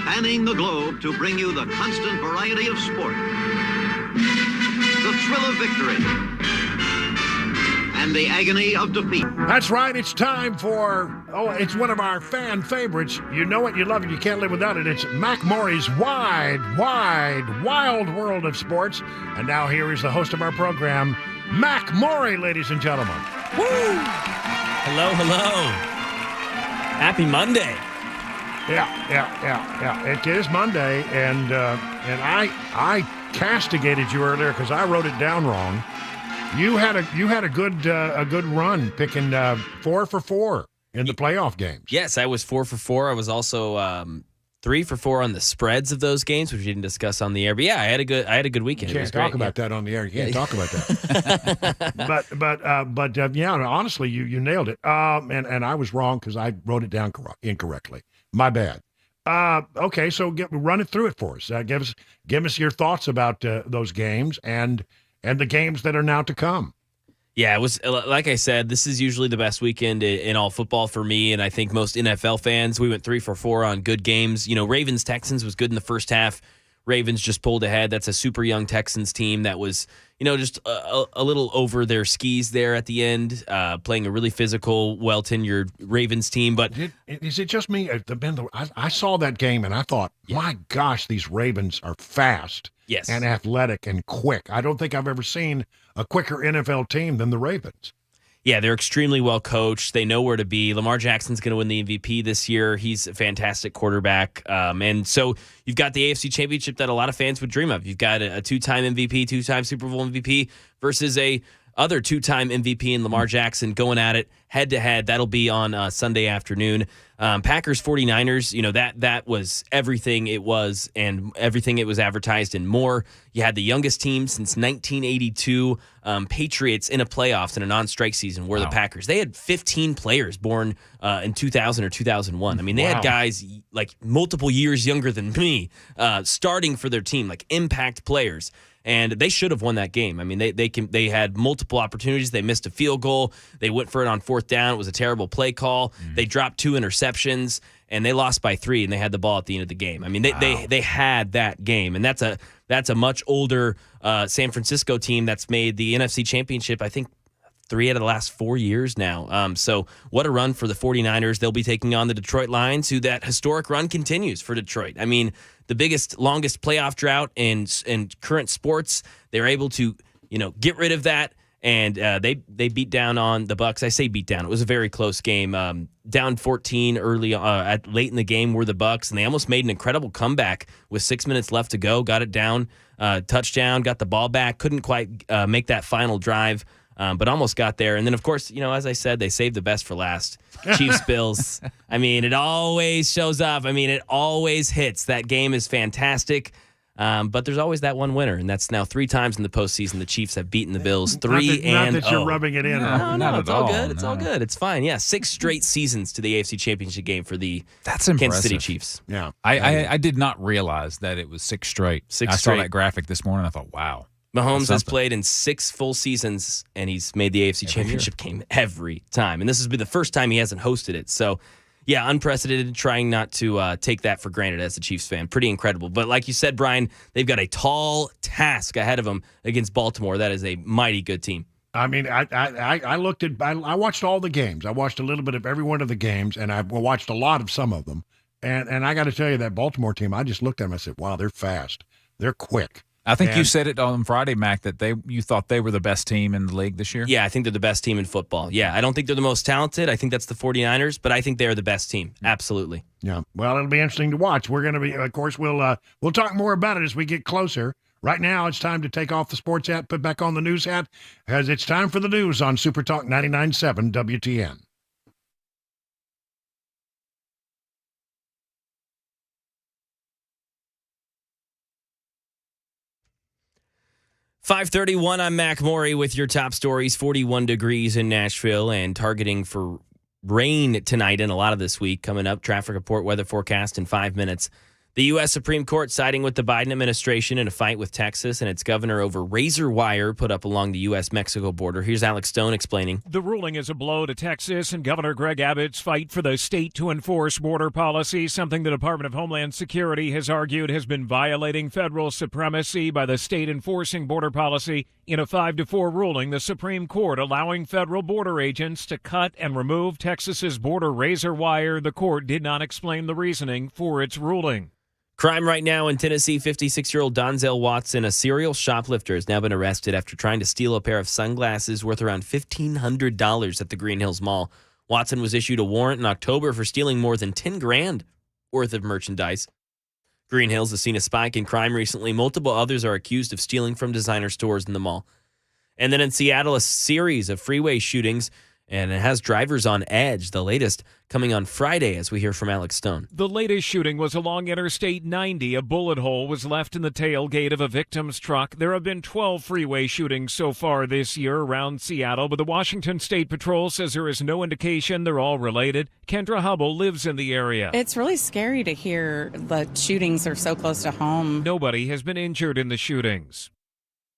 Spanning the globe to bring you the constant variety of sport, the thrill of victory, and the agony of defeat. That's right. It's time for, it's one of our fan favorites. You know it, you love it, you can't live without it. It's Mac Maury's Wide, Wild World of Sports. And now here is the host of our program, Mac Maury, ladies and gentlemen. Woo! Hello. Happy Monday. Yeah. It is Monday, and I castigated you earlier because I wrote it down wrong. You had a good run picking 4 for 4 in the playoff games. Yes, I was 4 for 4. I was also 3 for 4 on the spreads of those games, which we didn't discuss on the air. But yeah, I had a good weekend. You can't talk about that on the air. You can't talk about that. but yeah, honestly, you nailed it. And I was wrong because I wrote it down incorrectly. My bad. Okay, so run it through it for us. Give us your thoughts about those games and the games that are now to come. Yeah, it was, like I said, this is usually the best weekend in all football for me, and I think most NFL fans. We went 3 for 4 on good games. Ravens-Texans was good in the first half. Ravens just pulled ahead. That's a super young Texans team that was, just a little over their skis there at the end, playing a really physical, well-tenured Ravens team. But is it just me? I saw that game, and I thought, my gosh, these Ravens are fast. Yes. And athletic and quick. I don't think I've ever seen a quicker NFL team than the Ravens. Yeah, they're extremely well coached. They know where to be. Lamar Jackson's going to win the MVP this year. He's a fantastic quarterback. And so you've got the AFC Championship that a lot of fans would dream of. You've got a 2-time MVP, 2-time Super Bowl MVP versus a other 2-time MVP in Lamar Jackson going at it head-to-head. That'll be on Sunday afternoon. Packers 49ers, that was everything it was and everything it was advertised and more. You had the youngest team since 1982, Patriots in a playoffs in a non-strike season were the Packers. They had 15 players born in 2000 or 2001. I mean, they had guys like multiple years younger than me starting for their team, like impact players. And they should have won that game. I mean, they had multiple opportunities. They missed a field goal. They went for it on 4th down. It was a terrible play call. They dropped 2 interceptions, and they lost by 3, and they had the ball at the end of the game. I mean, they had that game, and that's a much older San Francisco team that's made the NFC Championship, I think, 3 out of the last 4 years now. So what a run for the 49ers. They'll be taking on the Detroit Lions, who that historic run continues for Detroit. I mean, the biggest, longest playoff drought in current sports. They're able to, get rid of that, and they beat down on the Bucs. I say beat down. It was a very close game. Down 14 early late in the game were the Bucs, and they almost made an incredible comeback with 6 minutes left to go. Got it down, touchdown, got the ball back. Couldn't quite make that final drive. But almost got there. And then, of course, as I said, they saved the best for last. Chiefs, Bills. I mean, it always shows up. I mean, it always hits. That game is fantastic. But there's always that one winner, and that's now 3 times in the postseason the Chiefs have beaten the Bills 3-0. Not that you're rubbing it in. No, it's all good. It's all good. It's fine. Yeah, 6 straight seasons to the AFC Championship game for the Kansas City Chiefs. Yeah, I did not realize that it was 6 straight. I saw that graphic this morning. I thought, wow. Mahomes has played in 6 full seasons, and he's made the AFC Championship game every time. And this has been the first time he hasn't hosted it. So, yeah, unprecedented, trying not to take that for granted as a Chiefs fan. Pretty incredible. But like you said, Brian, they've got a tall task ahead of them against Baltimore. That is a mighty good team. I mean, I watched all the games. I watched a little bit of every one of the games, and I watched a lot of some of them. And I got to tell you, that Baltimore team, I just looked at them and I said, wow, they're fast. They're quick. I think you said it on Friday, Mac, that you thought they were the best team in the league this year. Yeah, I think they're the best team in football. Yeah, I don't think they're the most talented. I think that's the 49ers, but I think they're the best team. Absolutely. Yeah. Well, it'll be interesting to watch. We're going to be, of course, we'll talk more about it as we get closer. Right now, it's time to take off the sports hat, put back on the news hat, as it's time for the news on Super Talk 99.7 WTN. .531, I'm Mac Maury with your top stories. 41 degrees in Nashville and targeting for rain tonight and a lot of this week coming up. Traffic report, weather forecast in 5 minutes. The U.S. Supreme Court siding with the Biden administration in a fight with Texas and its governor over razor wire put up along the U.S.-Mexico border. Here's Alex Stone explaining. The ruling is a blow to Texas and Governor Greg Abbott's fight for the state to enforce border policy, something the Department of Homeland Security has argued has been violating federal supremacy by the state enforcing border policy. In a 5-4 ruling, the Supreme Court allowing federal border agents to cut and remove Texas's border razor wire. The court did not explain the reasoning for its ruling. Crime right now in Tennessee. 56-year-old Donzel Watson, a serial shoplifter, has now been arrested after trying to steal a pair of sunglasses worth around $1,500 at the Green Hills Mall. Watson was issued a warrant in October for stealing more than $10,000 worth of merchandise. Green Hills has seen a spike in crime recently. Multiple others are accused of stealing from designer stores in the mall. And then in Seattle, a series of freeway shootings, and it has drivers on edge. The latest coming on Friday, as we hear from Alex Stone. The latest shooting was along Interstate 90. A bullet hole was left in the tailgate of a victim's truck. There have been 12 freeway shootings so far this year around Seattle, but the Washington State Patrol says there is no indication they're all related. Kendra Hubble lives in the area. It's really scary to hear the shootings are so close to home. Nobody has been injured in the shootings.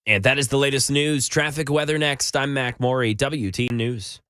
And that is the latest news. Traffic weather next. I'm Mac Morey, WT News.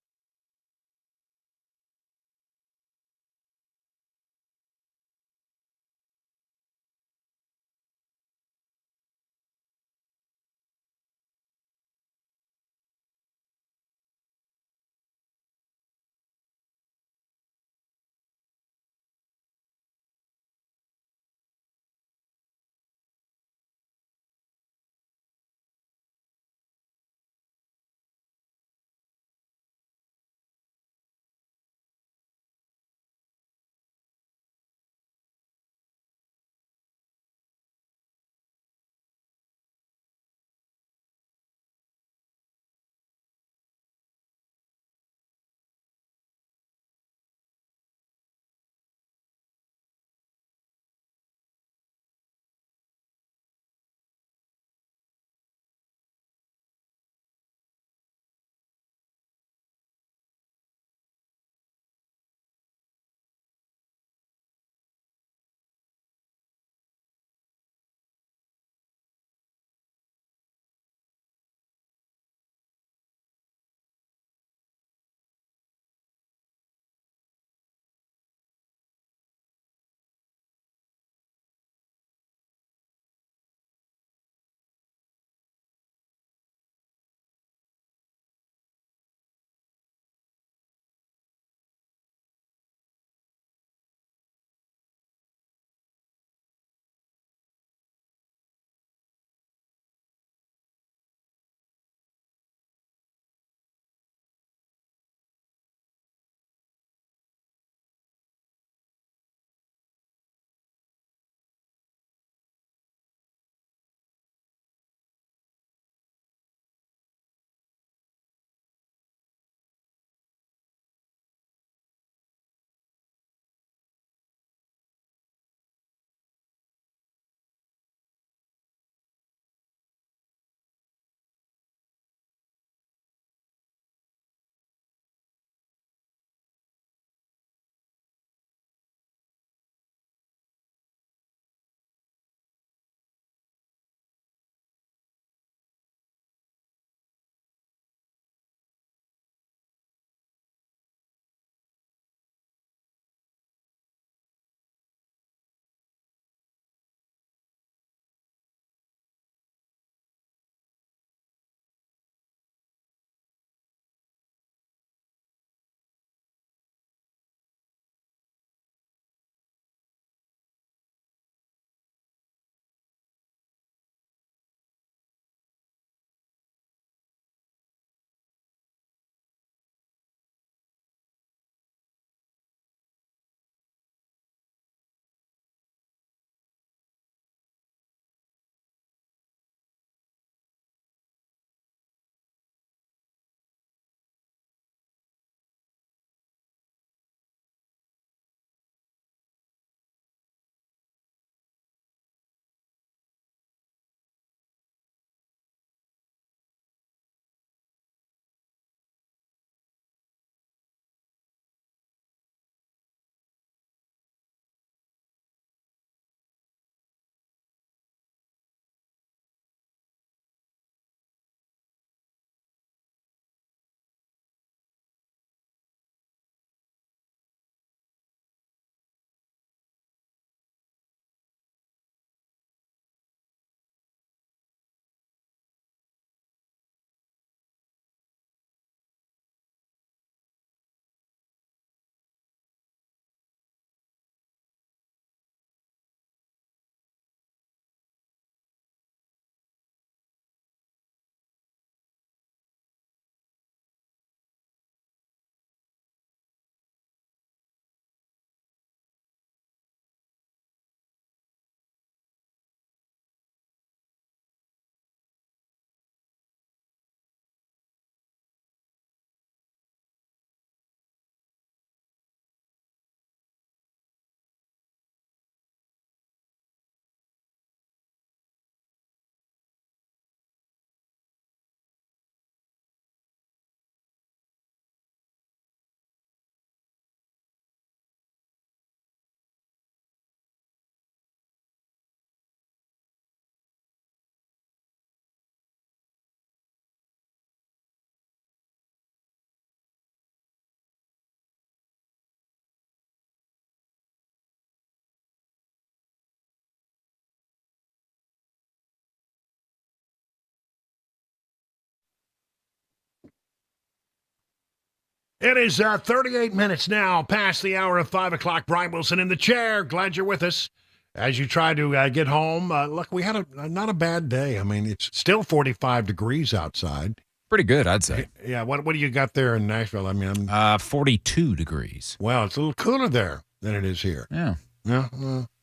It is 38 minutes now past the hour of 5 o'clock. Brian Wilson in the chair. Glad you're with us as you try to get home. Look, we had not a bad day. I mean, it's still 45 degrees outside. Pretty good, I'd say. Yeah, what do you got there in Nashville? I mean, 42 degrees. Well, it's a little cooler there than it is here. Yeah.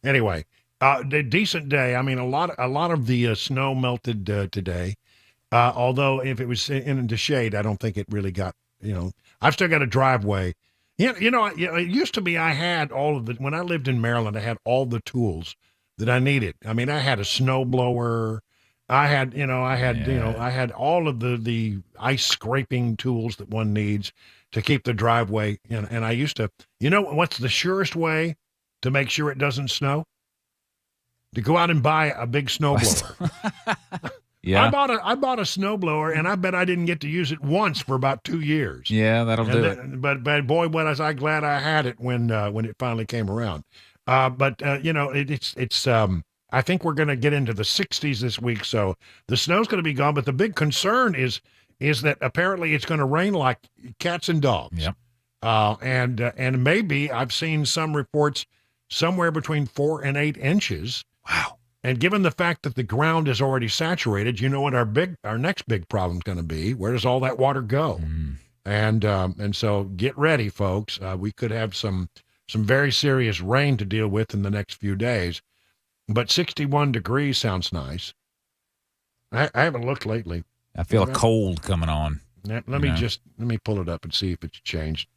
Anyway, the decent day. I mean, a lot of the snow melted today. Although if it was in the shade, I don't think it really got. I've still got a driveway. It used to be I had all of the, when I lived in Maryland, I had all the tools that I needed. I mean, I had a snow blower. I had all of the ice scraping tools that one needs to keep the driveway. And I used to, what's the surest way to make sure it doesn't snow? To go out and buy a big snow blower. Yeah. I bought a snowblower, and I bet I didn't get to use it once for about 2 years. Yeah, that'll do it. But boy, was I glad I had it when it finally came around. It's I think we're going to get into the 60s this week, so the snow's going to be gone. But the big concern is that apparently it's going to rain like cats and dogs. Yep. And maybe I've seen some reports somewhere between 4 and 8 inches. Wow. And given the fact that the ground is already saturated, you know what our next big problem is going to be? Where does all that water go? And so get ready, folks. We could have some very serious rain to deal with in the next few days. But 61 degrees sounds nice. I haven't looked lately. I feel a cold coming on. Let me pull it up and see if it's changed.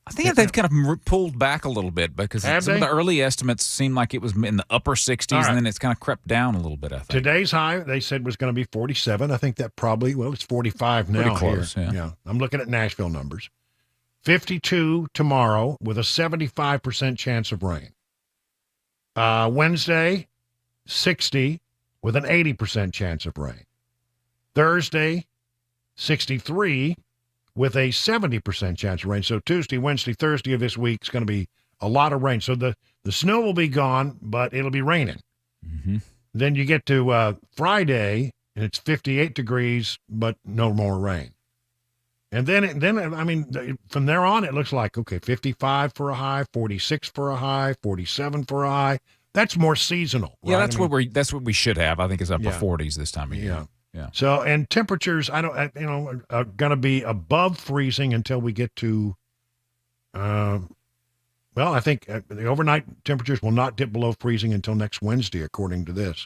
I think they've kind of pulled back a little bit because some of the early estimates seemed like it was in the upper 60s, and then it's kind of crept down a little bit, I think. Today's high, they said, was going to be 47. I think that it's 45 now. Pretty close, here. yeah. I'm looking at Nashville numbers. 52 tomorrow with a 75% chance of rain. Wednesday, 60 with an 80% chance of rain. Thursday, 63 with a 70% chance of rain. So Tuesday, Wednesday, Thursday of this week is going to be a lot of rain. So the snow will be gone, but it'll be raining. Mm-hmm. Then you get to Friday, and it's 58 degrees, but no more rain. And then from there on, it looks like, 55 for a high, 46 for a high, 47 for a high. That's more seasonal. Yeah, right? that's what we should have. I think it's upper 40s this time of year. Yeah. So, and temperatures, are going to be above freezing until we get to, I think the overnight temperatures will not dip below freezing until next Wednesday, according to this.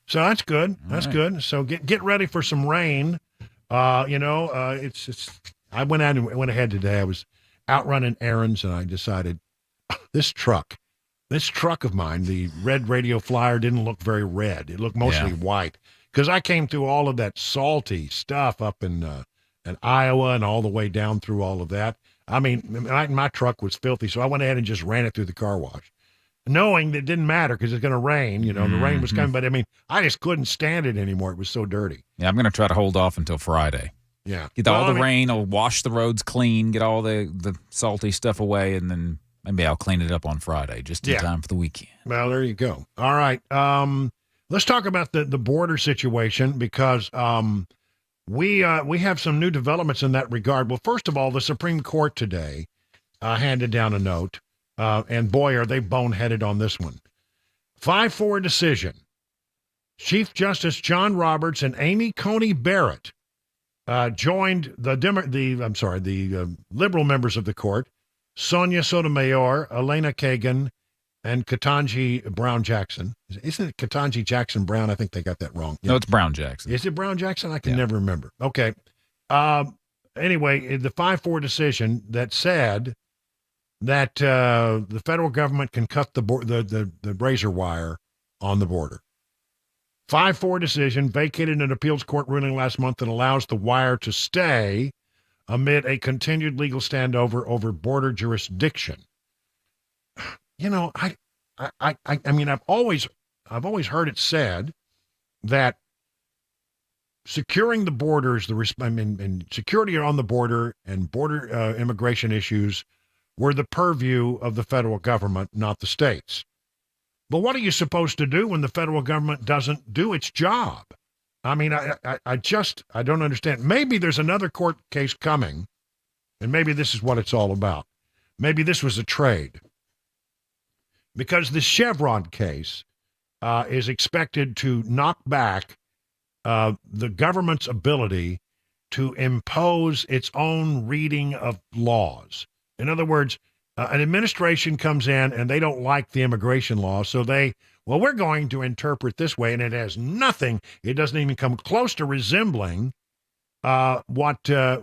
So that's good. That's good. So get ready for some rain. I went ahead today. I was out running errands, and I decided this truck of mine, the red Radio Flyer, didn't look very red. It looked mostly white. Because I came through all of that salty stuff up in Iowa and all the way down through all of that. I mean, my truck was filthy, so I went ahead and just ran it through the car wash, knowing that it didn't matter because it's going to rain. The rain was coming. But, I just couldn't stand it anymore. It was so dirty. Yeah, I'm going to try to hold off until Friday. Yeah. Get all the rain. I'll wash the roads clean, get all the salty stuff away, and then maybe I'll clean it up on Friday just in time for the weekend. Well, there you go. All right. Let's talk about the border situation because we have some new developments in that regard. Well, first of all, the Supreme Court today handed down a note, and boy, are they boneheaded on this one. 5-4 decision. Chief Justice John Roberts and Amy Coney Barrett joined the liberal members of the court, Sonia Sotomayor, Elena Kagan, and Ketanji Brown Jackson. Isn't it Ketanji Jackson Brown? I think they got that wrong. No, it's Brown Jackson. Is it Brown Jackson? I can never remember. Okay. Anyway, the 5-4 decision that said that the federal government can cut the razor wire on the border. 5-4 decision vacated an appeals court ruling last month that allows the wire to stay amid a continued legal standover over border jurisdiction. I've always heard it said that securing the borders, and security on the border and border immigration issues were the purview of the federal government, not the states. But what are you supposed to do when the federal government doesn't do its job? I don't understand. Maybe there's another court case coming And maybe this is what it's all about. Maybe this was a trade. Because the Chevron case is expected to knock back the government's ability to impose its own reading of laws. In other words, an administration comes in and they don't like the immigration law, so we're going to interpret this way, and it has nothing, it doesn't even come close to resembling what the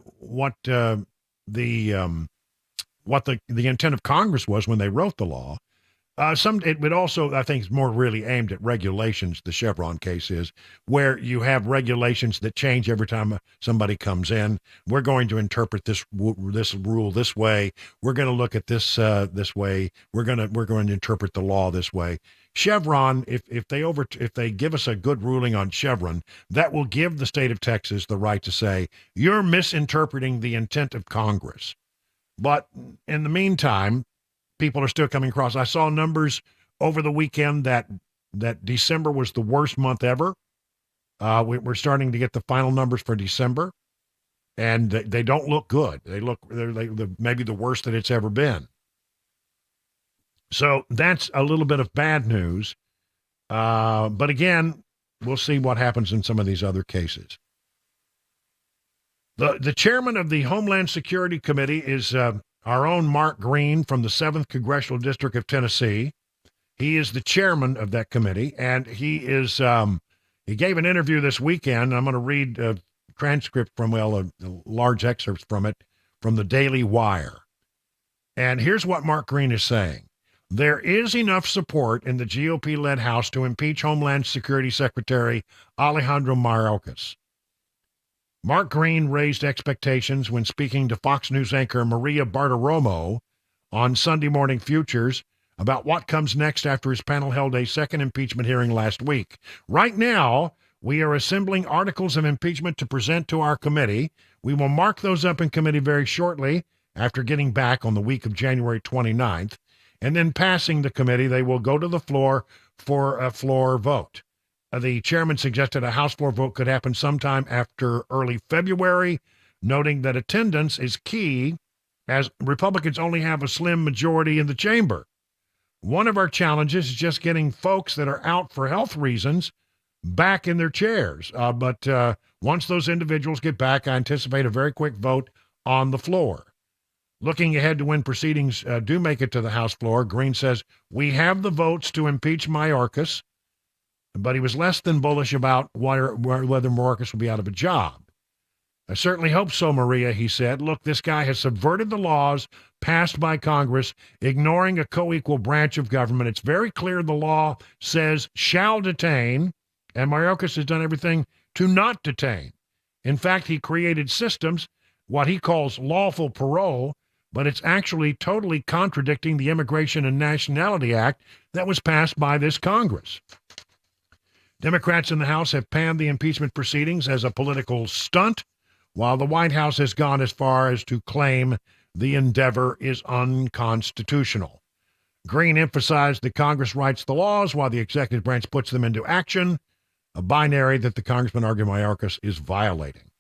intent of Congress was when they wrote the law. It would also, I think, is more really aimed at regulations. The Chevron case is where you have regulations that change every time somebody comes in. We're going to interpret this rule this way. We're going to look at this this way. We're going to interpret the law this way. Chevron, if they give us a good ruling on Chevron, that will give the state of Texas the right to say you're misinterpreting the intent of Congress. But in the meantime, people are still coming across. I saw numbers over the weekend that December was the worst month ever. We're starting to get the final numbers for December, and they don't look good. They're maybe the worst that it's ever been. So that's a little bit of bad news. But again, we'll see what happens in some of these other cases. The chairman of the Homeland Security Committee is our own Mark Green from the 7th Congressional District of Tennessee. He is the chairman of that committee, and he gave an interview this weekend. I'm going to read a transcript from, large excerpts from it, from the Daily Wire. And here's what Mark Green is saying. There is enough support in the GOP-led House to impeach Homeland Security Secretary Alejandro Mayorkas. Mark Green raised expectations when speaking to Fox News anchor Maria Bartiromo on Sunday Morning Futures about what comes next after his panel held a second impeachment hearing last week. Right now, we are assembling articles of impeachment to present to our committee. We will mark those up in committee very shortly after getting back on the week of January 29th. And then passing the committee, they will go to the floor for a floor vote. The chairman suggested a House floor vote could happen sometime after early February, noting that attendance is key as Republicans only have a slim majority in the chamber. One of our challenges is just getting folks that are out for health reasons back in their chairs. But once those individuals get back, I anticipate a very quick vote on the floor. Looking ahead to when proceedings do make it to the House floor, Green says, we have the votes to impeach Mayorkas, but he was less than bullish about whether Mayorkas will be out of a job. I certainly hope so, Maria, he said. Look, this guy has subverted the laws passed by Congress, ignoring a co-equal branch of government. It's very clear the law says shall detain, and Mayorkas has done everything to not detain. In fact, he created systems, what he calls lawful parole, but it's actually totally contradicting the Immigration and Nationality Act that was passed by this Congress. Democrats in the House have panned the impeachment proceedings as a political stunt, while the White House has gone as far as to claim the endeavor is unconstitutional. Green emphasized that Congress writes the laws while the executive branch puts them into action, a binary that the Congressman argued Mayorkas is violating.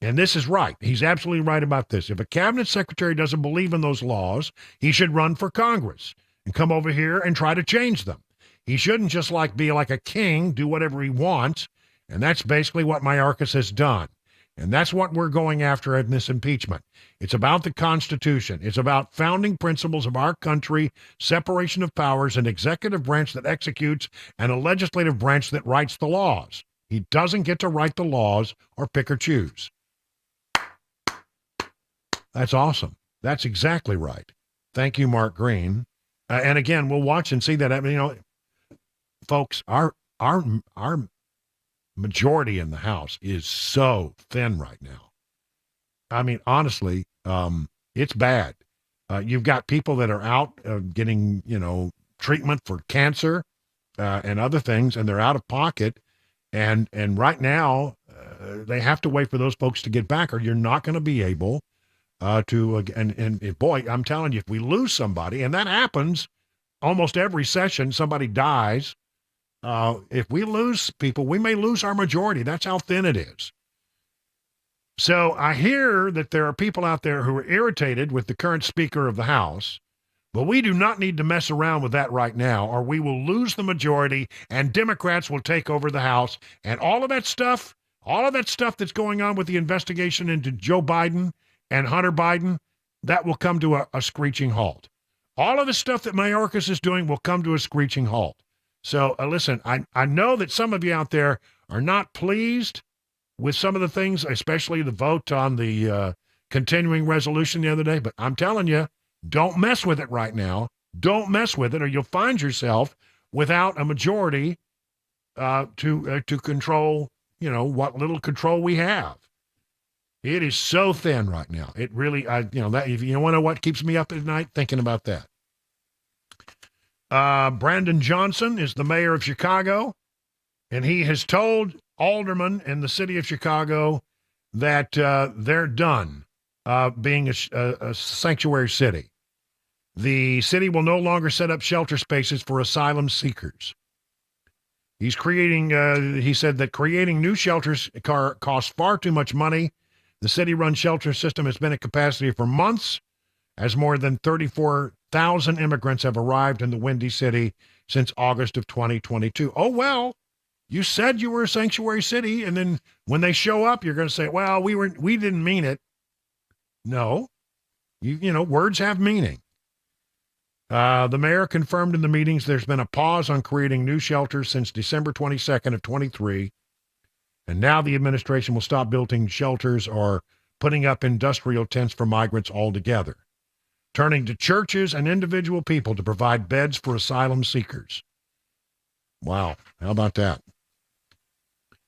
And this is right. He's absolutely right about this. If a cabinet secretary doesn't believe in those laws, he should run for Congress and come over here and try to change them. He shouldn't just be like a king, do whatever he wants, and that's basically what Mayorkas has done. And that's what we're going after in this impeachment. It's about the Constitution. It's about founding principles of our country, separation of powers, an executive branch that executes, and a legislative branch that writes the laws. He doesn't get to write the laws or pick or choose. That's awesome. That's exactly right. Thank you, Mark Green. And again, we'll watch and see that. Folks, our majority in the House is so thin right now. I mean, honestly, it's bad. You've got people that are out getting, treatment for cancer and other things, and they're out of pocket. And right now, they have to wait for those folks to get back, or you're not going to be able and boy, I'm telling you, if we lose somebody, and that happens almost every session, somebody dies. If we lose people, we may lose our majority. That's how thin it is. So I hear that there are people out there who are irritated with the current Speaker of the House, but we do not need to mess around with that right now, or we will lose the majority and Democrats will take over the House. And all of that stuff that's going on with the investigation into Joe Biden and Hunter Biden, that will come to a screeching halt. All of the stuff that Mayorkas is doing will come to a screeching halt. So listen, I know that some of you out there are not pleased with some of the things, especially the vote on the continuing resolution the other day, but I'm telling you, don't mess with it right now. Don't mess with it, or you'll find yourself without a majority to control, what little control we have. It is so thin right now. It really, that if you want to know what keeps me up at night, thinking about that. Brandon Johnson is the mayor of Chicago, and he has told aldermen in the city of Chicago that they're done being a sanctuary city. The city will no longer set up shelter spaces for asylum seekers. He's creating, he said that creating new shelters costs far too much money. The city-run shelter system has been at capacity for months, as more than 34,000 immigrants have arrived in the Windy City since August of 2022. Oh, well, you said you were a sanctuary city, and then when they show up, you're going to say, well, we didn't mean it. No, words have meaning. The mayor confirmed in the meetings there's been a pause on creating new shelters since December 22nd of 23. And now the administration will stop building shelters or putting up industrial tents for migrants altogether, turning to churches and individual people to provide beds for asylum seekers. Wow, how about that?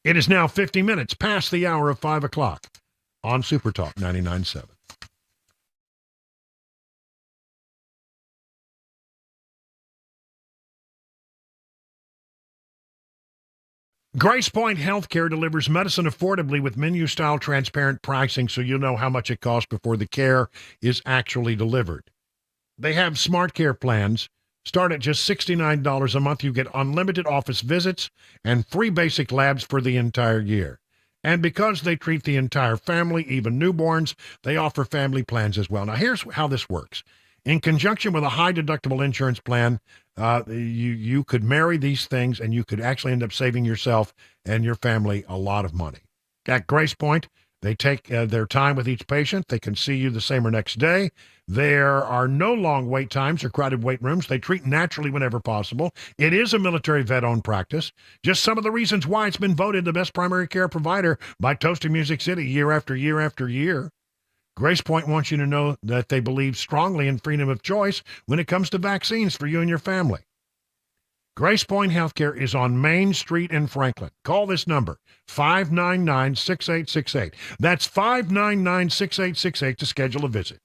It is now 50 minutes past the hour of 5 o'clock on Super Talk 99.7. Grace Point Healthcare delivers medicine affordably with menu-style transparent pricing so you'll know how much it costs before the care is actually delivered. They have smart care plans. Start at just $69 a month. You get unlimited office visits and free basic labs for the entire year. And because they treat the entire family, even newborns, they offer family plans as well. Now, here's how this works. In conjunction with a high-deductible insurance plan, you could marry these things, and you could actually end up saving yourself and your family a lot of money. At Grace Point, they take their time with each patient. They can see you the same or next day. There are no long wait times or crowded wait rooms. They treat naturally whenever possible. It is a military vet-owned practice. Just some of the reasons why it's been voted the best primary care provider by Toast of Music City year after year after year. Grace Point wants you to know that they believe strongly in freedom of choice when it comes to vaccines for you and your family. Grace Point Healthcare is on Main Street in Franklin. Call this number, 599-6868. That's 599-6868 to schedule a visit.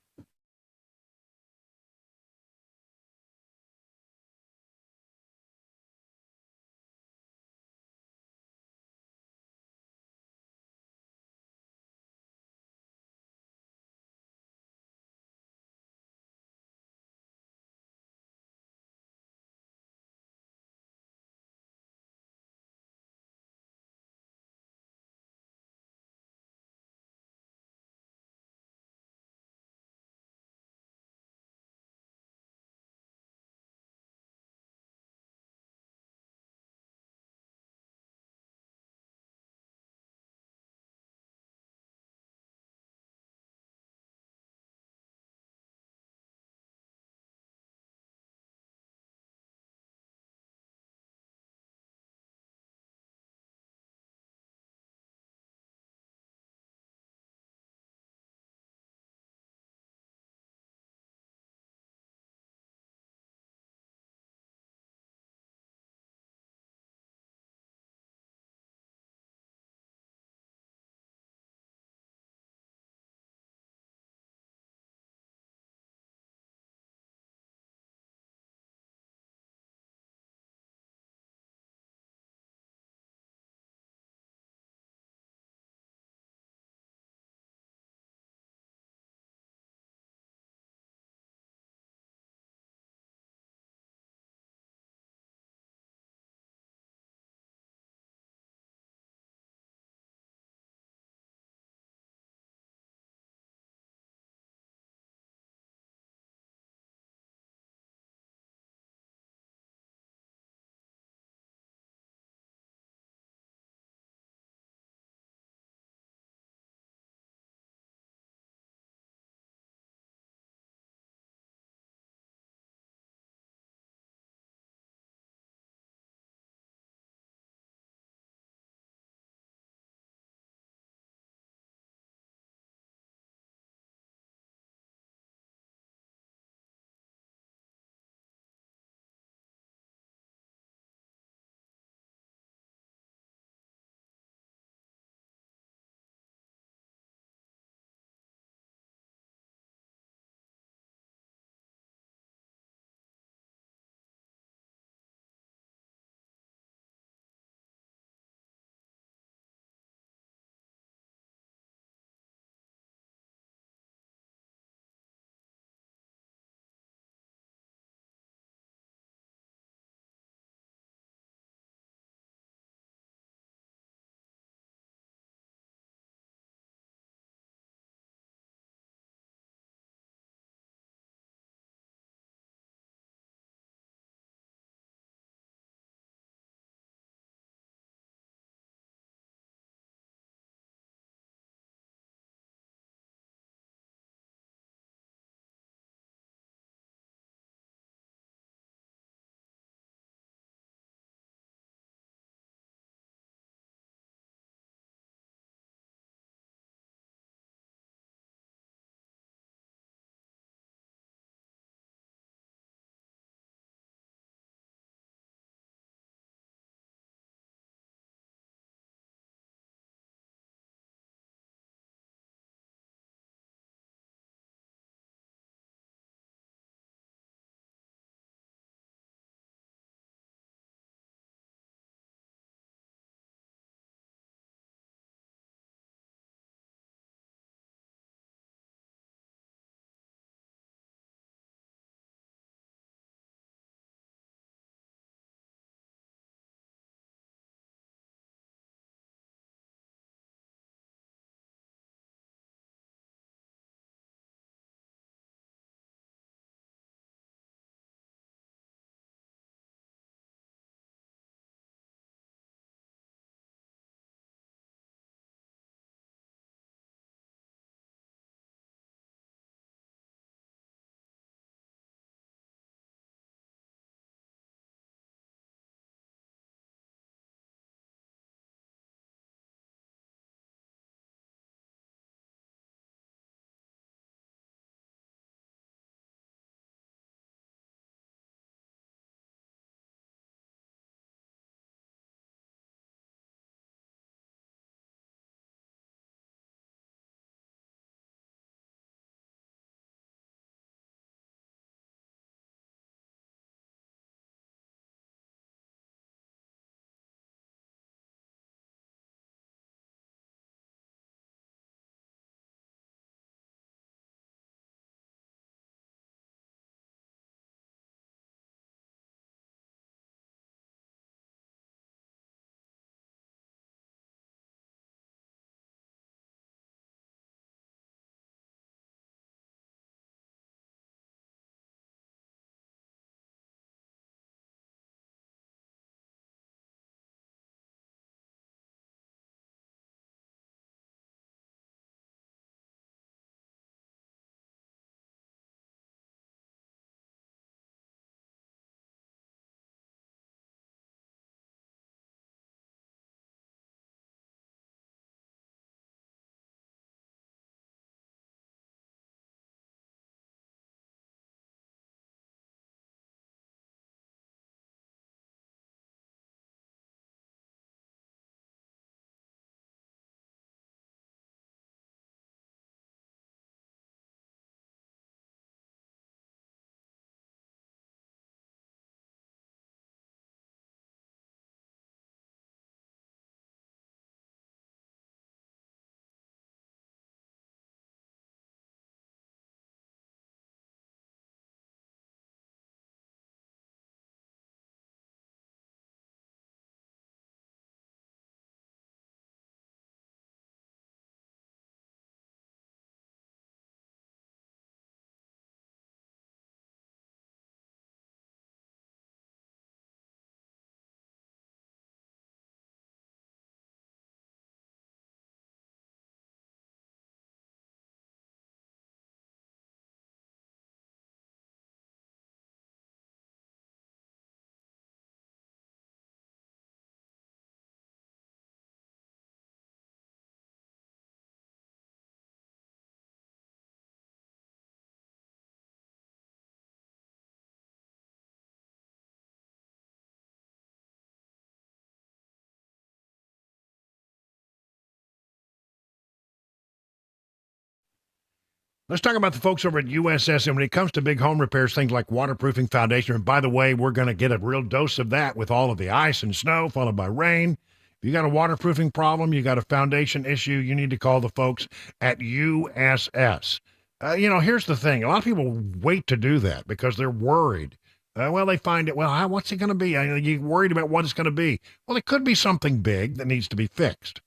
Let's talk about the folks over at USS. And when it comes to big home repairs, things like waterproofing, foundation, and by the way, we're going to get a real dose of that with all of the ice and snow followed by rain. If you got a waterproofing problem, you got a foundation issue, you need to call the folks at USS. Here's the thing. A lot of people wait to do that because they're worried. They find it, what's it going to be? You're worried about what it's going to be. Well, it could be something big that needs to be fixed.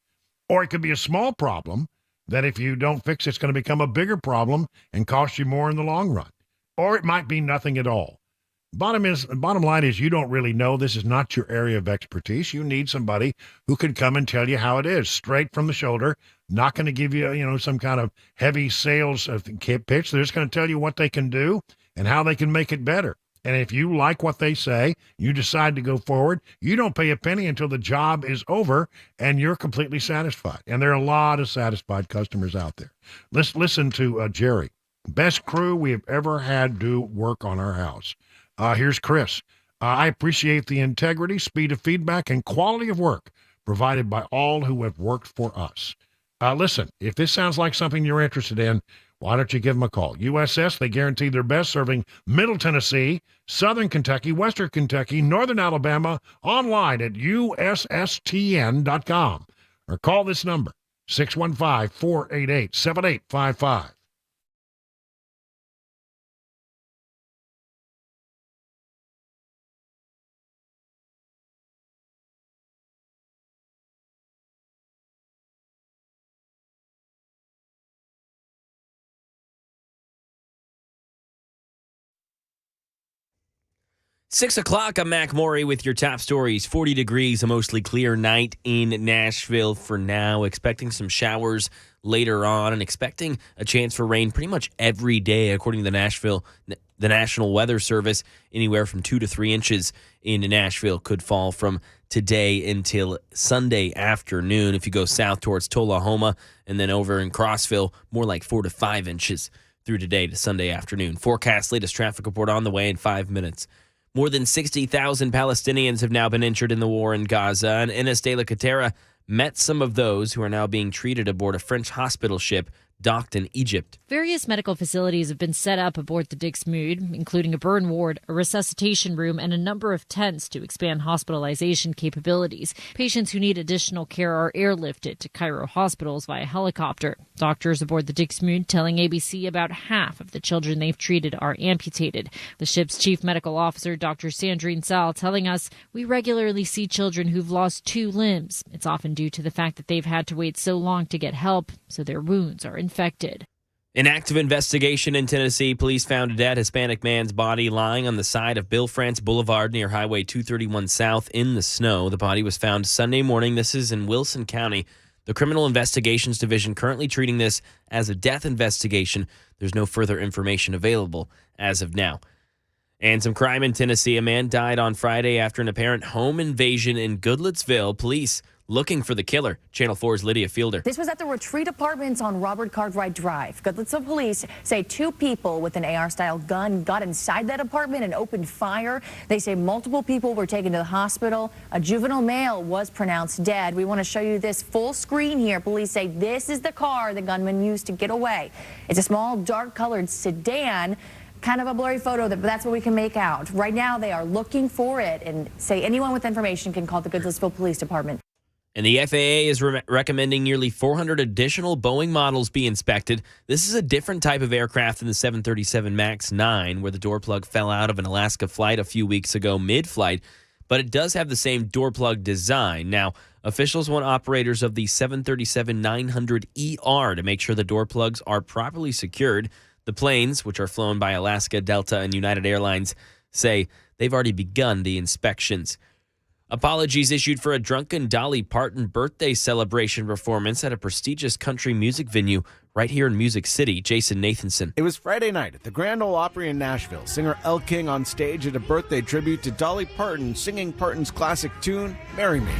Or it could be a small problem that if you don't fix, it's going to become a bigger problem and cost you more in the long run. Or it might be nothing at all. Bottom line is you don't really know. This is not your area of expertise. You need somebody who can come and tell you how it is, straight from the shoulder, not going to give you, some kind of heavy sales pitch. They're just going to tell you what they can do and how they can make it better. And if you like what they say, you decide to go forward, you don't pay a penny until the job is over and you're completely satisfied. And there are a lot of satisfied customers out there. Let's listen to Jerry. Best crew we have ever had do work on our house. Here's Chris. I appreciate the integrity, speed of feedback, and quality of work provided by all who have worked for us. Listen, if this sounds like something you're interested in, why don't you give them a call? USS, they guarantee their best, serving Middle Tennessee, Southern Kentucky, Western Kentucky, Northern Alabama, online at ussstn.com. Or call this number, 615-488-7855. Six o'clock, I'm Mac Maury with your top stories. 40 degrees, a mostly clear night in Nashville for now. Expecting some showers later on and expecting a chance for rain pretty much every day, according to the National Weather Service. Anywhere from 2 to 3 inches in Nashville could fall from today until Sunday afternoon. If you go south towards Tullahoma and then over in Crossville, more like 4 to 5 inches through today to Sunday afternoon. Forecast, latest traffic report on the way in 5 minutes. More than 60,000 Palestinians have now been injured in the war in Gaza, and Ines de la Cuetara met some of those who are now being treated aboard a French hospital ship docked in Egypt. Various medical facilities have been set up aboard the Dixmude, including a burn ward, a resuscitation room, and a number of tents to expand hospitalization capabilities. Patients who need additional care are airlifted to Cairo hospitals via helicopter. Doctors aboard the Dixmude telling ABC about half of the children they've treated are amputated. The ship's chief medical officer, Dr. Sandrine Sall, telling us, "We regularly see children who've lost 2 limbs. It's often due to the fact that they've had to wait so long to get help, so their wounds are infected." An active investigation in Tennessee. Police found a dead Hispanic man's body lying on the side of Bill France Boulevard near Highway 231 South in the snow. The body was found Sunday morning. This is in Wilson County. The Criminal Investigations Division currently treating this as a death investigation. There's no further information available as of now. And some crime in Tennessee. A man died on Friday after an apparent home invasion in Goodlettsville. Police looking for the killer. Channel 4's Lydia Fielder. This was at the Retreat Apartments on Robert Cartwright Drive. Goodlettsville police say 2 people with an AR-style gun got inside that apartment and opened fire. They say multiple people were taken to the hospital. A juvenile male was pronounced dead. We want to show you this full screen here. Police say this is the car the gunman used to get away. It's a small, dark-colored sedan. Kind of a blurry photo, but that's what we can make out. Right now, they are looking for it and say anyone with information can call the Goodlettsville Police Department. And the FAA is recommending nearly 400 additional Boeing models be inspected. This is a different type of aircraft than the 737 MAX 9, where the door plug fell out of an Alaska flight a few weeks ago mid-flight, but it does have the same door plug design. Now, officials want operators of the 737-900ER to make sure the door plugs are properly secured. The planes, which are flown by Alaska, Delta, and United Airlines, say they've already begun the inspections. Apologies issued for a drunken Dolly Parton birthday celebration performance at a prestigious country music venue right here in Music City. Jason Nathanson. It was Friday night at the Grand Ole Opry in Nashville. Singer Elle King on stage at a birthday tribute to Dolly Parton, singing Parton's classic tune, Marry Me.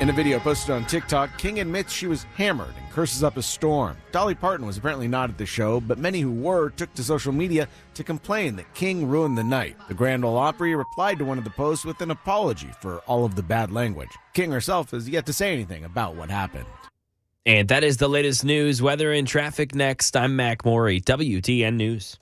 In a video posted on TikTok, King admits she was hammered and curses up a storm. Dolly Parton was apparently not at the show, but many who were took to social media to complain that King ruined the night. The Grand Ole Opry replied to one of the posts with an apology for all of the bad language. King herself has yet to say anything about what happened. And that is the latest news, weather, and traffic next. I'm Mac Morey, WTN News.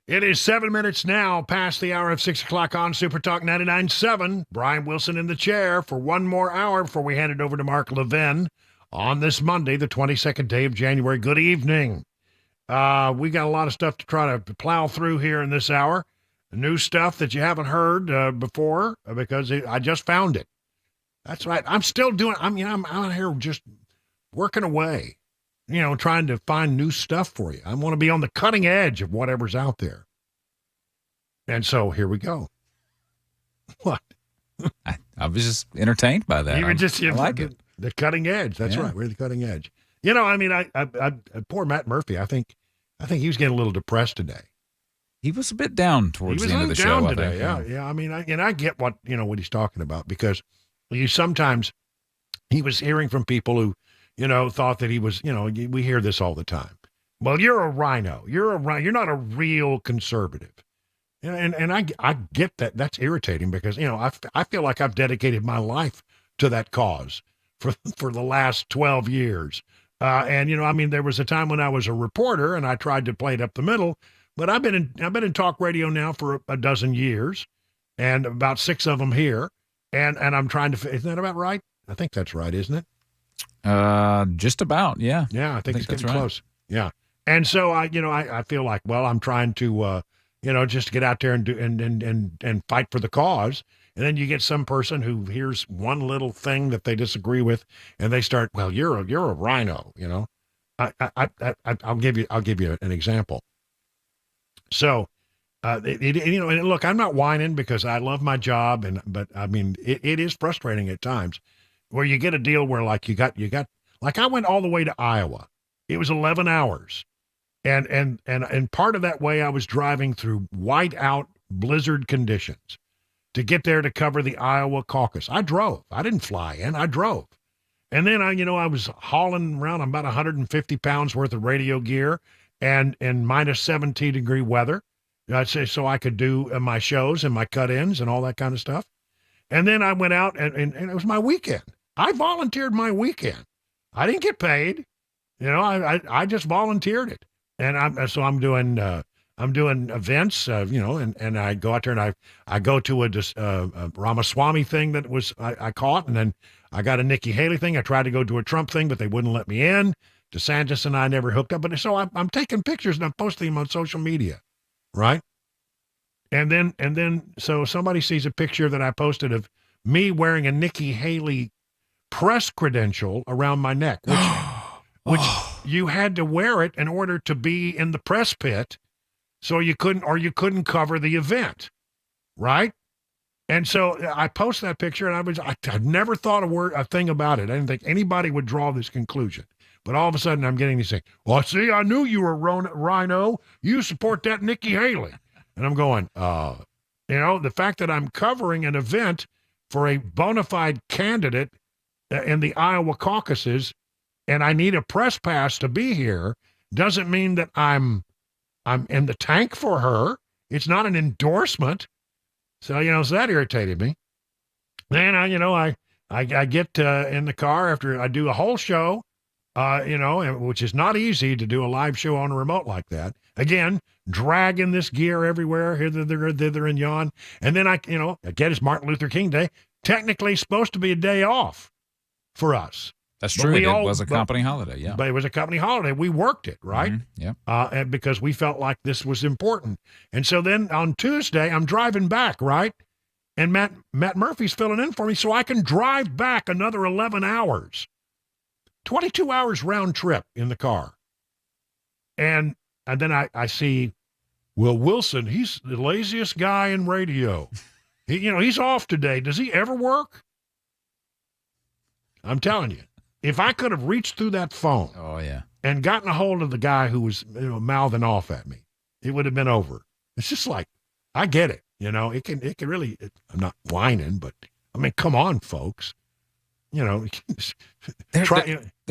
It is 7 minutes now past the hour of 6 o'clock on Super Talk 99.7. Brian Wilson in the chair for one more hour before we hand it over to Mark Levin on this Monday, the 22nd day of January. Good evening. We got a lot of stuff to try to plow through here in this hour. New stuff that you haven't heard before because I just found it. That's right. I'm still doing. I'm out here just working away, trying to find new stuff for you. I want to be on the cutting edge of whatever's out there. And so here we go. What? I was just entertained by that. I like it. The cutting edge. That's right. We're the cutting edge. I poor Matt Murphy. I think he was getting a little depressed today. He was a bit down towards the end of the show. Today. I think. Yeah. I get what he's talking about because sometimes he was hearing from people who, thought that he was, we hear this all the time. Well, you're a rhino. You're not a real conservative. And I get that. That's irritating because, I feel like I've dedicated my life to that cause for the last 12 years. There was a time when I was a reporter and I tried to play it up the middle, but I've been in talk radio now for a dozen years, and about 6 of them here. And I'm trying to, isn't that about right? I think that's right, isn't it? Just about, yeah. Yeah, I think it's getting close. Yeah. And so I feel like, well, I'm trying to, just get out there and do and fight for the cause. And then you get some person who hears one little thing that they disagree with, and they start, well, you're a rhino, I'll give you an example. So, and look, I'm not whining because I love my job, but I mean, it is frustrating at times where you get a deal where like you got like I went all the way to Iowa. It was 11 hours. And part of that way I was driving through whiteout blizzard conditions to get there to cover the Iowa caucus. I drove. I didn't fly in. I drove. And then I was hauling around about 150 pounds worth of radio gear and minus 17 degree weather. I'd say so I could do my shows and my cut-ins and all that kind of stuff. And then I went out and it was my weekend. I volunteered my weekend. I didn't get paid. I just volunteered it. And I'm doing events, and I go out there and I go to a Ramaswamy thing that was I caught, and then I got a Nikki Haley thing. I tried to go to a Trump thing, but they wouldn't let me in. DeSantis and I never hooked up, but so I'm taking pictures and I'm posting them on social media, right? And then so somebody sees a picture that I posted of me wearing a Nikki Haley press credential around my neck, which you had to wear it in order to be in the press pit, so you couldn't cover the event, right? And so I post that picture, and I'd never thought a thing about it. I didn't think anybody would draw this conclusion. But all of a sudden, I'm getting these things. Well, see, I knew you were rhino. You support that Nikki Haley. And I'm going, the fact that I'm covering an event for a bona fide candidate in the Iowa caucuses, and I need a press pass to be here, doesn't mean that I'm in the tank for her. It's not an endorsement. So, so that irritated me. Then I get in the car after I do a whole show, which is not easy to do a live show on a remote like that. Again, dragging this gear everywhere, hither, thither, and yon. And then again, it's Martin Luther King Day. Technically supposed to be a day off for us. That's true. It was a company holiday, yeah. But it was a company holiday. We worked it, right? Mm-hmm. Yeah. And because we felt like this was important. And so then on Tuesday, I'm driving back, right? And Matt Murphy's filling in for me so I can drive back another 11 hours. 22 hours round trip in the car. And then I see, Will Wilson, he's the laziest guy in radio. He's off today. Does he ever work? I'm telling you. If I could have reached through that phone and gotten a hold of the guy who was mouthing off at me, it would have been over. It's just like, I get it. It can really, I'm not whining, but I mean, come on, folks. There's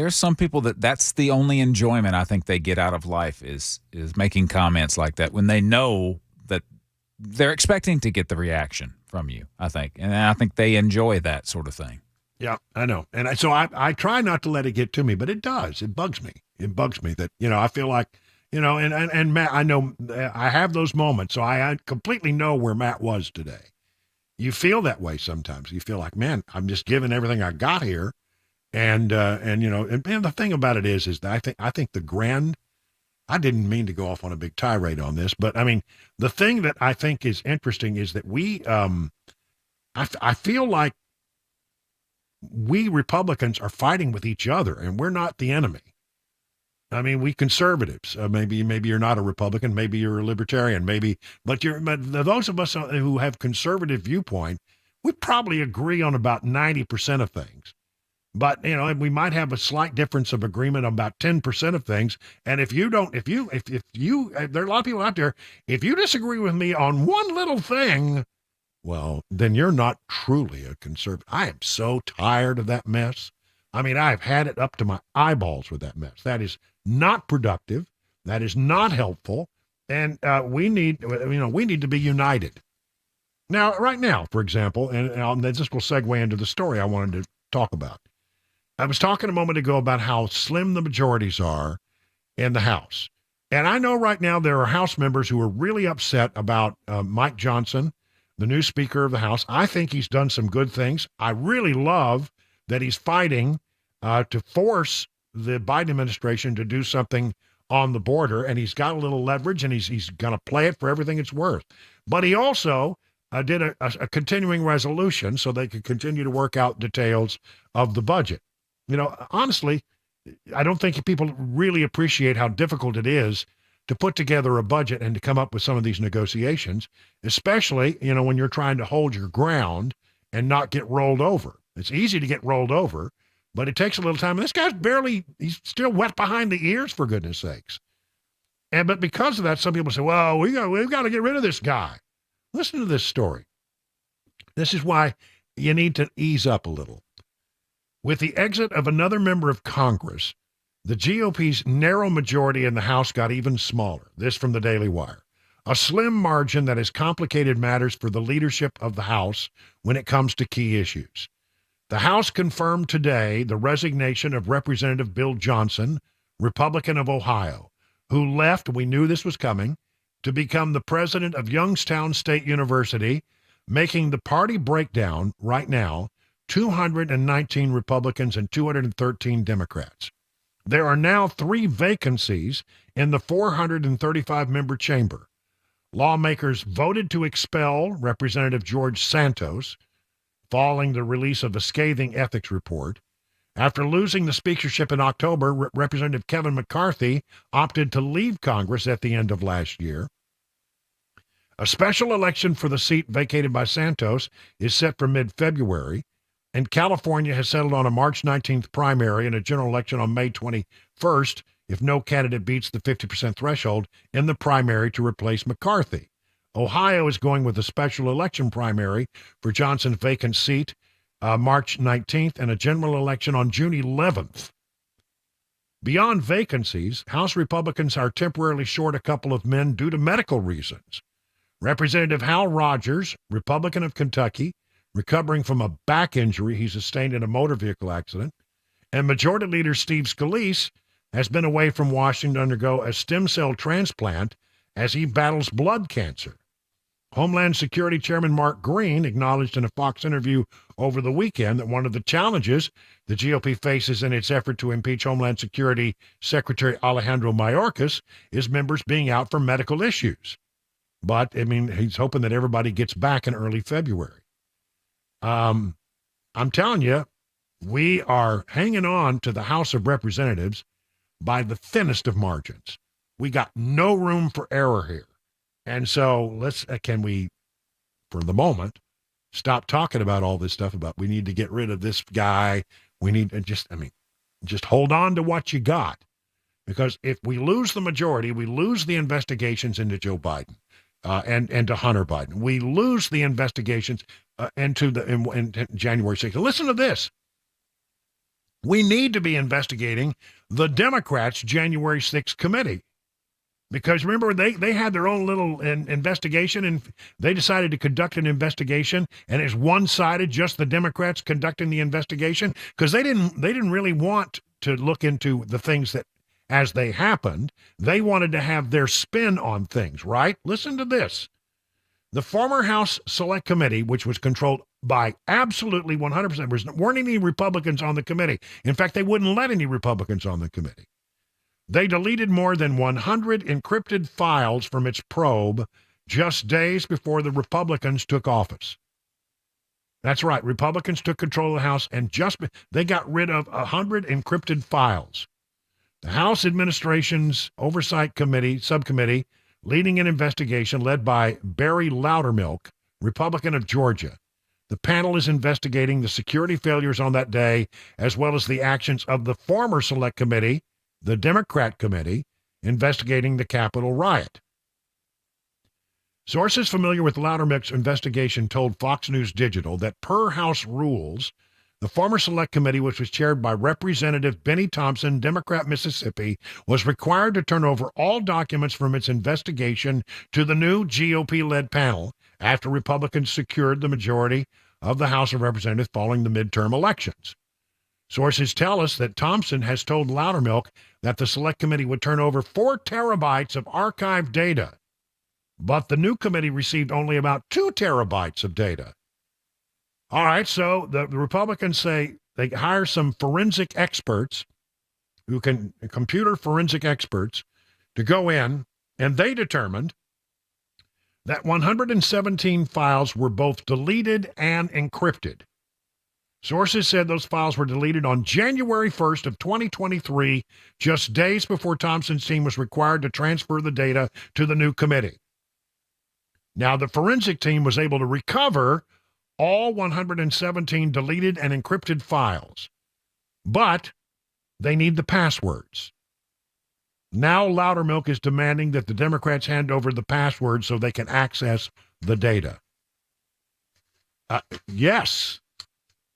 some people that's the only enjoyment I think they get out of life is making comments like that when they know that they're expecting to get the reaction from you, I think. And I think they enjoy that sort of thing. Yeah, I know. And so I try not to let it get to me, but it does. It bugs me. It bugs me that, I feel like, and Matt, I know I have those moments. So I completely know where Matt was today. You feel that way sometimes. You feel like, man, I'm just giving everything I got here. And the thing about it is that I think I didn't mean to go off on a big tirade on this, but I mean, the thing that I think is interesting is that I feel like we Republicans are fighting with each other, and we're not the enemy. I mean, we conservatives, maybe you're not a Republican, maybe you're a libertarian, but those of us who have conservative viewpoint, we probably agree on about 90% of things. But, we might have a slight difference of agreement on about 10% of things. And if there are a lot of people out there, if you disagree with me on one little thing, well, then you're not truly a conservative. I am so tired of that mess. I mean, I've had it up to my eyeballs with that mess. That is not productive. That is not helpful, and we need to be united. Now, right now, for example, and this will segue into the story I wanted to talk about. I was talking a moment ago about how slim the majorities are in the House. And I know right now there are House members who are really upset about Mike Johnson, the new Speaker of the House. I think he's done some good things. I really love that he's fighting to force the Biden administration to do something on the border, and he's got a little leverage, and he's going to play it for everything it's worth. But he also did a continuing resolution so they could continue to work out details of the budget. You know, honestly, I don't think people really appreciate how difficult it is to put together a budget and to come up with some of these negotiations, especially, you know, when you're trying to hold your ground and not get rolled over. It's easy to get rolled over, but it takes a little time. And this guy's he's still wet behind the ears, for goodness sakes. But because of that, some people say, well, we've got to get rid of this guy. Listen to this story. This is why you need to ease up a little. With the exit of another member of Congress, the GOP's narrow majority in the House got even smaller. This from the Daily Wire. A slim margin that has complicated matters for the leadership of the House when it comes to key issues. The House confirmed today the resignation of Representative Bill Johnson, Republican of Ohio, who left, we knew this was coming, to become the president of Youngstown State University, making the party breakdown right now 219 Republicans and 213 Democrats. There are now 3 vacancies in the 435-member chamber. Lawmakers voted to expel Representative George Santos, following the release of a scathing ethics report. After losing the speakership in October, Representative Kevin McCarthy opted to leave Congress at the end of last year. A special election for the seat vacated by Santos is set for mid-February, and California has settled on a March 19th primary and a general election on May 21st if no candidate beats the 50% threshold in the primary to replace McCarthy. Ohio is going with a special election primary for Johnson's vacant seat March 19th and a general election on June 11th. Beyond vacancies, House Republicans are temporarily short a couple of men due to medical reasons. Representative Hal Rogers, Republican of Kentucky, recovering from a back injury he sustained in a motor vehicle accident, and Majority Leader Steve Scalise has been away from Washington to undergo a stem cell transplant as he battles blood cancer. Homeland Security Chairman Mark Green acknowledged in a Fox interview over the weekend that one of the challenges the GOP faces in its effort to impeach Homeland Security Secretary Alejandro Mayorkas is members being out for medical issues. But, I mean, he's hoping that everybody gets back in early February. I'm telling you, we are hanging on to the House of Representatives by the thinnest of margins. We got no room for error here. And so can we, for the moment, stop talking about all this stuff about we need to get rid of this guy. We need to just hold on to what you got. Because if we lose the majority, we lose the investigations into Joe Biden and to Hunter Biden. We lose the investigations into January 6th. Listen to this. We need to be investigating the Democrats' January 6th committee. Because remember, they had their own little investigation, and they decided to conduct an investigation, and it's one-sided, just the Democrats conducting the investigation, because they didn't really want to look into the things that, as they happened, they wanted to have their spin on things, right? Listen to this. The former House Select Committee, which was controlled by absolutely 100%, there weren't any Republicans on the committee. In fact, they wouldn't let any Republicans on the committee. They deleted more than 100 encrypted files from its probe just days before the Republicans took office. That's right. Republicans took control of the House, and they got rid of 100 encrypted files. The House Administration's Oversight Subcommittee, leading an investigation led by Barry Loudermilk, Republican of Georgia. The panel is investigating the security failures on that day, as well as the actions of the former Select Committee, the Democrat Committee, investigating the Capitol riot. Sources familiar with Loudermilk's investigation told Fox News Digital that per House rules, The former select committee, which was chaired by Representative Benny Thompson, Democrat, Mississippi, was required to turn over all documents from its investigation to the new GOP-led panel after Republicans secured the majority of the House of Representatives following the midterm elections. Sources tell us that Thompson has told Loudermilk that the select committee would turn over 4 terabytes of archived data, but the new committee received only about 2 terabytes of data. All right, so the Republicans say they hire some forensic experts computer forensic experts to go in, and they determined that 117 files were both deleted and encrypted. Sources said those files were deleted on January 1st of 2023, just days before Thompson's team was required to transfer the data to the new committee. Now, the forensic team was able to recover all 117 deleted and encrypted files, but they need the passwords. Now Loudermilk is demanding that the Democrats hand over the passwords so they can access the data. Yes.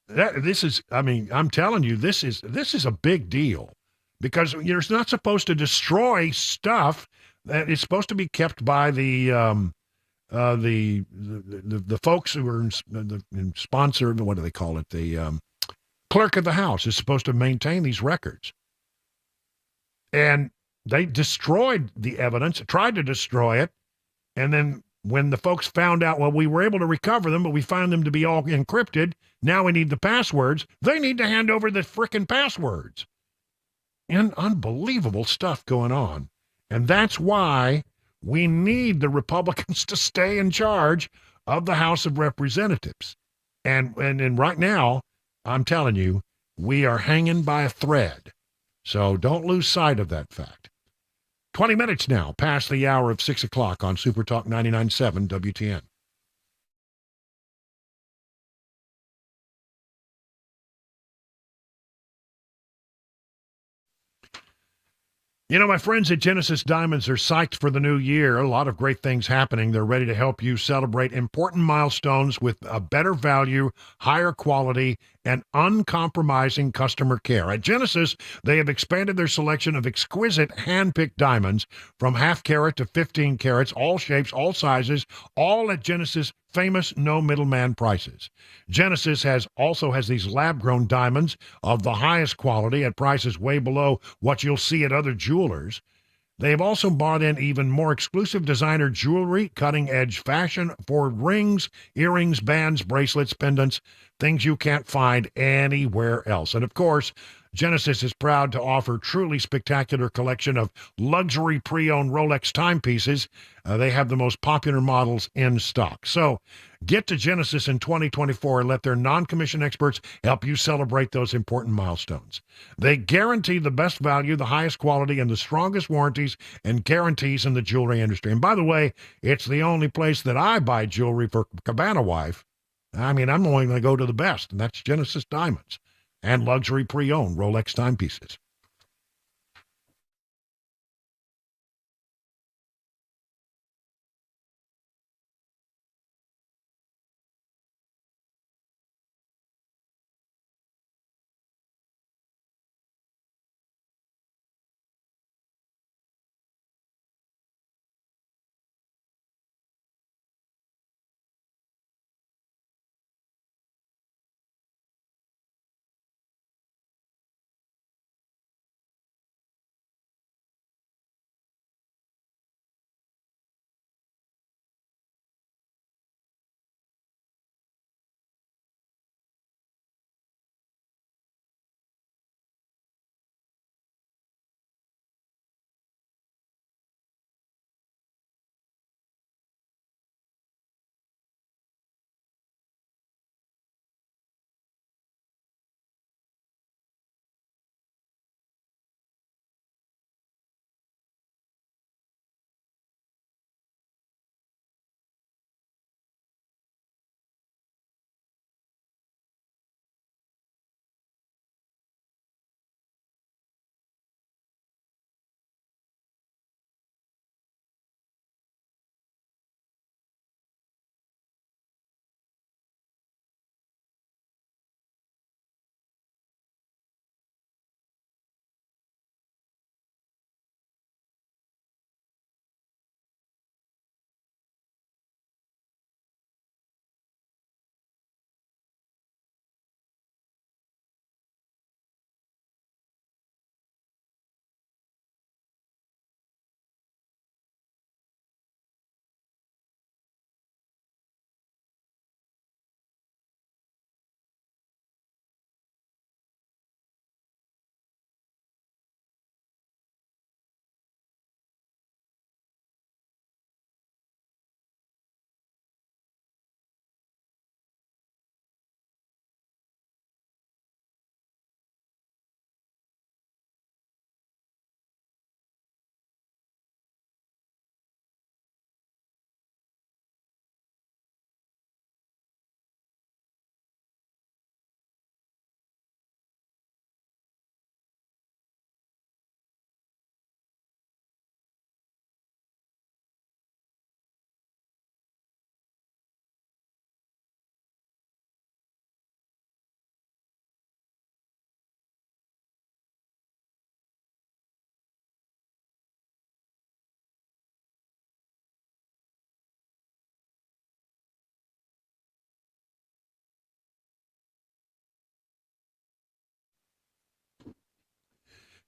I'm telling you, this is a big deal, because you're not supposed to destroy stuff that is supposed to be kept by the folks who are sponsored. What do they call it? The clerk of the House is supposed to maintain these records, and they destroyed the evidence, tried to destroy it, and then when the folks found out, well, we were able to recover them, but we found them to be all encrypted, now we need the passwords, they need to hand over the frickin' passwords. And unbelievable stuff going on. And that's why we need the Republicans to stay in charge of the House of Representatives. And right now, I'm telling you, we are hanging by a thread. So don't lose sight of that fact. 20 minutes now past the hour of 6 o'clock on Super Talk 99.7 WTN. You know, my friends at Genesis Diamonds are psyched for the new year. A lot of great things happening. They're ready to help you celebrate important milestones with a better value, higher quality, and uncompromising customer care. At Genesis, they have expanded their selection of exquisite hand-picked diamonds from half carat to 15 carats, all shapes, all sizes, all at Genesis' famous no middleman prices. Genesis also has these lab-grown diamonds of the highest quality at prices way below what you'll see at other jewelers. They have also brought in even more exclusive designer jewelry, cutting-edge fashion for rings, earrings, bands, bracelets, pendants, things you can't find anywhere else. And of course, Genesis is proud to offer truly spectacular collection of luxury pre-owned Rolex timepieces. They have the most popular models in stock. So get to Genesis in 2024 and let their non-commissioned experts help you celebrate those important milestones. They guarantee the best value, the highest quality, and the strongest warranties and guarantees in the jewelry industry. And by the way, it's the only place that I buy jewelry for Cabana Wife. I mean, I'm only going to go to the best, and that's Genesis Diamonds and luxury pre-owned Rolex timepieces.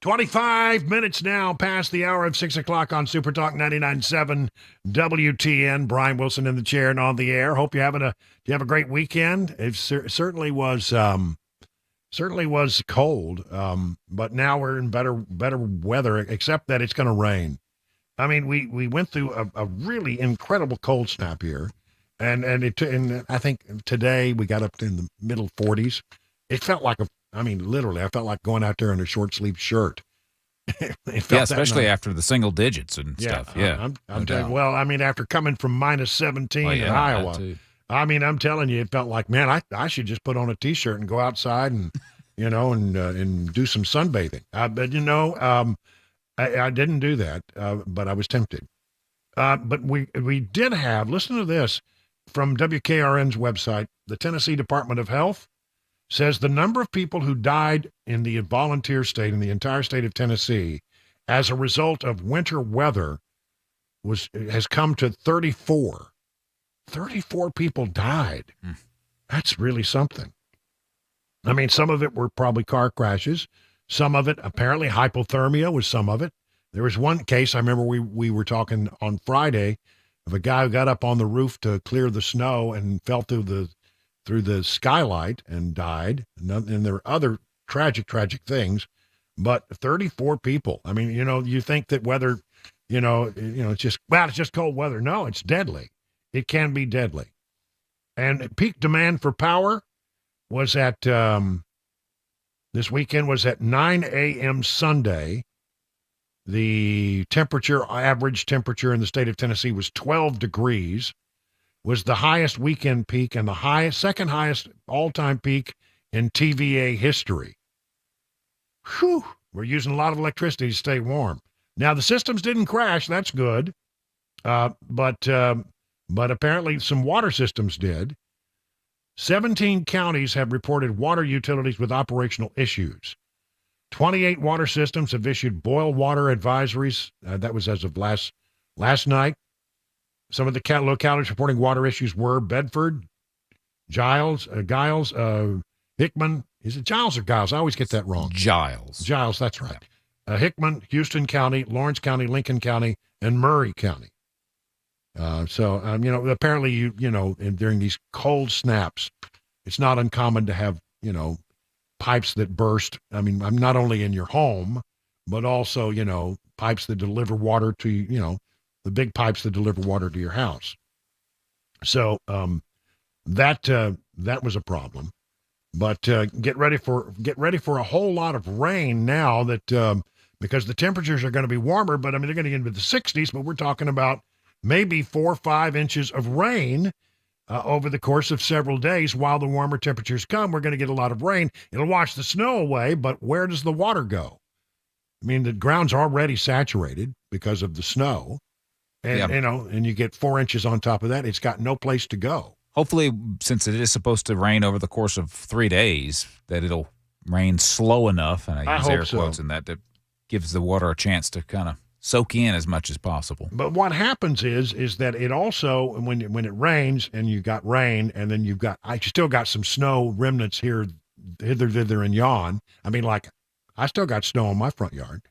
25 minutes now past the hour of 6 o'clock on Super Talk 99.7 WTN. Brian Wilson in the chair and on the air. Hope you have a great weekend. It certainly was cold, but now we're in better weather, except that it's going to rain. I mean, we went through a really incredible cold snap here, and I think today we got up in the middle 40s. It felt like literally, I felt like going out there in a short sleeve shirt. Especially after the single digits and stuff. Yeah, I'm telling you, well, I mean, after coming from minus 17 in Iowa, I mean, I'm telling you, it felt like, man, I should just put on a T-shirt and go outside and, and do some sunbathing. But I didn't do that, but I was tempted. But we did have, listen to this, from WKRN's website, the Tennessee Department of Health says the number of people who died in the volunteer state, in the entire state of Tennessee, as a result of winter weather has come to 34. 34 people died. That's really something. I mean, some of it were probably car crashes. Some of it, apparently hypothermia was some of it. There was one case, I remember we were talking on Friday, of a guy who got up on the roof to clear the snow and fell through the skylight and died. And there were other tragic things, but 34 people. I mean, you think that weather, it's just cold weather. No, it's deadly. It can be deadly. And peak demand for power was at, this weekend was at 9 a.m. Sunday. The average temperature in the state of Tennessee was 12 degrees. Was the highest weekend peak and the second highest all-time peak in TVA history. Whew, we're using a lot of electricity to stay warm. Now, the systems didn't crash. That's good. But apparently some water systems did. 17 counties have reported water utilities with operational issues. 28 water systems have issued boil water advisories. That was as of last night. Some of the localities reporting water issues were Bedford, Giles, Hickman. Is it Giles or Giles? I always get that wrong. Giles, that's right. Hickman, Houston County, Lawrence County, Lincoln County, and Murray County. Apparently, during these cold snaps, it's not uncommon to have, pipes that burst. I mean, I'm not only in your home, but also, pipes that deliver water to, the big pipes that deliver water to your house. So that was a problem. But get ready for a whole lot of rain now that because the temperatures are going to be warmer, but I mean they're going to get into the 60s. But we're talking about maybe 4 or 5 inches of rain over the course of several days. While the warmer temperatures come, we're going to get a lot of rain. It'll wash the snow away, but where does the water go? I mean, the ground's already saturated because of the snow. And, and you get 4 inches on top of that. It's got no place to go. Hopefully, since it is supposed to rain over the course of 3 days, that it'll rain slow enough, and I use air quotes in that gives the water a chance to kind of soak in as much as possible. But what happens is that it also, when it rains and you got rain, and then I still got some snow remnants here, hither, thither, and yon. I mean, like, I still got snow in my front yard.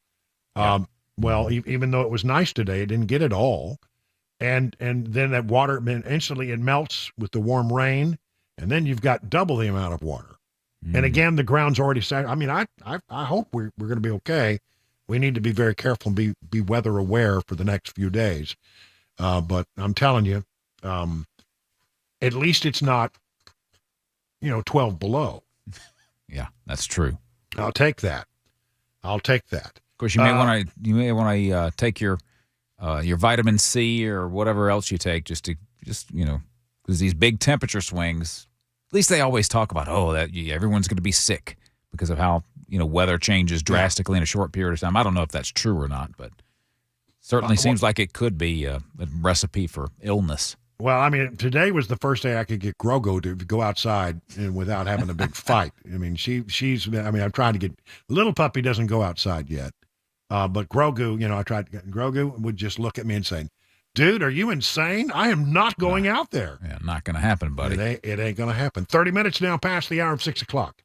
Well, even though it was nice today, it didn't get it all. And then that water, instantly it melts with the warm rain, and then you've got double the amount of water. And again, the ground's already saturated. I mean, I hope we're going to be okay. We need to be very careful and be weather aware for the next few days. But I'm telling you, at least it's not, 12 below. Yeah, that's true. I'll take that. Of course, you may want to take your vitamin C or whatever else you take just because these big temperature swings. At least they always talk about everyone's going to be sick because of how weather changes drastically in a short period of time. I don't know if that's true or not, but certainly seems like it could be a recipe for illness. Well, I mean, today was the first day I could get Grogo to go outside and without having a big fight. I mean, I'm trying to get, little puppy doesn't go outside yet. But Grogu, Grogu would just look at me and say, dude, are you insane? I am not going out there. Yeah, not going to happen, buddy. It ain't going to happen. 30 minutes now past the hour of 6 o'clock.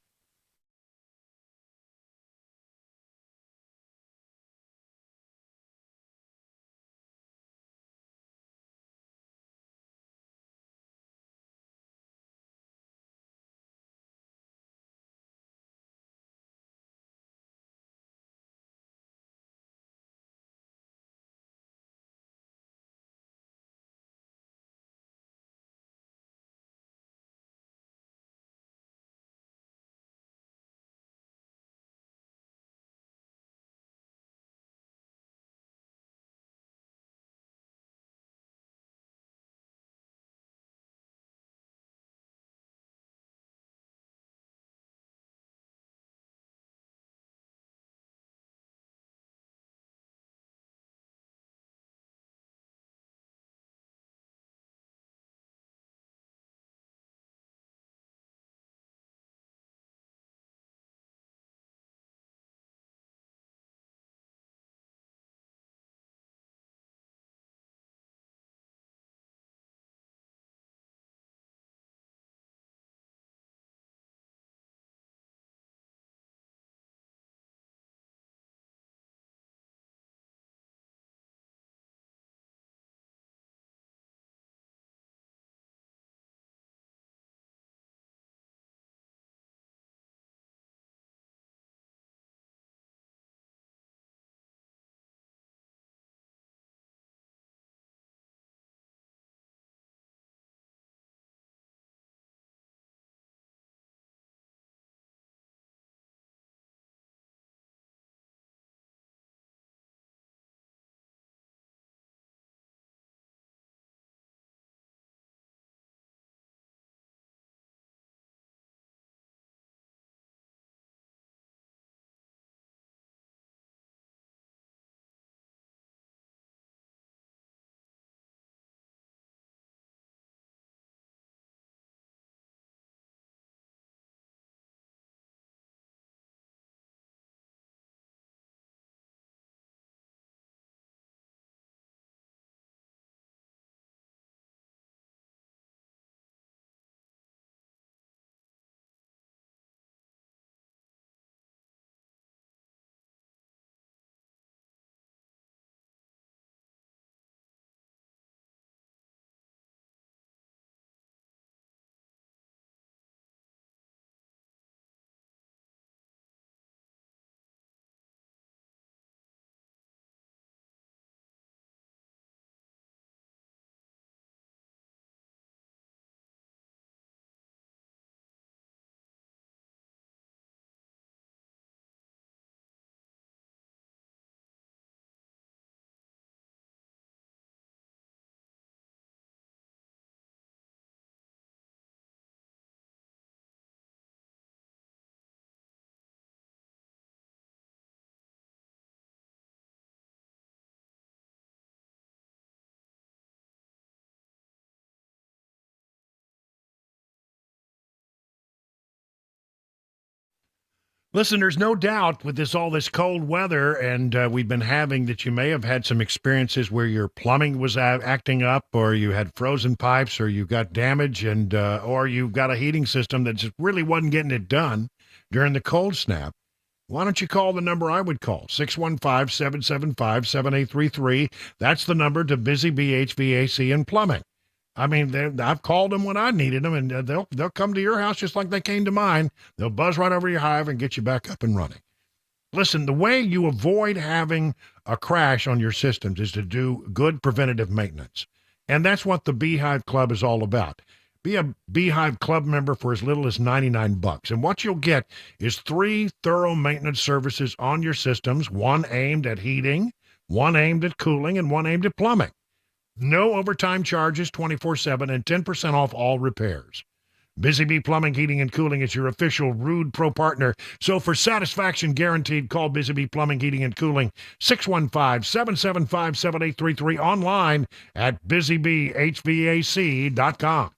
Listen, there's no doubt with all this cold weather and we've been having that you may have had some experiences where your plumbing was acting up, or you had frozen pipes, or you got damage, and or you've got a heating system that just really wasn't getting it done during the cold snap. Why don't you call the number I would call, 615-775-7833. That's the number to Busy Bee HVAC and Plumbing. I mean, I've called them when I needed them, and they'll come to your house just like they came to mine. They'll buzz right over your hive and get you back up and running. Listen, the way you avoid having a crash on your systems is to do good preventative maintenance. And that's what the Beehive Club is all about. Be a Beehive Club member for as little as $99. And what you'll get is 3 thorough maintenance services on your systems, one aimed at heating, one aimed at cooling, and one aimed at plumbing. No overtime charges 24/7 and 10% off all repairs. Busy Bee Plumbing, Heating, and Cooling is your official Rude Pro partner. So for satisfaction guaranteed, call Busy Bee Plumbing, Heating, and Cooling, 615-775-7833, online at busybeehvac.com.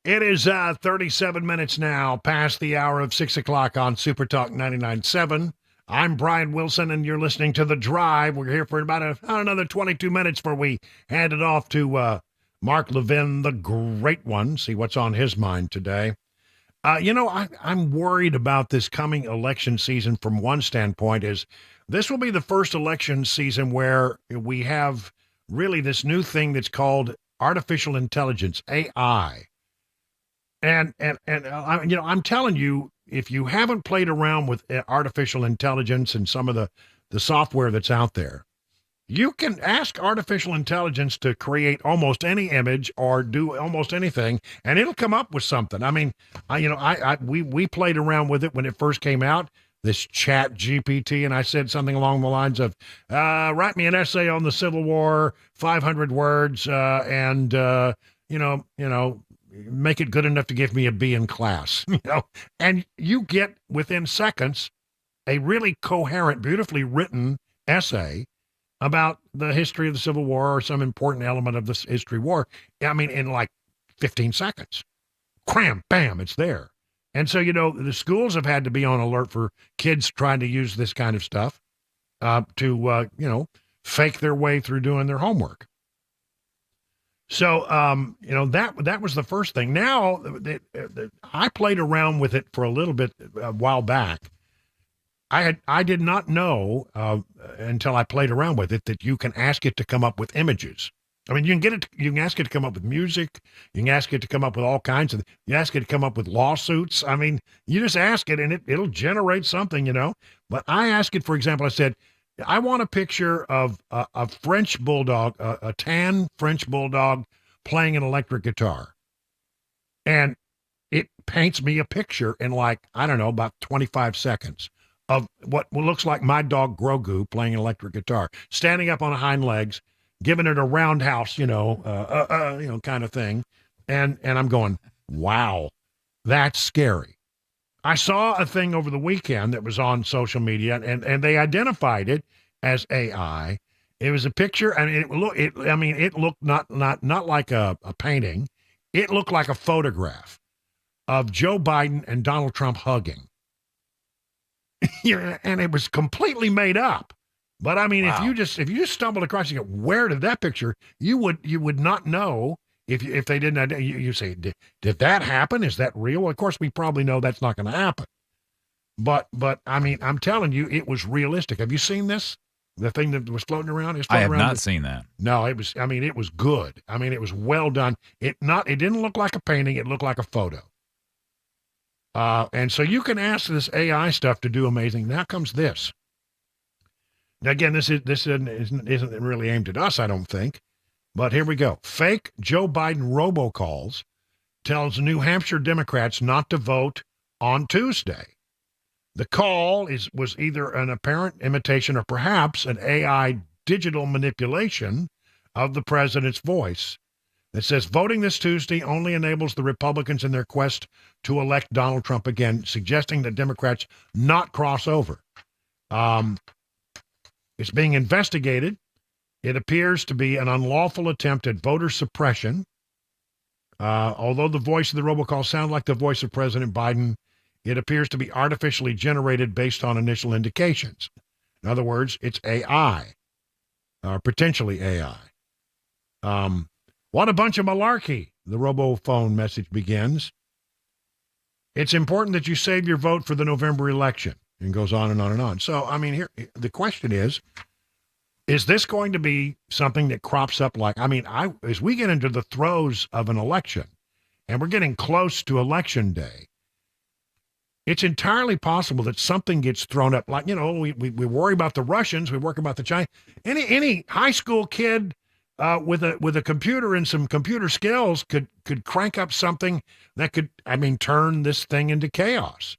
It is 37 minutes now past the hour of 6 o'clock on Super Talk 99.7. I'm Brian Wilson, and you're listening to The Drive. We're here for about another 22 minutes before we hand it off to Mark Levin, the great one, see what's on his mind today. I'm worried about this coming election season from one standpoint is this will be the first election season where we have really this new thing that's called artificial intelligence, AI. And I'm telling you, if you haven't played around with artificial intelligence and some of the software that's out there, you can ask artificial intelligence to create almost any image or do almost anything, and it'll come up with something. I mean, we played around with it when it first came out, this Chat GPT, and I said something along the lines of, write me an essay on the Civil War, 500 words, and make it good enough to give me a B in class, and you get within seconds a really coherent, beautifully written essay about the history of the Civil War or some important element of this history war. I mean, in like 15 seconds. Cram, bam, it's there. And so, the schools have had to be on alert for kids trying to use this kind of stuff to fake their way through doing their homework. So, that was the first thing. Now, I played around with it for a little bit a while back. I did not know until I played around with it that you can ask it to come up with images. I mean, you can ask it to come up with music. You can ask it to come up with all kinds of. You ask it to come up with lawsuits. I mean, you just ask it and it'll generate something, But I asked it, for example, I said, I want a picture of a French bulldog, a tan French bulldog playing an electric guitar, and it paints me a picture in about 25 seconds. Of what looks like my dog Grogu playing an electric guitar, standing up on hind legs, giving it a roundhouse, kind of thing. And I'm going, wow, that's scary. I saw a thing over the weekend that was on social media, and they identified it as AI. It was a picture, and it looked not like a painting. It looked like a photograph of Joe Biden and Donald Trump hugging. And it was completely made up. But I mean, wow. if you just stumbled across, you go, where did that picture? You would not know if they didn't. You say, did that happen? Is that real? Well, of course, we probably know that's not going to happen. But I mean, I'm telling you, it was realistic. Have you seen this? The thing that was floating around? I have not seen that. No, it was. I mean, it was good. I mean, it was well done. It didn't look like a painting. It looked like a photo. And so you can ask this AI stuff to do amazing. Now comes this. Now, again, this isn't really aimed at us, I don't think. But here we go. Fake Joe Biden robocalls tells New Hampshire Democrats not to vote on Tuesday. The call was either an apparent imitation or perhaps an AI digital manipulation of the president's voice. It says voting this Tuesday only enables the Republicans in their quest to elect Donald Trump again, suggesting that Democrats not cross over. It's being investigated. It appears to be an unlawful attempt at voter suppression. Although the voice of the robocall sounds like the voice of President Biden, it appears to be artificially generated based on initial indications. In other words, it's AI, or potentially AI. What a bunch of malarkey, the robophone message begins. It's important that you save your vote for the November election, and goes on and on and on. So, I mean, here, the question is this going to be something that crops up as we get into the throes of an election, and we're getting close to election day, it's entirely possible that something gets thrown up. We worry about the Russians, we worry about the Chinese. Any high school kid with a computer and some computer skills could crank up something that could, turn this thing into chaos.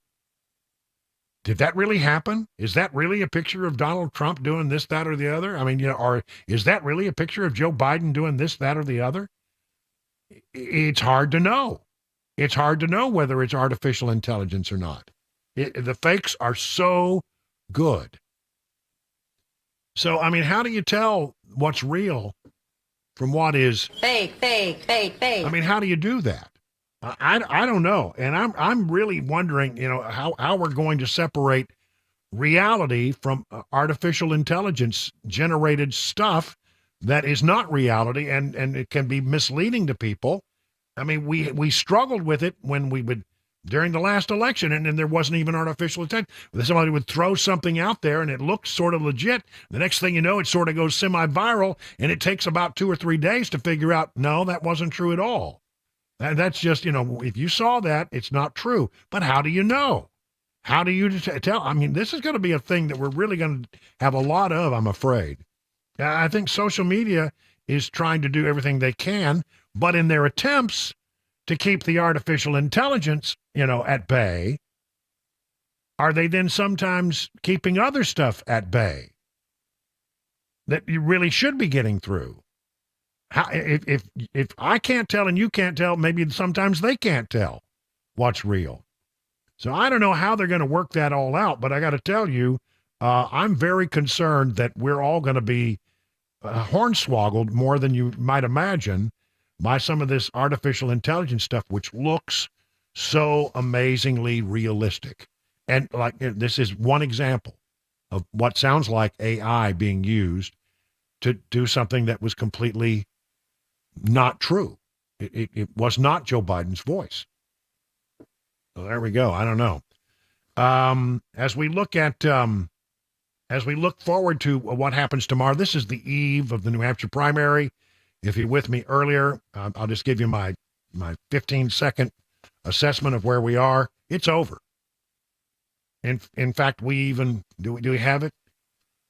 Did that really happen? Is that really a picture of Donald Trump doing this, that, or the other? Or is that really a picture of Joe Biden doing this, that, or the other? It's hard to know. It's hard to know whether it's artificial intelligence or not. The fakes are so good. So, how do you tell what's real from what is fake? How do you do that? I don't know, and I'm really wondering, how we're going to separate reality from artificial intelligence generated stuff that is not reality, and it can be misleading to people. We struggled with it when we would during the last election, and then there wasn't even artificial intelligence. Somebody would throw something out there, and it looked sort of legit. The next thing you know, it sort of goes semi-viral, and it takes about 2 or 3 days to figure out, no, that wasn't true at all. That's just, if you saw that, it's not true. But how do you know? How do you tell? This is going to be a thing that we're really going to have a lot of, I'm afraid. I think social media is trying to do everything they can, but in their attempts to keep the artificial intelligence, at bay, are they then sometimes keeping other stuff at bay that you really should be getting through? If I can't tell and you can't tell, maybe sometimes they can't tell what's real. So I don't know how they're going to work that all out, but I got to tell you, I'm very concerned that we're all going to be hornswoggled more than you might imagine by some of this artificial intelligence stuff, which looks so amazingly realistic. And like this is one example of what sounds like AI being used to do something that was completely not true. It was not Joe Biden's voice. So there we go. I don't know. As we look forward to what happens tomorrow, this is the eve of the New Hampshire primary. If you're with me earlier, I'll just give you my 15-second assessment of where we are. It's over. In fact, do we have it?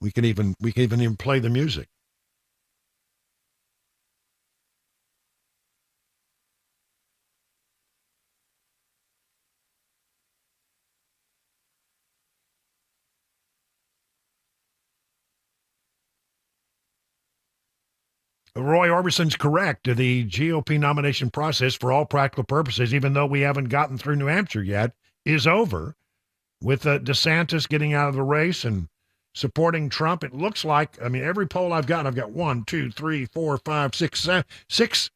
We can even play the music. Roy Orbison's correct. The GOP nomination process, for all practical purposes, even though we haven't gotten through New Hampshire yet, is over. With DeSantis getting out of the race and supporting Trump, it looks like, every poll I've got 1, 2, 3, 4, 5, 6,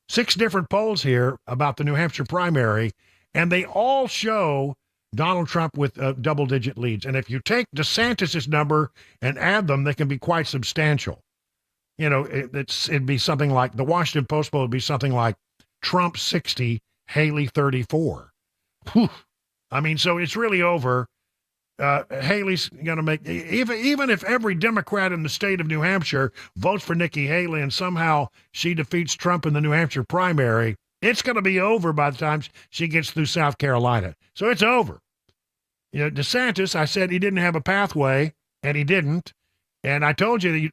6 different polls here about the New Hampshire primary, and they all show Donald Trump with double-digit leads. And if you take DeSantis's number and add them, they can be quite substantial. It'd be something like, the Washington Post poll would be something like Trump 60, Haley 34. Whew. So it's really over. Haley's going to make, even if every Democrat in the state of New Hampshire votes for Nikki Haley and somehow she defeats Trump in the New Hampshire primary, it's going to be over by the time she gets through South Carolina. So it's over. DeSantis, I said he didn't have a pathway, and he didn't. And I told you,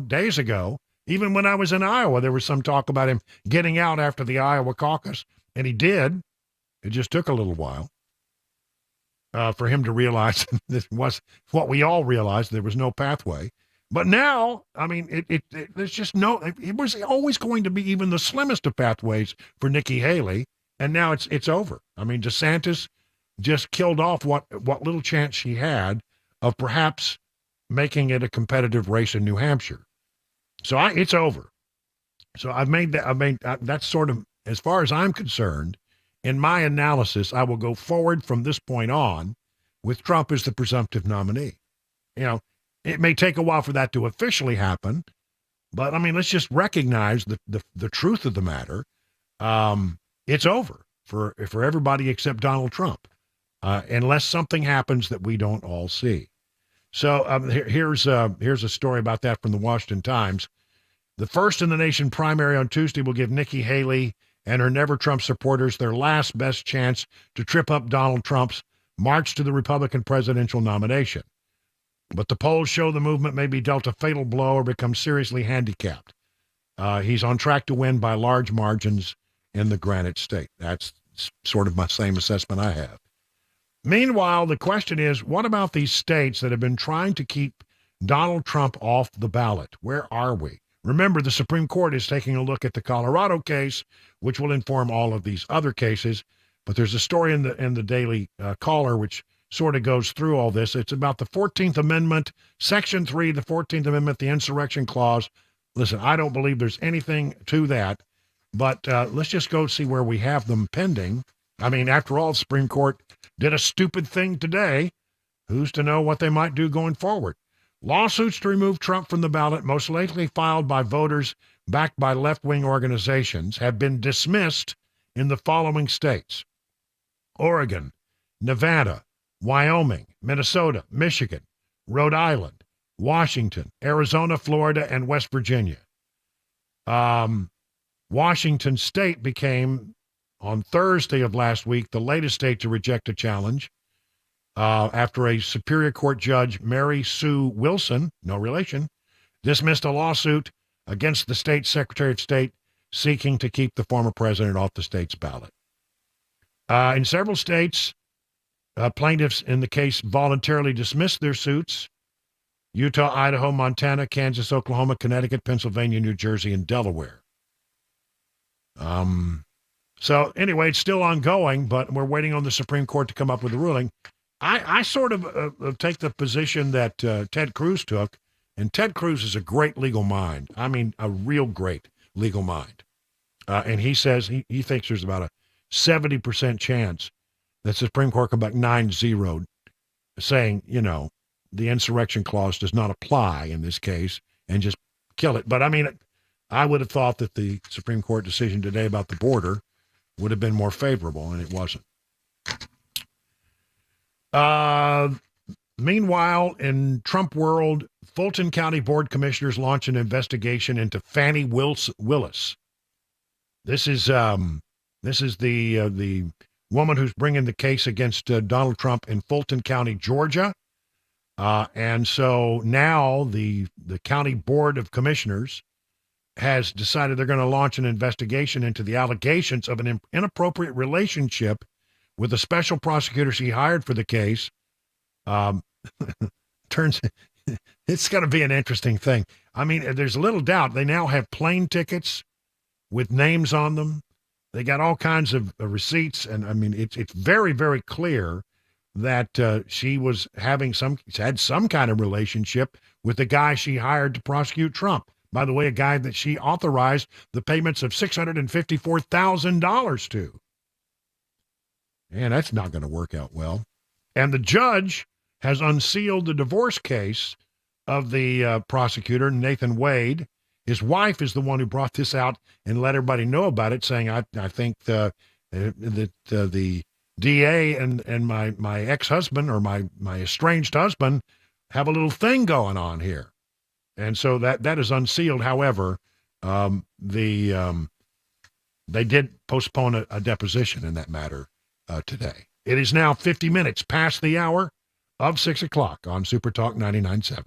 days ago, even when I was in Iowa, there was some talk about him getting out after the Iowa caucus, and he did. It just took a little while for him to realize this was what we all realized, there was no pathway. But now, there's just it was always going to be even the slimmest of pathways for Nikki Haley, and now it's over. DeSantis just killed off what little chance she had of perhaps making it a competitive race in New Hampshire. So it's over. So that's sort of, as far as I'm concerned, in my analysis, I will go forward from this point on with Trump as the presumptive nominee. It may take a while for that to officially happen, but let's just recognize the truth of the matter. It's over for everybody except Donald Trump, unless something happens that we don't all see. So here's a story about that from the Washington Times. The first in the nation primary on Tuesday will give Nikki Haley and her Never Trump supporters their last best chance to trip up Donald Trump's march to the Republican presidential nomination. But the polls show the movement may be dealt a fatal blow or become seriously handicapped. He's on track to win by large margins in the Granite State. That's sort of my same assessment I have. Meanwhile, the question is, what about these states that have been trying to keep Donald Trump off the ballot? Where are we? Remember, the Supreme Court is taking a look at the Colorado case, which will inform all of these other cases. But there's a story in the Daily Caller which sort of goes through all this. It's about the 14th Amendment, Section 3, the 14th Amendment, the Insurrection Clause. Listen, I don't believe there's anything to that, but let's just go see where we have them pending. After all, the Supreme Court did a stupid thing today. Who's to know what they might do going forward? Lawsuits to remove Trump from the ballot, most lately filed by voters backed by left-wing organizations, have been dismissed in the following states: Oregon, Nevada, Wyoming, Minnesota, Michigan, Rhode Island, Washington, Arizona, Florida, and West Virginia. Washington State became, on Thursday of last week, the latest state to reject a challenge after a Superior Court judge, Mary Sue Wilson, no relation, dismissed a lawsuit against the state Secretary of State seeking to keep the former president off the state's ballot. In several states, plaintiffs in the case voluntarily dismissed their suits: Utah, Idaho, Montana, Kansas, Oklahoma, Connecticut, Pennsylvania, New Jersey, and Delaware. So anyway, it's still ongoing, but we're waiting on the Supreme Court to come up with a ruling. I sort of take the position that Ted Cruz took And Ted Cruz is a great legal mind. I mean, a real great legal mind. And he says he thinks there's about a 70% chance that the Supreme Court come back 9-0, saying, the insurrection clause does not apply in this case and just kill it. But, I mean, I would have thought that the Supreme Court decision today about the border would have been more favorable, and it wasn't. Meanwhile, in Trump world, Fulton County Board Commissioners launch an investigation into Fannie Willis. This is the woman who's bringing the case against Donald Trump in Fulton County, Georgia. And so now the County Board of Commissioners has decided they're going to launch an investigation into the allegations of an inappropriate relationship with the special prosecutor she hired for the case. It's going to be an interesting thing. I mean, there's little doubt they now have plane tickets with names on them. They got all kinds of receipts, and I mean, it's very, very clear that she had some kind of relationship with the guy she hired to prosecute Trump. By the way, a guy that she authorized the payments of $654,000 to. And that's not going to work out well. And the judge has unsealed the divorce case of the prosecutor, Nathan Wade. His wife is the one who brought this out and let everybody know about it, saying, I think that the DA and my ex-husband or my estranged husband have a little thing going on here. And so that is unsealed. However, they did postpone a deposition in that matter today. It is now 50 minutes past the hour of 6 o'clock on Super Talk 99.7.